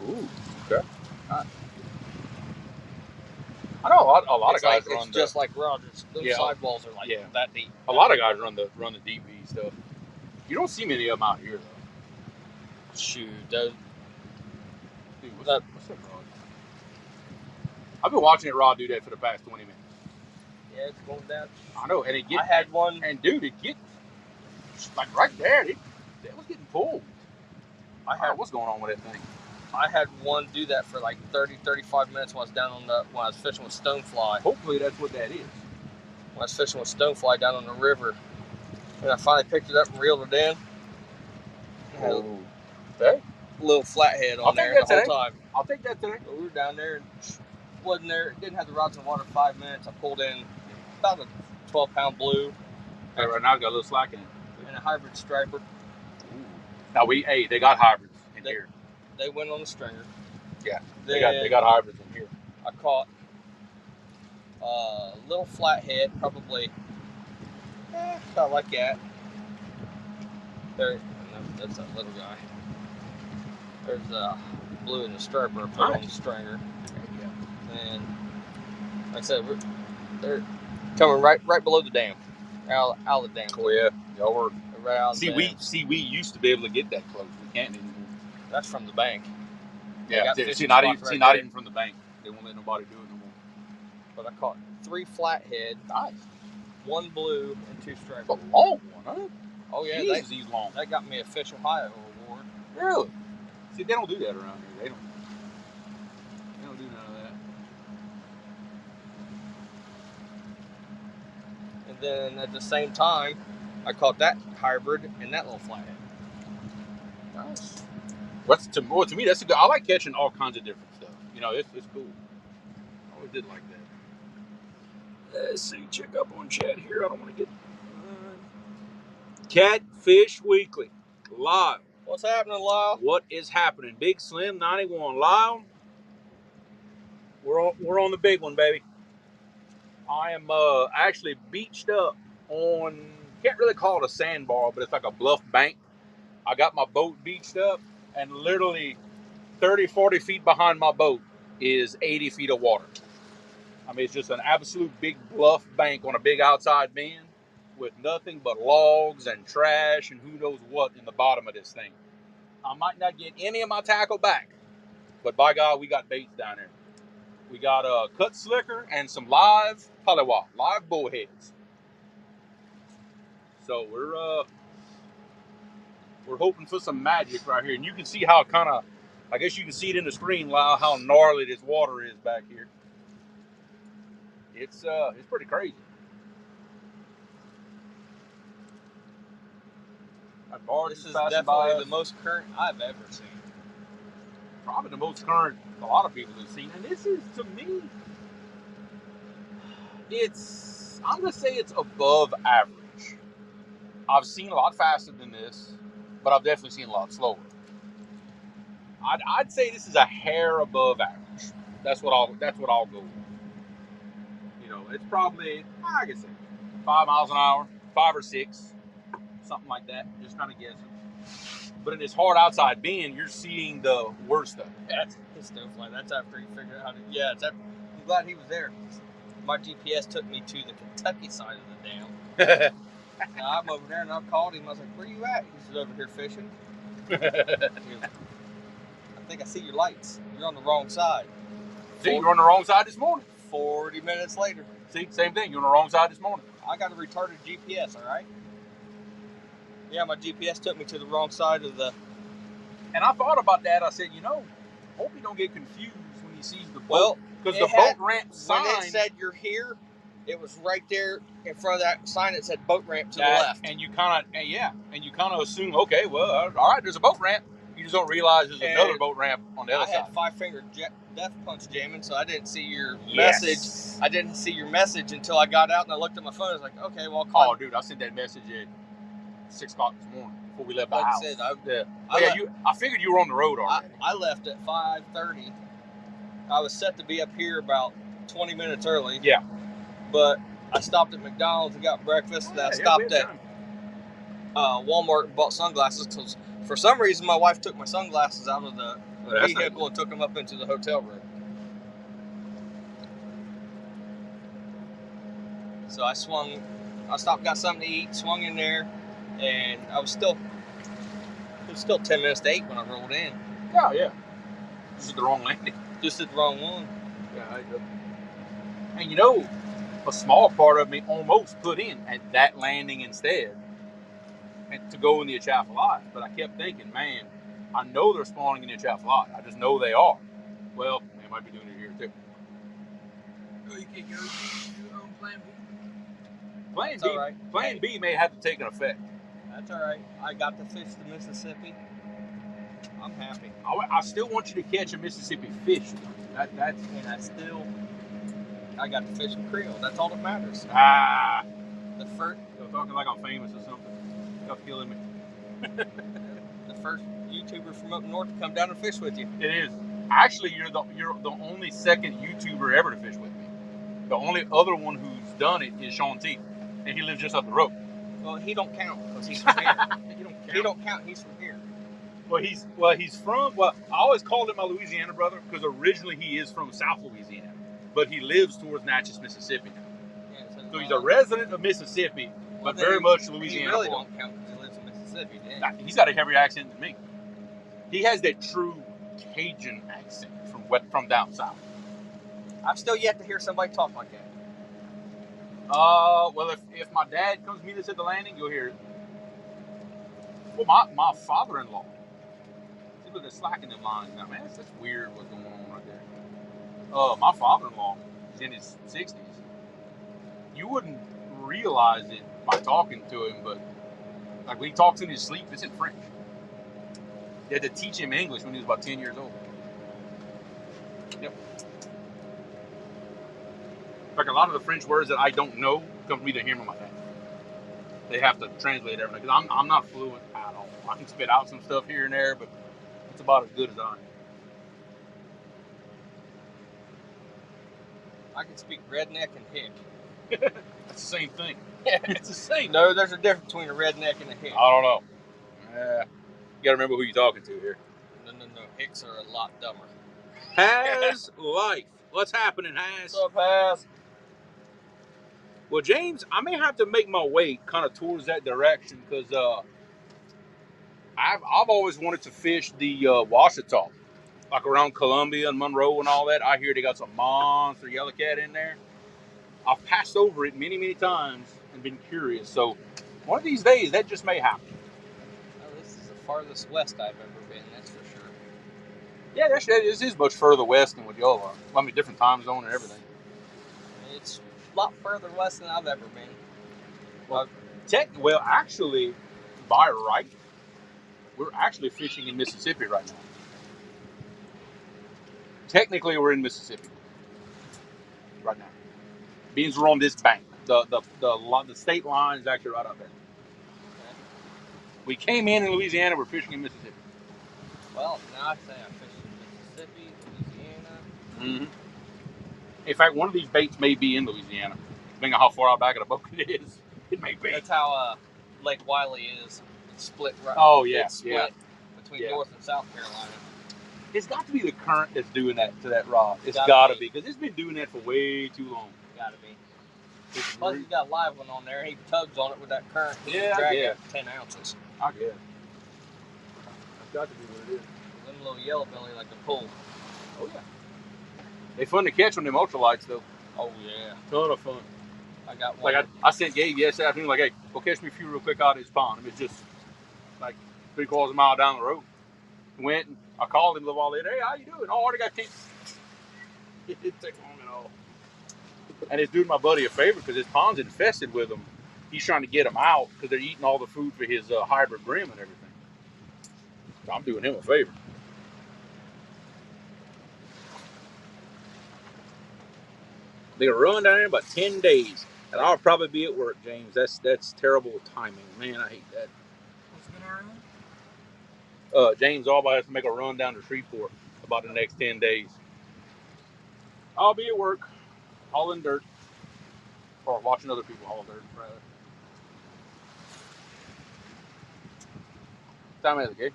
Ooh, okay. All right. I know a lot of guys run just like Rogers. Those sidewalls are like that deep. A lot of guys run the deep V stuff. You don't see many of them out here though. Shoot, dude, what's up, Rod? I've been watching it Rod do that for the past 20 minutes. Yeah, it's going down. I know, and I had one, and dude, it gets like right there. That was getting pulled. What's going on with that thing? I had one do that for like 30-35 minutes when I was fishing with stonefly. Hopefully that's what that is. When I was fishing with stonefly down on the river, and I finally picked it up and reeled it in. Oh, okay. Little flathead on there the whole time. I'll take that today. So we were down there and wasn't there. Didn't have the rods in the water 5 minutes. I pulled in about a 12-pound blue. Hey, right now I've got a little slack in it. And a hybrid striper. Ooh. Now they got hybrids in here. They went on the stringer. Yeah, they got hybrids in here. I caught a little flathead, probably about like that. That's that little guy. There's a blue in the striper I put on the stringer. Yeah. And like I said, they're coming right below the dam, out of the dam. Oh yeah, y'all were right out of the dam. We used to be able to get that close. We can't anymore. That's from the bank. Yeah, not even from the bank. They won't let nobody do it no more. But I caught 3 flathead, 1 blue, and 2 stripers. That's a long one, huh? Oh yeah, Jesus, he's long. That got me a Fish Ohio award. Really? See, they don't do that around here. They don't do none of that. And then at the same time, I caught that hybrid and that little flathead. Nice. To me, that's I like catching all kinds of different stuff. You know, it's cool. I always did like that. Let's see, check up on chat here. I don't want to get Catfish Weekly Lyle. What's happening, Lyle? What is happening? Big Slim 91 Lyle. We're on the big one, baby. I am actually beached up on, can't really call it a sandbar, but it's like a bluff bank. I got my boat beached up, and literally 30, 40 feet behind my boat is 80 feet of water. I mean, it's just an absolute big bluff bank on a big outside bend with nothing but logs and trash and who knows what in the bottom of this thing. I might not get any of my tackle back, but by God, we got baits down there. We got a cut slicker and some live polywob, live bullheads. So we're hoping for some magic right here. And you can see how kind of, I guess you can see it in the screen, Lyle, how gnarly this water is back here. It's pretty crazy. This is definitely the most current I've ever seen. probably the most current a lot of people have seen. And this is, to me, I'm going to say it's above average. I've seen a lot faster than this, but I've definitely seen a lot slower. I'd say this is a hair above average. That's what I'll go with. You know, it's probably, I can say 5 miles an hour, 5 or 6, something like that. Just kind of guessing. But in this hard outside bend, you're seeing the worst of it. That's snowflake. That's after he figured out how to. Yeah, it's after. I'm glad he was there. My GPS took me to the Kentucky side of the dam. Now I'm over there, and I called him. I was like, "Where you at?" He said, "Over here fishing." Goes, I think I see your lights. You're on the wrong side. See, you're on the wrong side this morning. 40 minutes later. See, same thing. You're on the wrong side this morning. I got a retarded GPS, all right? Yeah, my GPS took me to the wrong side of the... And I thought about that. I said, you know, hope he don't get confused when he sees the boat. Well, because the boat ramp sign... When it said you're here, it was right there in front of that sign that said boat ramp to the left. And you kind of assume, okay, well, all right, there's a boat ramp. You just don't realize there's another boat ramp on the other side. I had 5-finger death punch jamming, so I didn't see your message. I didn't see your message until I got out and I looked at my phone. I was like, okay, well, I'll call. Oh, dude, I sent that message at 6 o'clock this morning before we left the house. I figured you were on the road already. I left at 5:30. I was set to be up here about 20 minutes early. Yeah. But I stopped at McDonald's and got breakfast, and I stopped at Walmart and bought sunglasses because for some reason my wife took my sunglasses out of the vehicle and took them up into the hotel room. So I stopped, got something to eat, swung in there, and it was still 10 minutes to 8 when I rolled in. Oh, yeah. Just at the wrong landing. Just at the wrong one. Yeah, and you know, a small part of me almost put in at that landing instead and to go in the Atchafalaya, but I kept thinking, man, I know they're spawning in the Atchafalaya. I just know they are. Well, they might be doing it here too. Oh, you can't go to Plan B. Plan B may have to take an effect. That's all right. I got to fish the Mississippi. I'm happy. I still want you to catch a Mississippi fish. I got to fish in Creole. That's all that matters. The first. You're talking like I'm famous or something. You're killing me. The first YouTuber from up north to come down and fish with you. It is. Actually, you're the only second YouTuber ever to fish with me. The only other one who's done it is Sean T, and he lives just up the road. Well, he don't count because he's from here. He don't count. He's from here. I always called him my Louisiana brother because originally he is from South Louisiana, but he lives towards Natchez, Mississippi now. Yeah, so he's a resident of Mississippi, but very much Louisiana. He really don't count because he lives in Mississippi. He's got a heavier accent than me. He has that true Cajun accent from down south. I've still yet to hear somebody talk like that. Well, if my dad comes meet us at the landing, you'll hear it. Well, my father-in-law. See, look, they're slacking them lines now, man. That's weird what's going on right there. My father-in-law is in his 60s. You wouldn't realize it by talking to him, but like when he talks in his sleep, it's in French. They had to teach him English when he was about 10 years old. Yep. Like a lot of the French words that I don't know come from either him or my dad. They have to translate everything because I'm not fluent at all. I can spit out some stuff here and there, but it's about as good as I am. I can speak redneck and hick. It's the same thing. It's the same. No, there's a difference between a redneck and a hick. I don't know. You gotta remember who you're talking to here. No. Hicks are a lot dumber. Has life. What's happening, Has? What's up, Has? Well, James, I may have to make my way kind of towards that direction because I've always wanted to fish the Washita, like around Columbia and Monroe and all that. I hear they got some monster yellowcat in there. I've passed over it many, many times and been curious. So one of these days, that just may happen. Oh, this is the farthest west I've ever been, that's for sure. Yeah, this is much further west than what y'all are. I mean, different time zone and everything. It's a lot further west than I've ever been. Well, actually, by right, we're actually fishing in Mississippi right now. Technically, we're in Mississippi right now. Means we're on this bank. The state line is actually right out there. We came in Louisiana. We're fishing in Mississippi. Well, now I say I fish in Mississippi, Louisiana. In fact, one of these baits may be in Louisiana, depending on how far out back of the boat it is. It may be. That's how Lake Wiley is. It's split. Right. Oh yeah, it's split between North and South Carolina. It's got to be the current that's doing that to that rod. It's got to be because it's been doing that for way too long. Got to be. Plus, he's got a live one on there. He tugs on it with that current. Drag out 10 ounces. I guess. That's got to be what it is. Them little yellow belly like a pull. Oh yeah. They fun to catch on them ultralights though. Oh yeah. Ton of fun. I got one. Like I sent Gabe yesterday afternoon, like, hey, go catch me a few real quick out of this pond. I mean, it's just like 3/4 mile down the road. Went and I called him a little while later. Hey, how you doing? Oh, I already got 10. It didn't take long at all. And it's doing my buddy a favor because his pond's infested with them. He's trying to get them out because they're eating all the food for his hybrid brim and everything. So I'm doing him a favor. They're gonna run down there in about 10 days, and I'll probably be at work, James. That's terrible timing, man. I hate that. What's going on? James Alba has to make a run down to Shreveport about the next 10 days. I'll be at work, hauling dirt, or watching other people haul dirt, rather. Time is it, Gabe?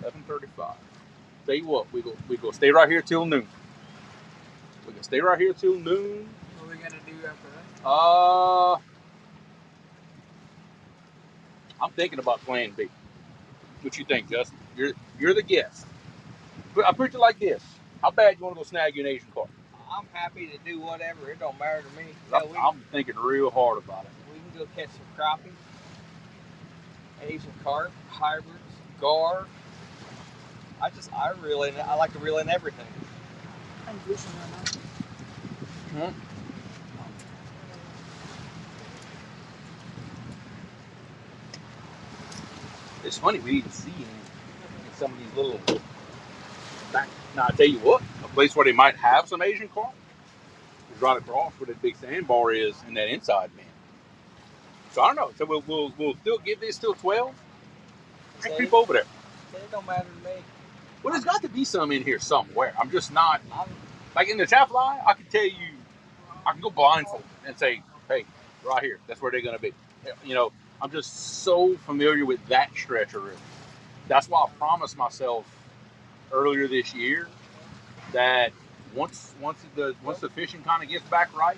11:35. 11:35. Tell you what, we go stay right here till noon. We can stay right here till noon. What are we gonna do after that? I'm thinking about Plan B. What you think, Justin? You're the guest. But I put it like this: how bad you want to go snag you an Asian carp? I'm happy to do whatever. It don't matter to me. I'm thinking real hard about it. We can go catch some crappie, Asian carp, hybrids, gar. I like to reel in everything. I'm fishing right now. It's funny we didn't see in some of these little back. Now I tell you what, a place where they might have some Asian carp is right across where that big sandbar is in that inside man. So I don't know. So we'll still give this till 12 and creep over there. It don't matter to me. Well, there's got to be some in here somewhere. I'm just not like in the trap line. I can tell you, I can go blindfold and say, hey, right here, that's where they're gonna be. You know, I'm just so familiar with that stretch of river. That's why I promised myself earlier this year that once the fishing kind of gets back right,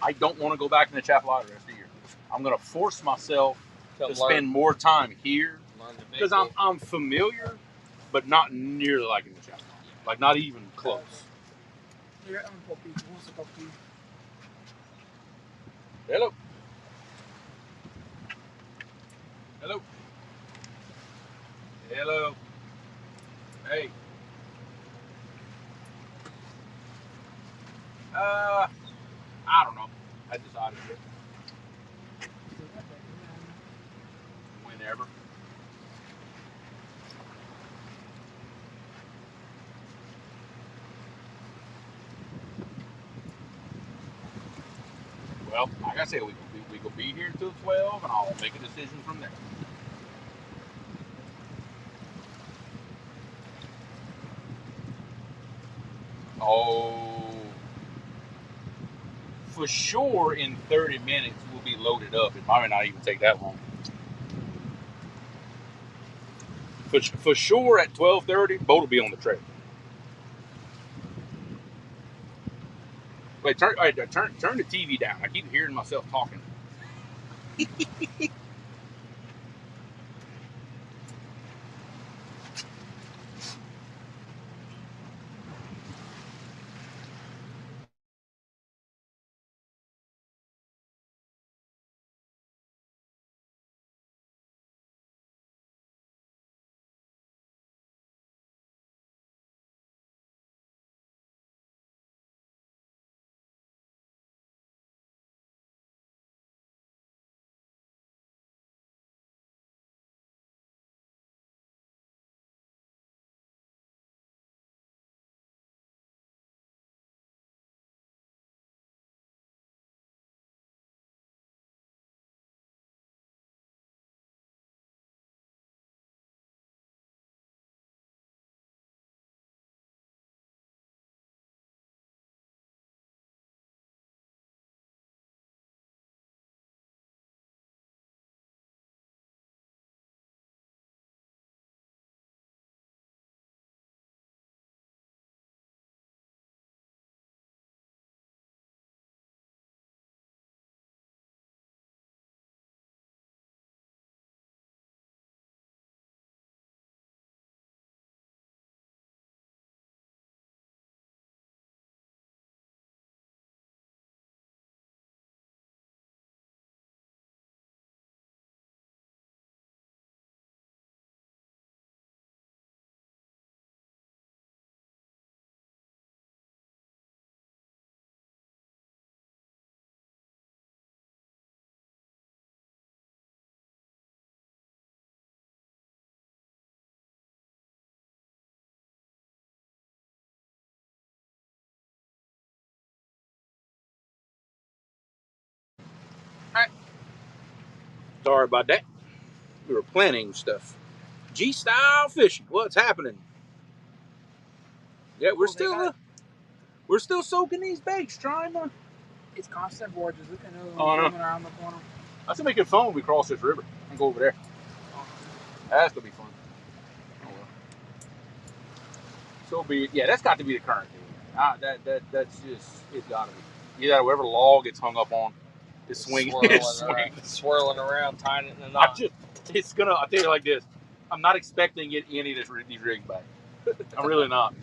I don't want to go back in the Chapel the rest of the year. I'm going to force myself to spend more time here because I'm familiar, but not nearly like in the Chapel, like not even close. Hello. Hello. Hello. Hey. I don't know. I decided it. Whenever. Well, like I said, we could be here until 12, and I'll make a decision from there. Oh, for sure in 30 minutes we'll be loaded up. It might not even take that long. For sure at 12:30, boat will be on the trail. Wait, turn the TV down. I keep hearing myself talking. Sorry about that. We were planning stuff. G-style fishing. What's happening? Yeah, we're still soaking these baits, trying to. It's constant voyages. Look at another Oh, one no. coming around the corner. I should make it fun when we cross this river and go over there. That's gonna be fun. Oh well. So be it. Yeah, that's got to be the current thing. That's just, it's gotta be. Yeah, whatever log it's hung up on is swinging, swirling around, tying it in a knot. I'll tell you like this. I'm not expecting to get any of these rigs back. I'm really not.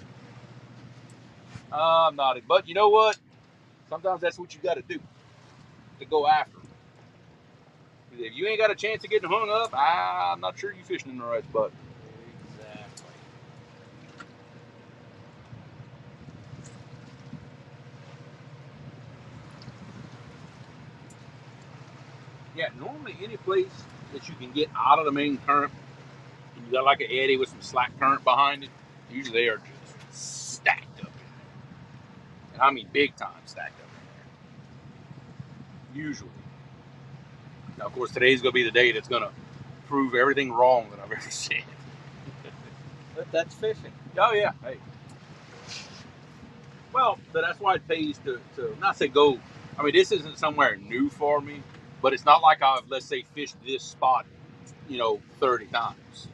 I'm not. But you know what? Sometimes that's what you got to do to go after them. If you ain't got a chance of getting hung up, I'm not sure you're fishing in the right spot. Exactly. Yeah, normally any place that you can get out of the main current, and you got like an eddy with some slack current behind it, usually they are just stacked up in there. And I mean big time stacked up in there. Usually. Now, of course, today's going to be the day that's going to prove everything wrong that I've ever said. But that's fishing. Oh, yeah. Hey. Well, that's why it pays to not say go. I mean, this isn't somewhere new for me, but it's not like I've, let's say, fished this spot, 30 times.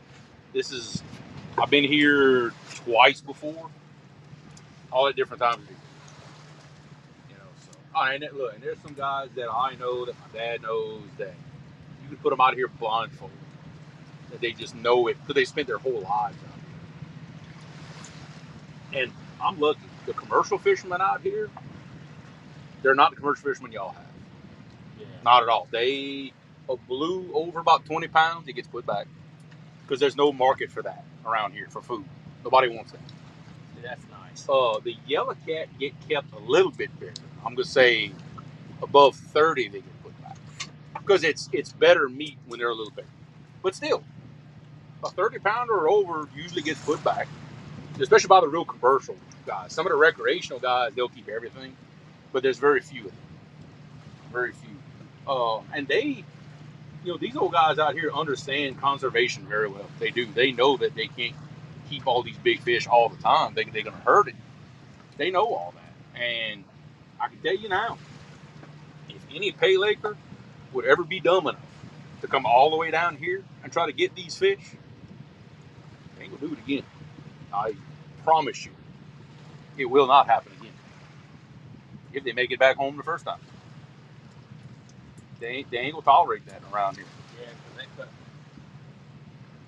I've been here twice before, all at different times of the year. So, and there's some guys that I know that my dad knows that you can put them out here blindfolded, that they just know it because they spent their whole lives out here. And I'm lucky. The commercial fishermen out here, they're not the commercial fishermen y'all have. Yeah. Not at all. A blue over about 20 pounds, it gets put back because there's no market for that around here for food. Nobody wants that. Yeah, that's nice. The yellow cat get kept a little bit bigger. I'm gonna say above 30 they get put back because it's better meat when they're a little bigger. But still, a 30 pounder or over usually gets put back, especially by the real commercial guys. Some of the recreational guys, they'll keep everything, but there's very few of them. Very few. And they, these old guys out here understand conservation very well. They do. They know that they can't keep all these big fish all the time. They're going to hurt it. They know all that. And I can tell you now, if any pay laker would ever be dumb enough to come all the way down here and try to get these fish, they ain't going to do it again. I promise you, it will not happen again. If they make it back home the first time. They ain't going to tolerate that around here. Yeah, because they put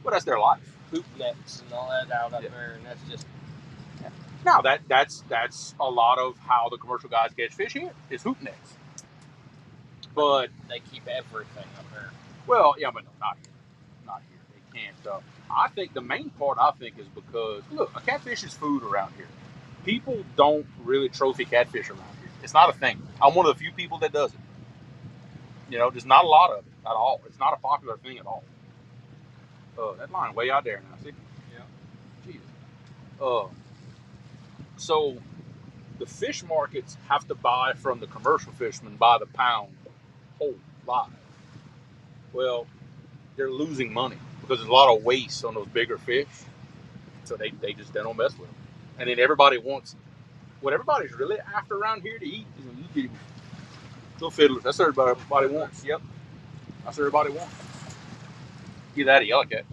But that's their life. hoop nets and all that out up there, and that's just... Yeah. Now, that's a lot of how the commercial guys catch fish here, is hoop nets. But... They keep everything up there. Well, yeah, but no, not here. Not here. They can't. I think the main part, is because, look, a catfish is food around here. People don't really trophy catfish around here. It's not a thing. I'm one of the few people that does it. There's not a lot of it at all. It's not a popular thing at all. That line way out there now, see? Yeah. Jesus. So the fish markets have to buy from the commercial fishermen by the pound whole live. Well, they're losing money because there's a lot of waste on those bigger fish. So they don't mess with them. And then everybody wants, what everybody's really after around here to eat is little fiddlers. That's what everybody wants. Yep. That's what everybody wants. Get that a yellow cat.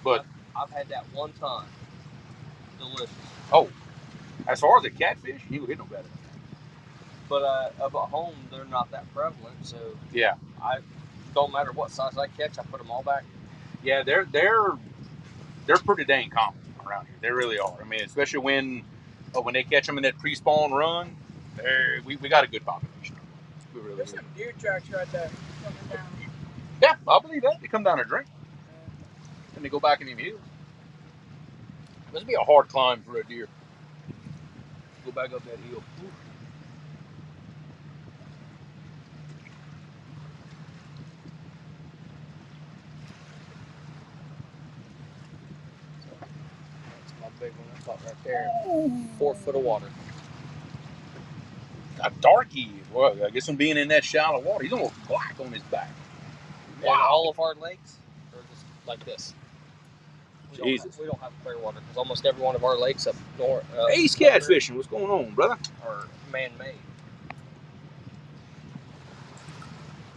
But I've had that one time. Delicious. Oh, as far as a catfish, you would get no better. But up at home, they're not that prevalent, so yeah, I don't matter what size I catch, I put them all back. Yeah, they're pretty dang common around here. They really are. I mean, especially when they catch them in that pre-spawn run, we got a good population. We really There's some deer tracks right there coming down. Yeah, I believe that. They come down and drink, and they go back in them hills. This would be a hard climb for a deer. Go back up that hill. Ooh. That's my big one I caught right there. 4 foot of water. a darky. Well, I guess from being in that shallow water, he's almost black on his back. Wow. And all of our lakes are just like this. We don't have clear water because almost every one of our lakes up north. Ace catfishing. What's going on, brother? Are man-made.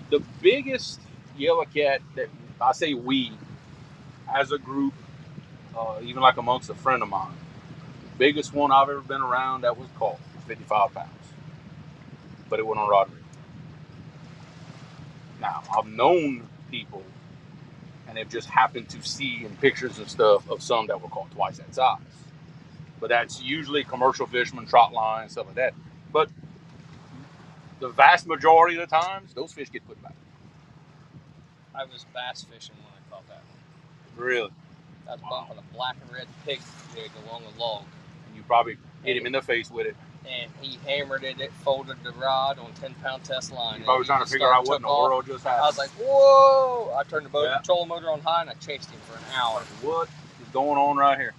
The biggest yellow cat that I say we, as a group, even like amongst a friend of mine, biggest one I've ever been around that was caught, 55 pounds. But it went on rod rig. Now, I've known people, and they've just happened to see in pictures and stuff of some that were caught twice that size. But that's usually commercial fishermen, trot line, stuff like that. But the vast majority of the times, those fish get put back. I was bass fishing when I caught that one. Really? I was bumping a black and red pig jig along a log. And you probably hit him in the face with it. And he hammered it, it folded the rod on 10-pound test line. You're probably trying to figure out what in the world just happened. I was like, whoa! I turned the boat trolling motor on high and I chased him for an hour. What is going on right here?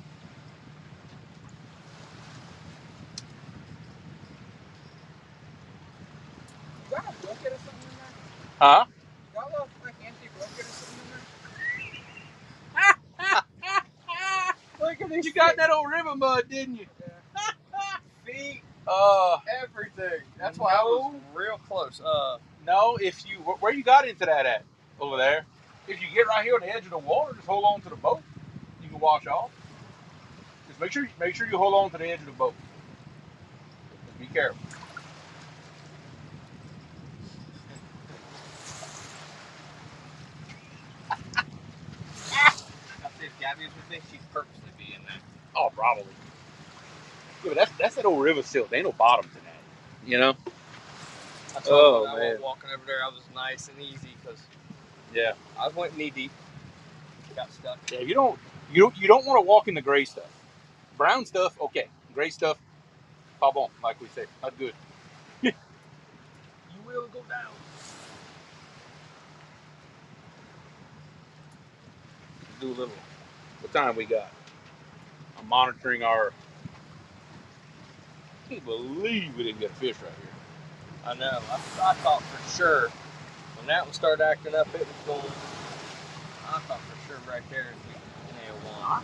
You got a bucket or something in there? Huh? You got a little like empty bucket or something in there? Look at this. You got that old river mud, didn't you? Yeah. Feet. Everything. That's why I was real close. No, if you where you got into that at? Over there. If you get right here on the edge of the water, just hold on to the boat. You can wash off. Just make sure you hold on to the edge of the boat. Just be careful. I said if Gabby was with me, she'd purposely be in that. Oh, probably. Yeah, but that's that old river silt. There ain't no bottom to that. You know? Oh, man. I was walking over there, I was nice and easy because I went knee deep. Got stuck. Yeah, you don't want to walk in the gray stuff. Brown stuff, okay. Gray stuff, pas bon, like we say. Not good. You will go down. Let's do a little. What time we got? I'm monitoring our. I can't believe we didn't get a fish right here. I know. I thought for sure when that one started acting up, it was going. I thought for sure right there we nailed one.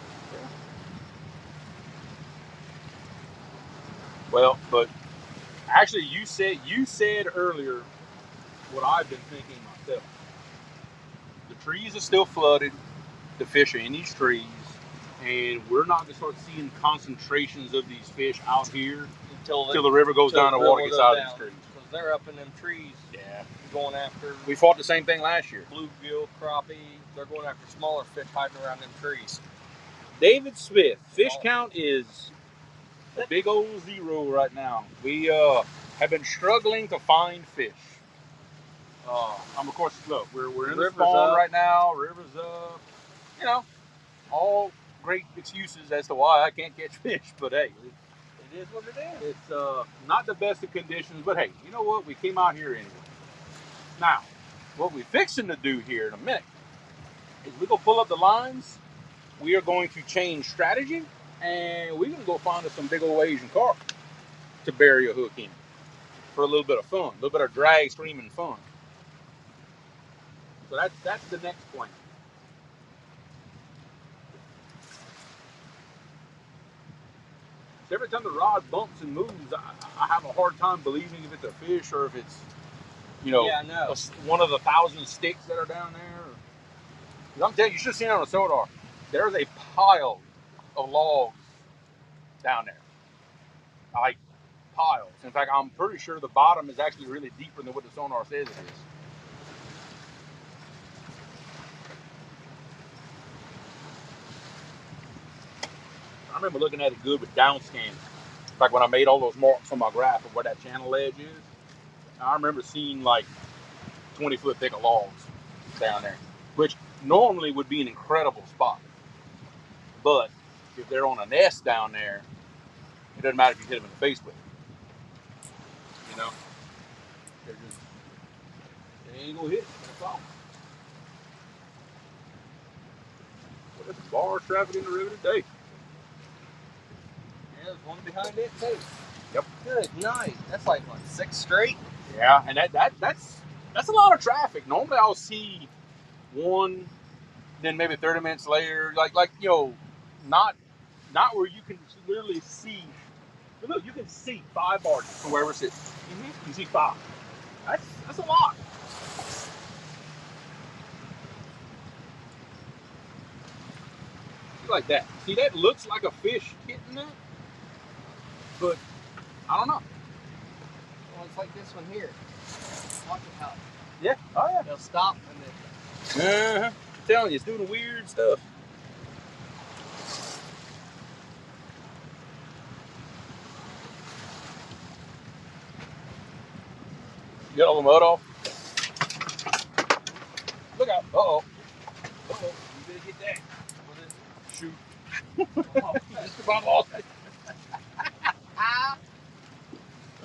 Well, but actually, you said earlier what I've been thinking myself. The trees are still flooded. The fish are in these trees, and we're not going to start seeing concentrations of these fish out here until the river goes down and the water gets out of these trees. Because they're up in them trees. Yeah. Going after. We fought the same thing last year. Bluegill, crappie. They're going after smaller fish hiding around them trees. David Smith, fish count is a big old 0 right now. We have been struggling to find fish. Of course, look, we're in the spawn right now. River's up. You know, all great excuses as to why I can't catch fish. But hey, it is what it is. It's not the best of conditions. But hey, you know what? We came out here anyway. Now, what we're fixing to do here in a minute is we're going to pull up the lines. We are going to change strategy, and we're going to go find us some big old Asian carp to bury a hook in for a little bit of fun, a little bit of drag streaming fun. So that's the next plan. So every time the rod bumps and moves, I have a hard time believing if it's a fish or if it's, one of the 1,000 sticks that are down there. I'm telling you, you should have seen it on a sonar. There's a pile of logs down there. Like piles. In fact, I'm pretty sure the bottom is actually really deeper than what the sonar says it is. I remember looking at it good with down scanning. In fact, when I made all those marks on my graph of where that channel edge is, I remember seeing like 20-foot thick of logs down there, which normally would be an incredible spot. But if they're on a nest down there, it doesn't matter if you hit them in the face with it. You know? They ain't gonna hit it. That's all. Well, there's some bars traffic in the river today. Yeah, there's one behind it too. Yep. Good night. That's like what, 6 straight? Yeah, and that's a lot of traffic. Normally I'll see one, then maybe 30 minutes later, like you know, not where you can literally see. Look, you can see 5 barges from where we're sitting. You can see 5. That's a lot. Like that. See, that looks like a fish hitting that, but I don't know. Well, it's like this one here. Watch it how. Yeah. Oh yeah. They'll stop and then. I'm telling you, it's doing weird stuff. You got all the mud off? Look out. Uh-oh. Uh-oh. You better get that. Shoot. Just about lost it.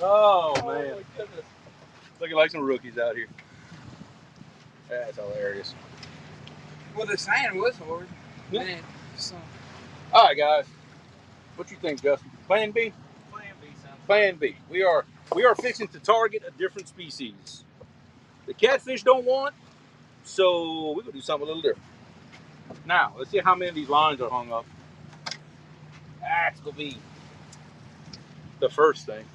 Oh, man. My goodness. Looking like some rookies out here. That's hilarious. Well, the sand was hard. Yeah. Man, so. All right, guys. What you think, Justin? Plan B? Plan B sounds. Plan B. We are fixing to target a different species. The catfish don't want, so we're gonna do something a little different. Now, let's see how many of these lines are hung up. That's gonna be the first thing.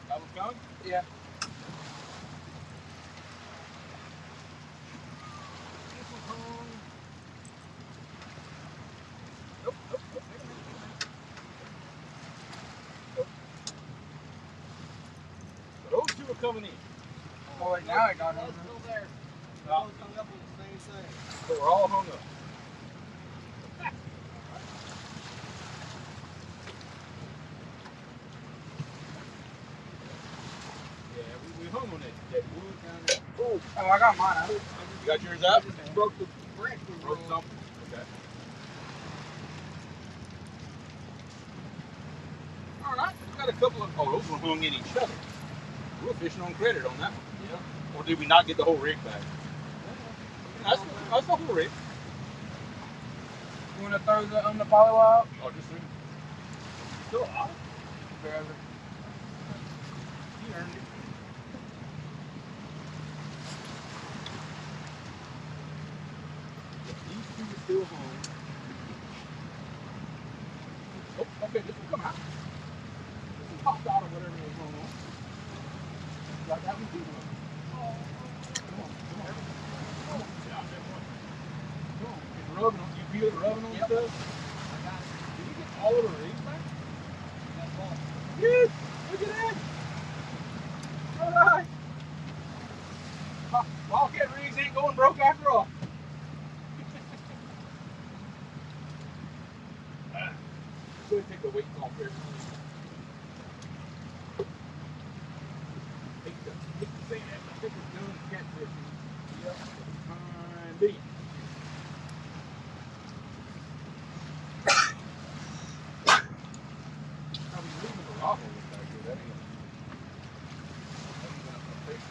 That was gone? Yeah. Nope. So those two are coming in. Oh, wait, now I got Those him. still there. No. Those hung up on the same thing. So we're all hung up. Yeah, we hung on that wood down there. Oh, I got mine out. You got yours up? Broke the branch. Broke something? Okay. All right. We got a couple of. Oh, those were hung in each other. We were fishing on credit on that one. Yeah. Or did we not get the whole rig back? That's the whole rig. You want to throw the poly out? Oh, just three. Still alive. Forever. You earned it. These two are still hung. Oh, okay, this will come out. This will pop out or whatever was going on. Got that one too. Come on. Get out there, boy. Come on. It's rubbing on. You feel it rubbing on stuff? I got it. Did you get all of the rigs back? That's all. Good. Look at that. All right. Wildcat rigs ain't going broke after all. Go ahead and take the weight off there. Hate to say that, but I think it's done catfishing. Yep. Time being. I'll be leaving the rock over back here. That ain't gonna fix it.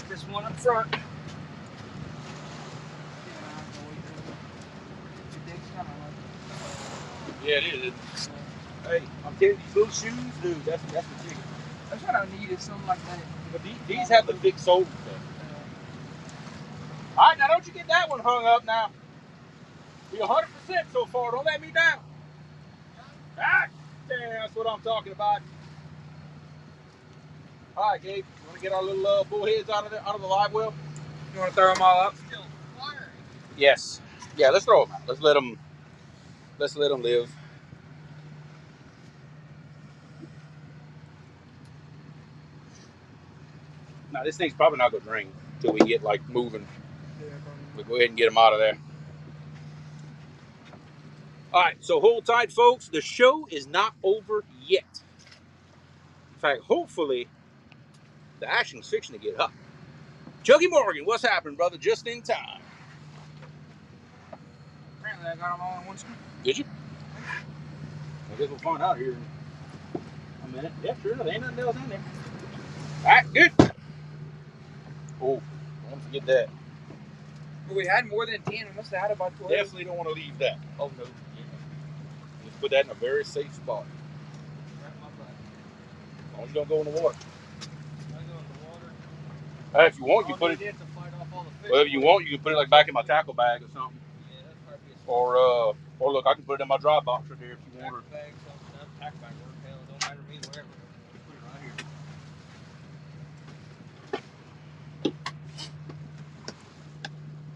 This one up front. Yeah, it is. Hey, I'm telling you, these little shoes, dude, that's the ticket. That's what I needed, something like that. But these have the big soles and stuff. All right, now don't you get that one hung up now. You're 100% so far. Don't let me down. Ah, damn, that's what I'm talking about. All right, Gabe, you want to get our little bullheads out of the live well? You want to throw them all up? Still firing. Yes. Yeah, let's throw them out. Let's let them live. Now this thing's probably not gonna drain until we get like moving. We'll go ahead and get them out of there. All right, so hold tight, folks. The show is not over yet. In fact, hopefully, the action's fixing to get up. Chuggy Morgan, what's happening, brother? Just in time. Apparently, I got them all in one scoop. Did you? I guess we'll find out here in a minute. Yeah, sure. There ain't nothing else in there. All right, good. Oh, don't forget that. Well, we had more than 10. We must have had about 12. Definitely don't want to leave that. Oh, no. Just put that in a very safe spot. As long as you don't go in the water. If you want, you can put it. Well, if you want, you can put it like back in my tackle bag or something. Or look, I can put it in my dry box right there if you want. Tackle bag work, hell, it don't matter to me, whatever. Put it right here.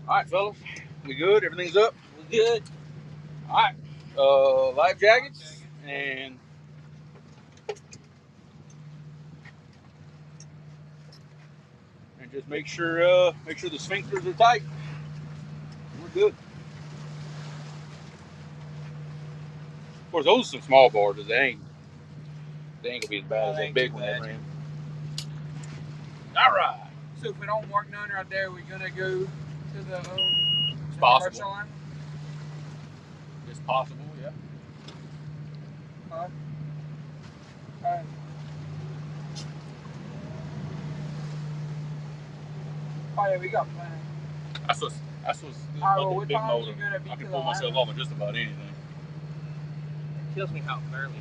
All right, fellas, we good? Everything's up. We good. All right, life jackets and. And just make sure the sphincters are tight. We're good. Of course, those are some small boards. They ain't gonna be as bad as that big one that ran. All right. So if we don't mark none right there, we're gonna go to the it's possible. commercial line. It's possible, yeah. Alright. Oh yeah, we got plenty. That's what's Well, big motor. Gonna be I can pull myself off of just about anything. It kills me how it barely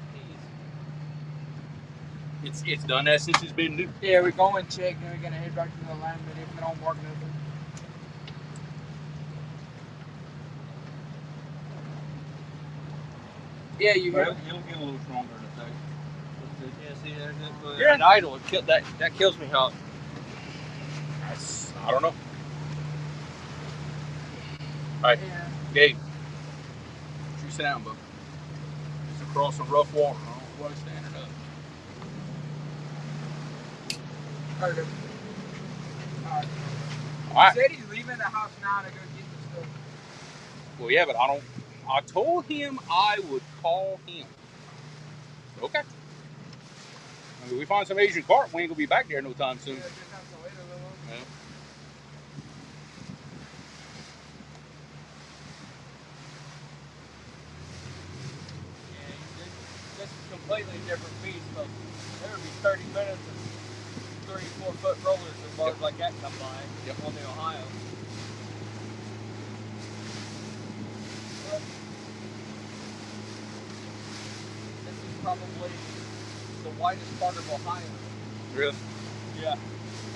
pees. It's done that since it's been new. Yeah, we're going to check, then we're gonna head back to the line, but if we don't mark nothing. Yeah, you hear it? It'll get a little stronger in a second. Yeah, see, there's it. You're an idle. That kills me how. I don't know. All right, Yeah. Gabe. You sit down, bud. It's across some rough water. I don't know why it's standing up. Okay. Alright. All right. He said he's leaving the house now to go get the stuff. Well, yeah, but I told him I would call him. Okay. I mean, we find some Asian carp, we ain't gonna be back there no time soon. Yeah, just have to wait a little. Yeah. This is a completely different beast, but there would be 30 minutes and 3-4 foot rollers and bars like that come by on the Ohio. This is probably the widest part of Ohio. Really? Yeah.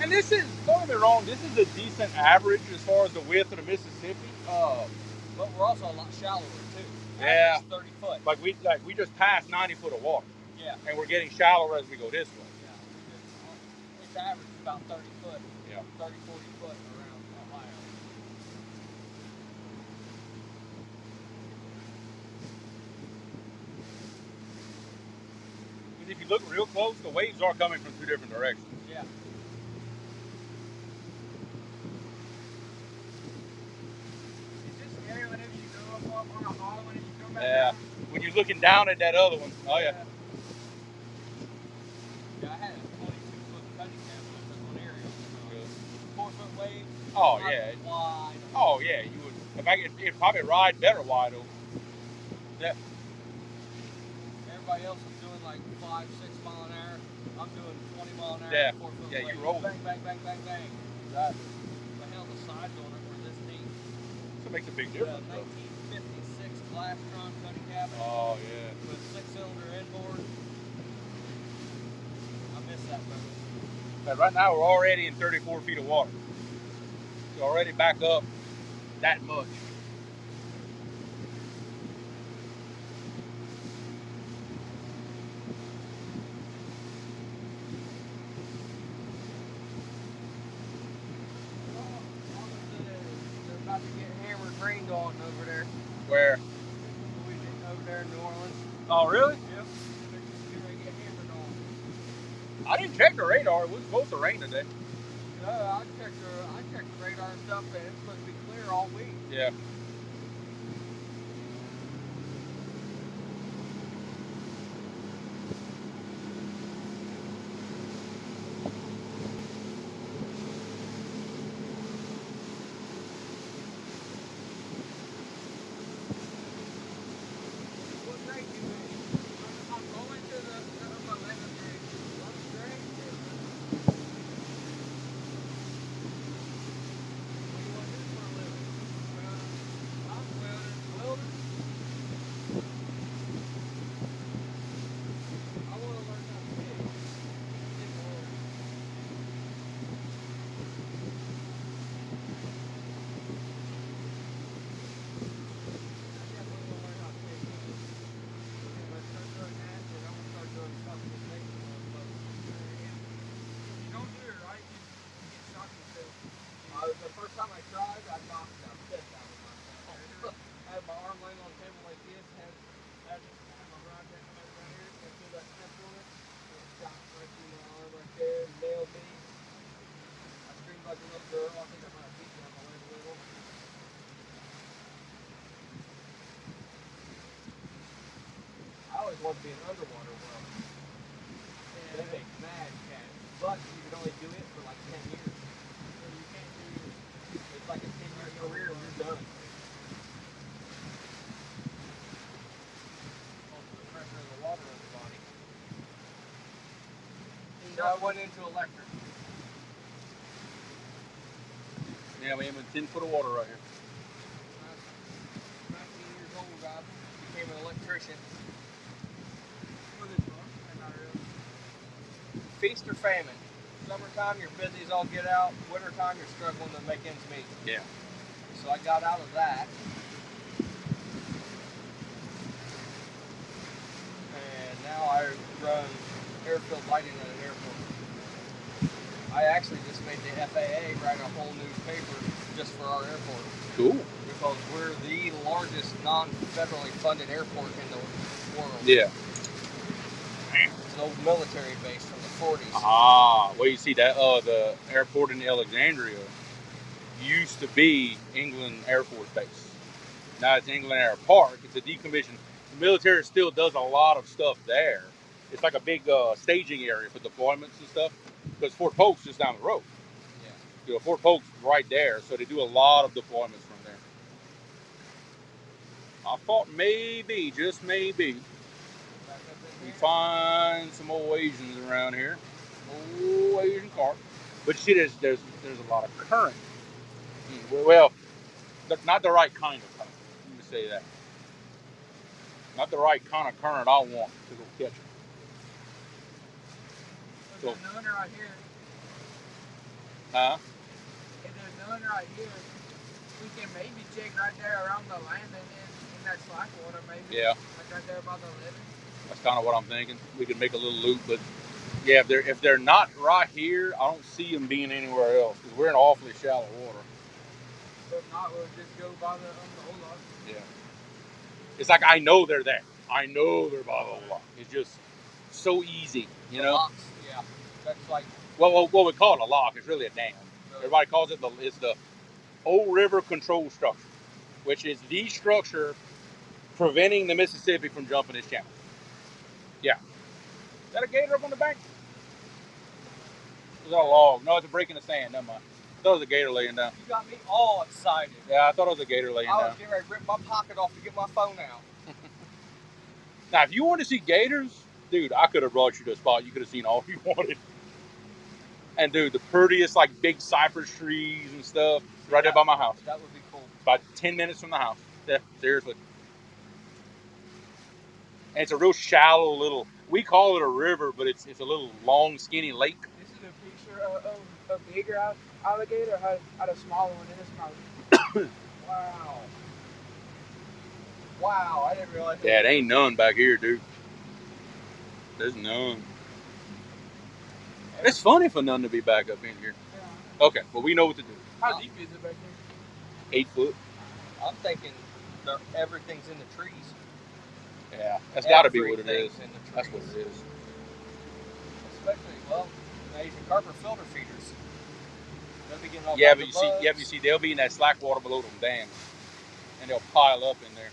And this is, don't get me wrong, this is a decent average as far as the width of the Mississippi. But we're also a lot shallower too. Yeah. 30 foot. Like we just passed 90 foot of water. Yeah. And we're getting shallower as we go this way. Yeah. It's average about 30 foot. Yeah. 30, 40 foot around Ohio. And if you look real close, the waves are coming from two different directions. Yeah. Is this scary whenever you go up on a hall and you come back Yeah. down? When you're looking down at that other one. Oh, yeah. Yeah, I had a 22-foot cutting cab when I took on aerial. 4-foot wave. Oh, yeah. Wide. Oh, yeah. You would. In fact, it'd probably ride better wide open. Yeah. Everybody else is doing like 5, 6 mile an hour. I'm doing 20 mile an hour. Yeah. 4-foot Yeah, wave. you roll. Bang, bang, bang, bang, bang. Exactly. The hell, the sides on it were this neat. So it makes a big difference. 1956 Glastron cutting cabin. Oh, yeah. With 6-cylinder inboard. I miss that boat. But right now, we're already in 34 feet of water. We're already back up that much. They're about to get hammered rained on over there. Where? Over there in New Orleans. Oh, really? Yep. They're going to get hammered on. I didn't check the radar. It was supposed to rain today. No, I checked the radar and stuff, and it's supposed to be clear all week. Yeah. The first time I tried, I knocked the piss out of myself. I had my arm laying on the table like this, had my right hand right here, and feel that snap on it. And it shot right through my arm right there, nailed me. I screamed like a little girl. I think I might have beat you on my leg a little. I always wanted to be an underwater welder. Yeah, they make mad cash. But you can only do it for like 10 years. So you can't do it's like a 10-year career and you're done. Also the pressure of the water in the body. So I went into electric. Yeah, we have a 10 foot of water right here. 19 years old, I became an electrician. Feast or famine. Summertime, you're busy as all get out. Wintertime, you're struggling to make ends meet. Yeah. So I got out of that. And now I run airfield lighting at an airport. I actually just made the FAA write a whole new paper just for our airport. Cool. Because we're the largest non-federally funded airport in the world. Yeah. It's an old military base from the 40s. Ah, well, you see that the airport in Alexandria used to be England Air Force Base. Now it's England Air Park. It's a decommissioned. The military still does a lot of stuff there. It's like a big staging area for deployments and stuff. Because Fort Polk's just down the road. Yeah. You know, Fort Polk's right there, so they do a lot of deployments from there. I thought maybe, just maybe, we find some old Asians around here. Old Asian carp. But you see, there's a lot of current. Well, not the right kind of current. Let me say that. Not the right kind of current I want to go catch them. So, there's none right here. Huh? If there's none right here, we can maybe check right there around the landing in that slack water, maybe. Yeah. Like right there by the living. That's kind of what I'm thinking. We could make a little loop, but yeah, if they're not right here, I don't see them being anywhere else because we're in awfully shallow water. So if not, we'll just go by the whole lot. Yeah. It's like I know they're there. I know they're by the whole lot. It's just so easy, you know. Locks, yeah. That's like. Well, we call it a lock. It's really a dam. Everybody calls it the Old River Control Structure, which is the structure preventing the Mississippi from jumping its channel. Yeah. Is that a gator up on the bank? Is that a log? No, it's a break in the sand. Never mind. I thought it was a gator laying down. You got me all excited. Yeah, I thought it was a gator laying down. I was getting ready to rip my pocket off to get my phone out. Now, if you want to see gators, dude, I could have brought you to a spot you could have seen all you wanted. And dude, the prettiest like big cypress trees and stuff right there by my house. That would be cool. About 10 minutes from the house. Yeah, seriously. And it's a real shallow little, we call it a river, but it's a little long, skinny lake. This is a picture of a bigger alligator, had a smaller one in his mouth. Wow. Wow, I didn't realize that. Yeah, it ain't none back here, dude. There's none. It's funny for none to be back up in here. Yeah. Okay, well, we know what to do. How deep is it back here? 8 foot. I'm thinking everything's in the trees. Yeah, that's got to be what it is. In the trees. That's what it is. Especially, well, the Asian carp are filter feeders. Yeah, but you see, they'll be in that slack water below them dams, and they'll pile up in there.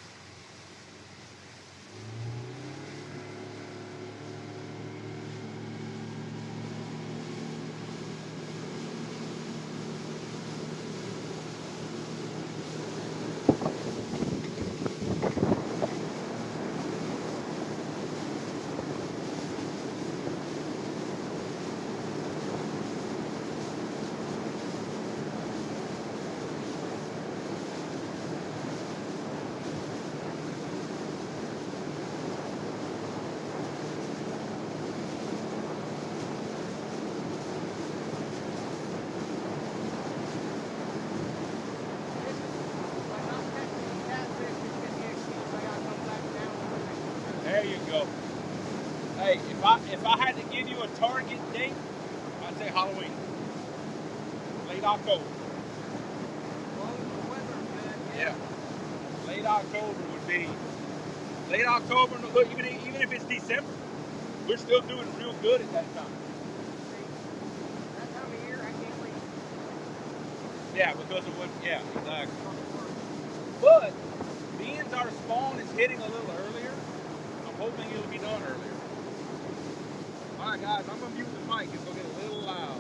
There you go. Hey, if I had to give you a target date, I'd say Halloween. Late October. Yeah. Late October would be. Late October, look, even if it's December, we're still doing real good at that time. That time of year, I can't wait. Yeah, because of what, yeah, exactly. But, being our spawn is hitting a little earlier, I'm hoping it'll be done earlier. Alright guys, I'm going to mute the mic. It's going to get a little loud.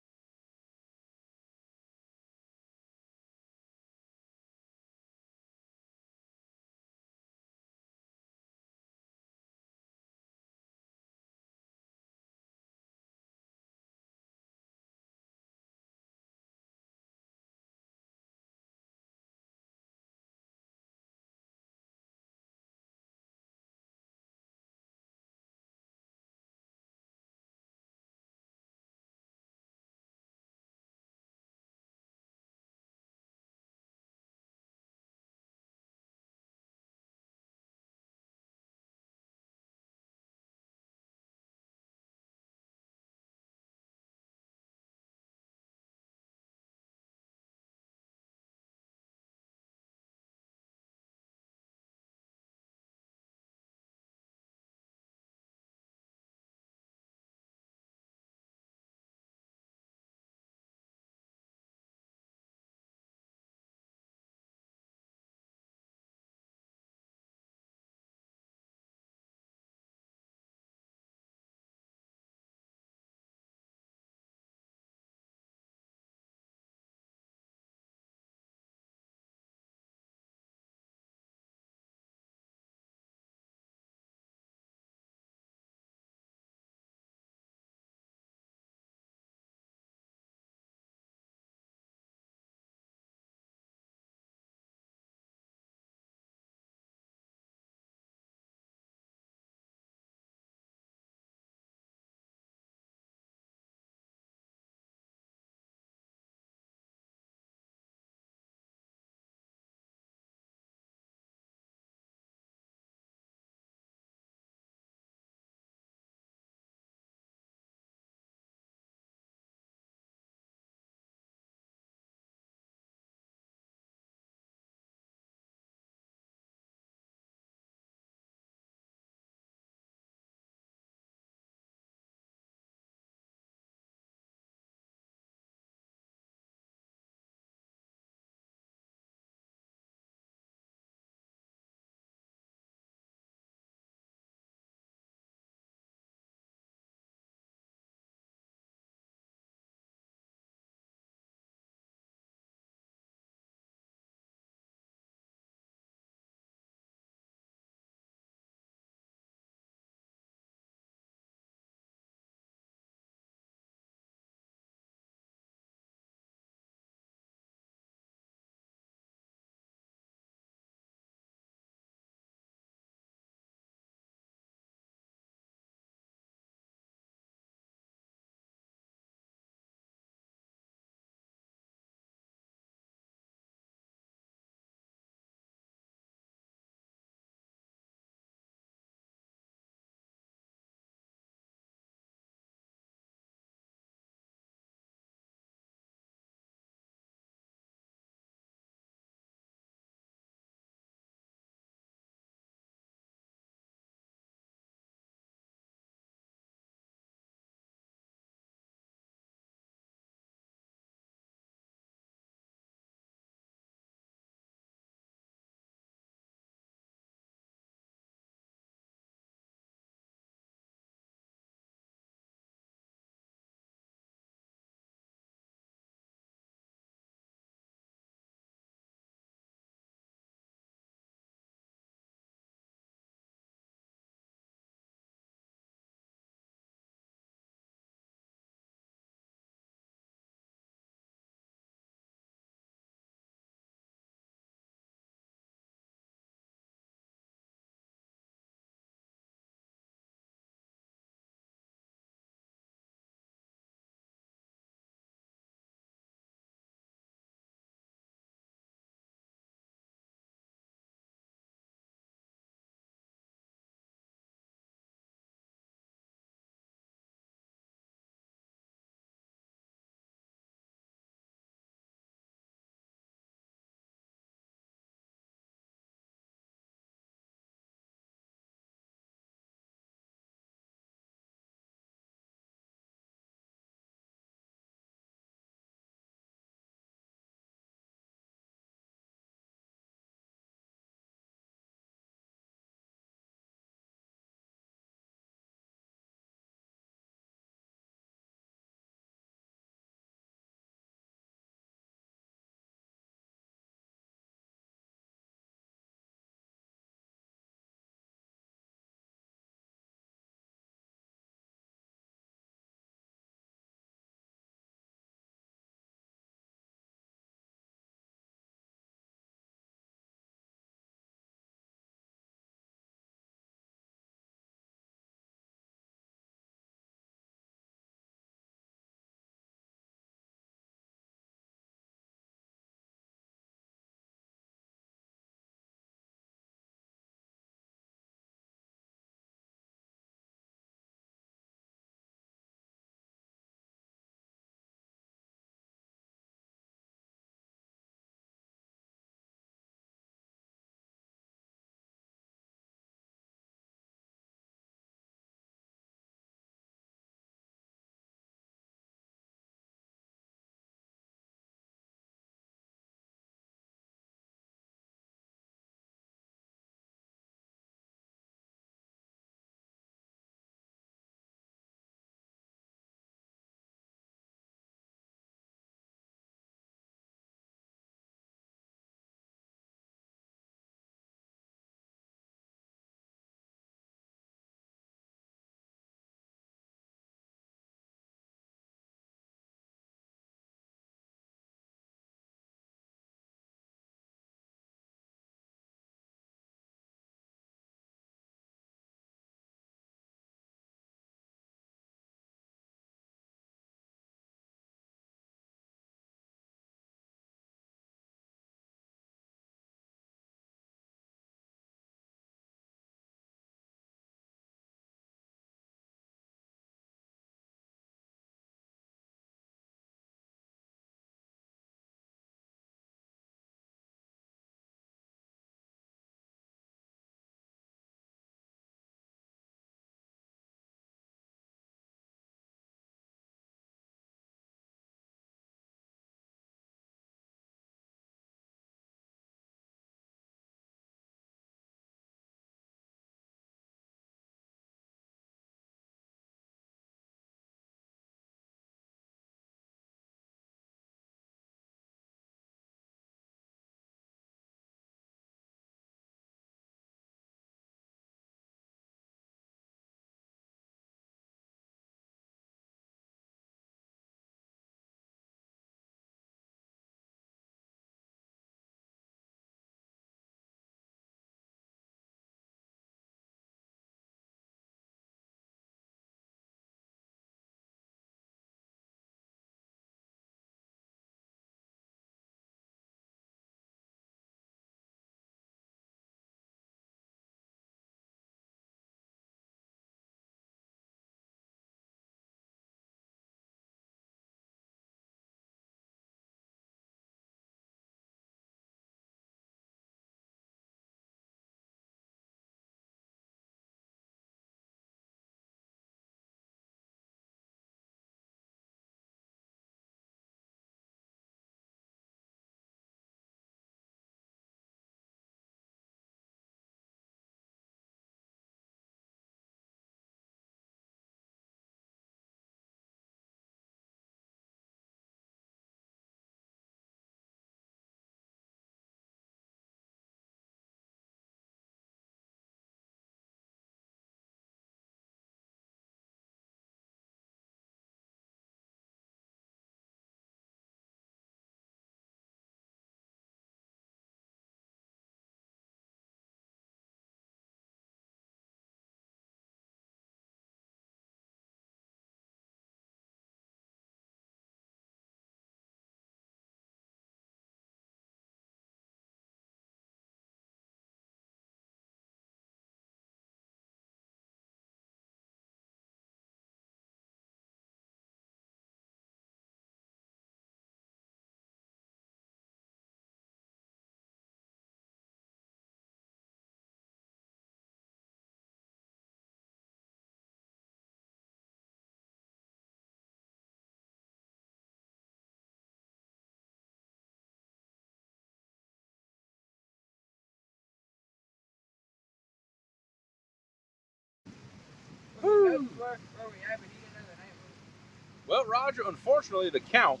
where we at, but he didn't know the name of it. Well, Roger, unfortunately, the count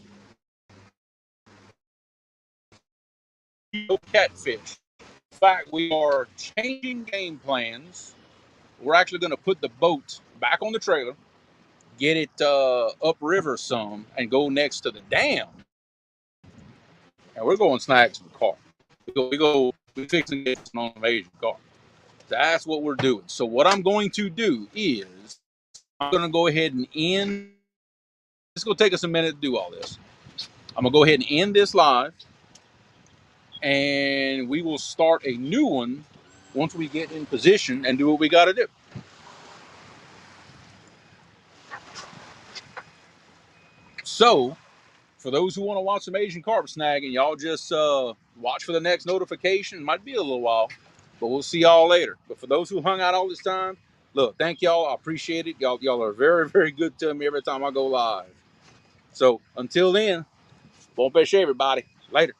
no catfish. In fact, we are changing game plans. We're actually going to put the boat back on the trailer, get it upriver some, and go next to the dam. And we're going snag some carp. We fixing to get some on an Asian carp. That's what we're doing. So what I'm going to do is I'm going to go ahead and end. It's going to take us a minute to do all this. I'm going to go ahead and end this live, and we will start a new one once we get in position and do what we got to do. So, for those who want to watch some Asian carp snagging, y'all just watch for the next notification. It might be a little while, but we'll see y'all later. But for those who hung out all this time, look, thank y'all. I appreciate it. Y'all are very, very good to me every time I go live. So, until then, bon pêche, everybody. Later.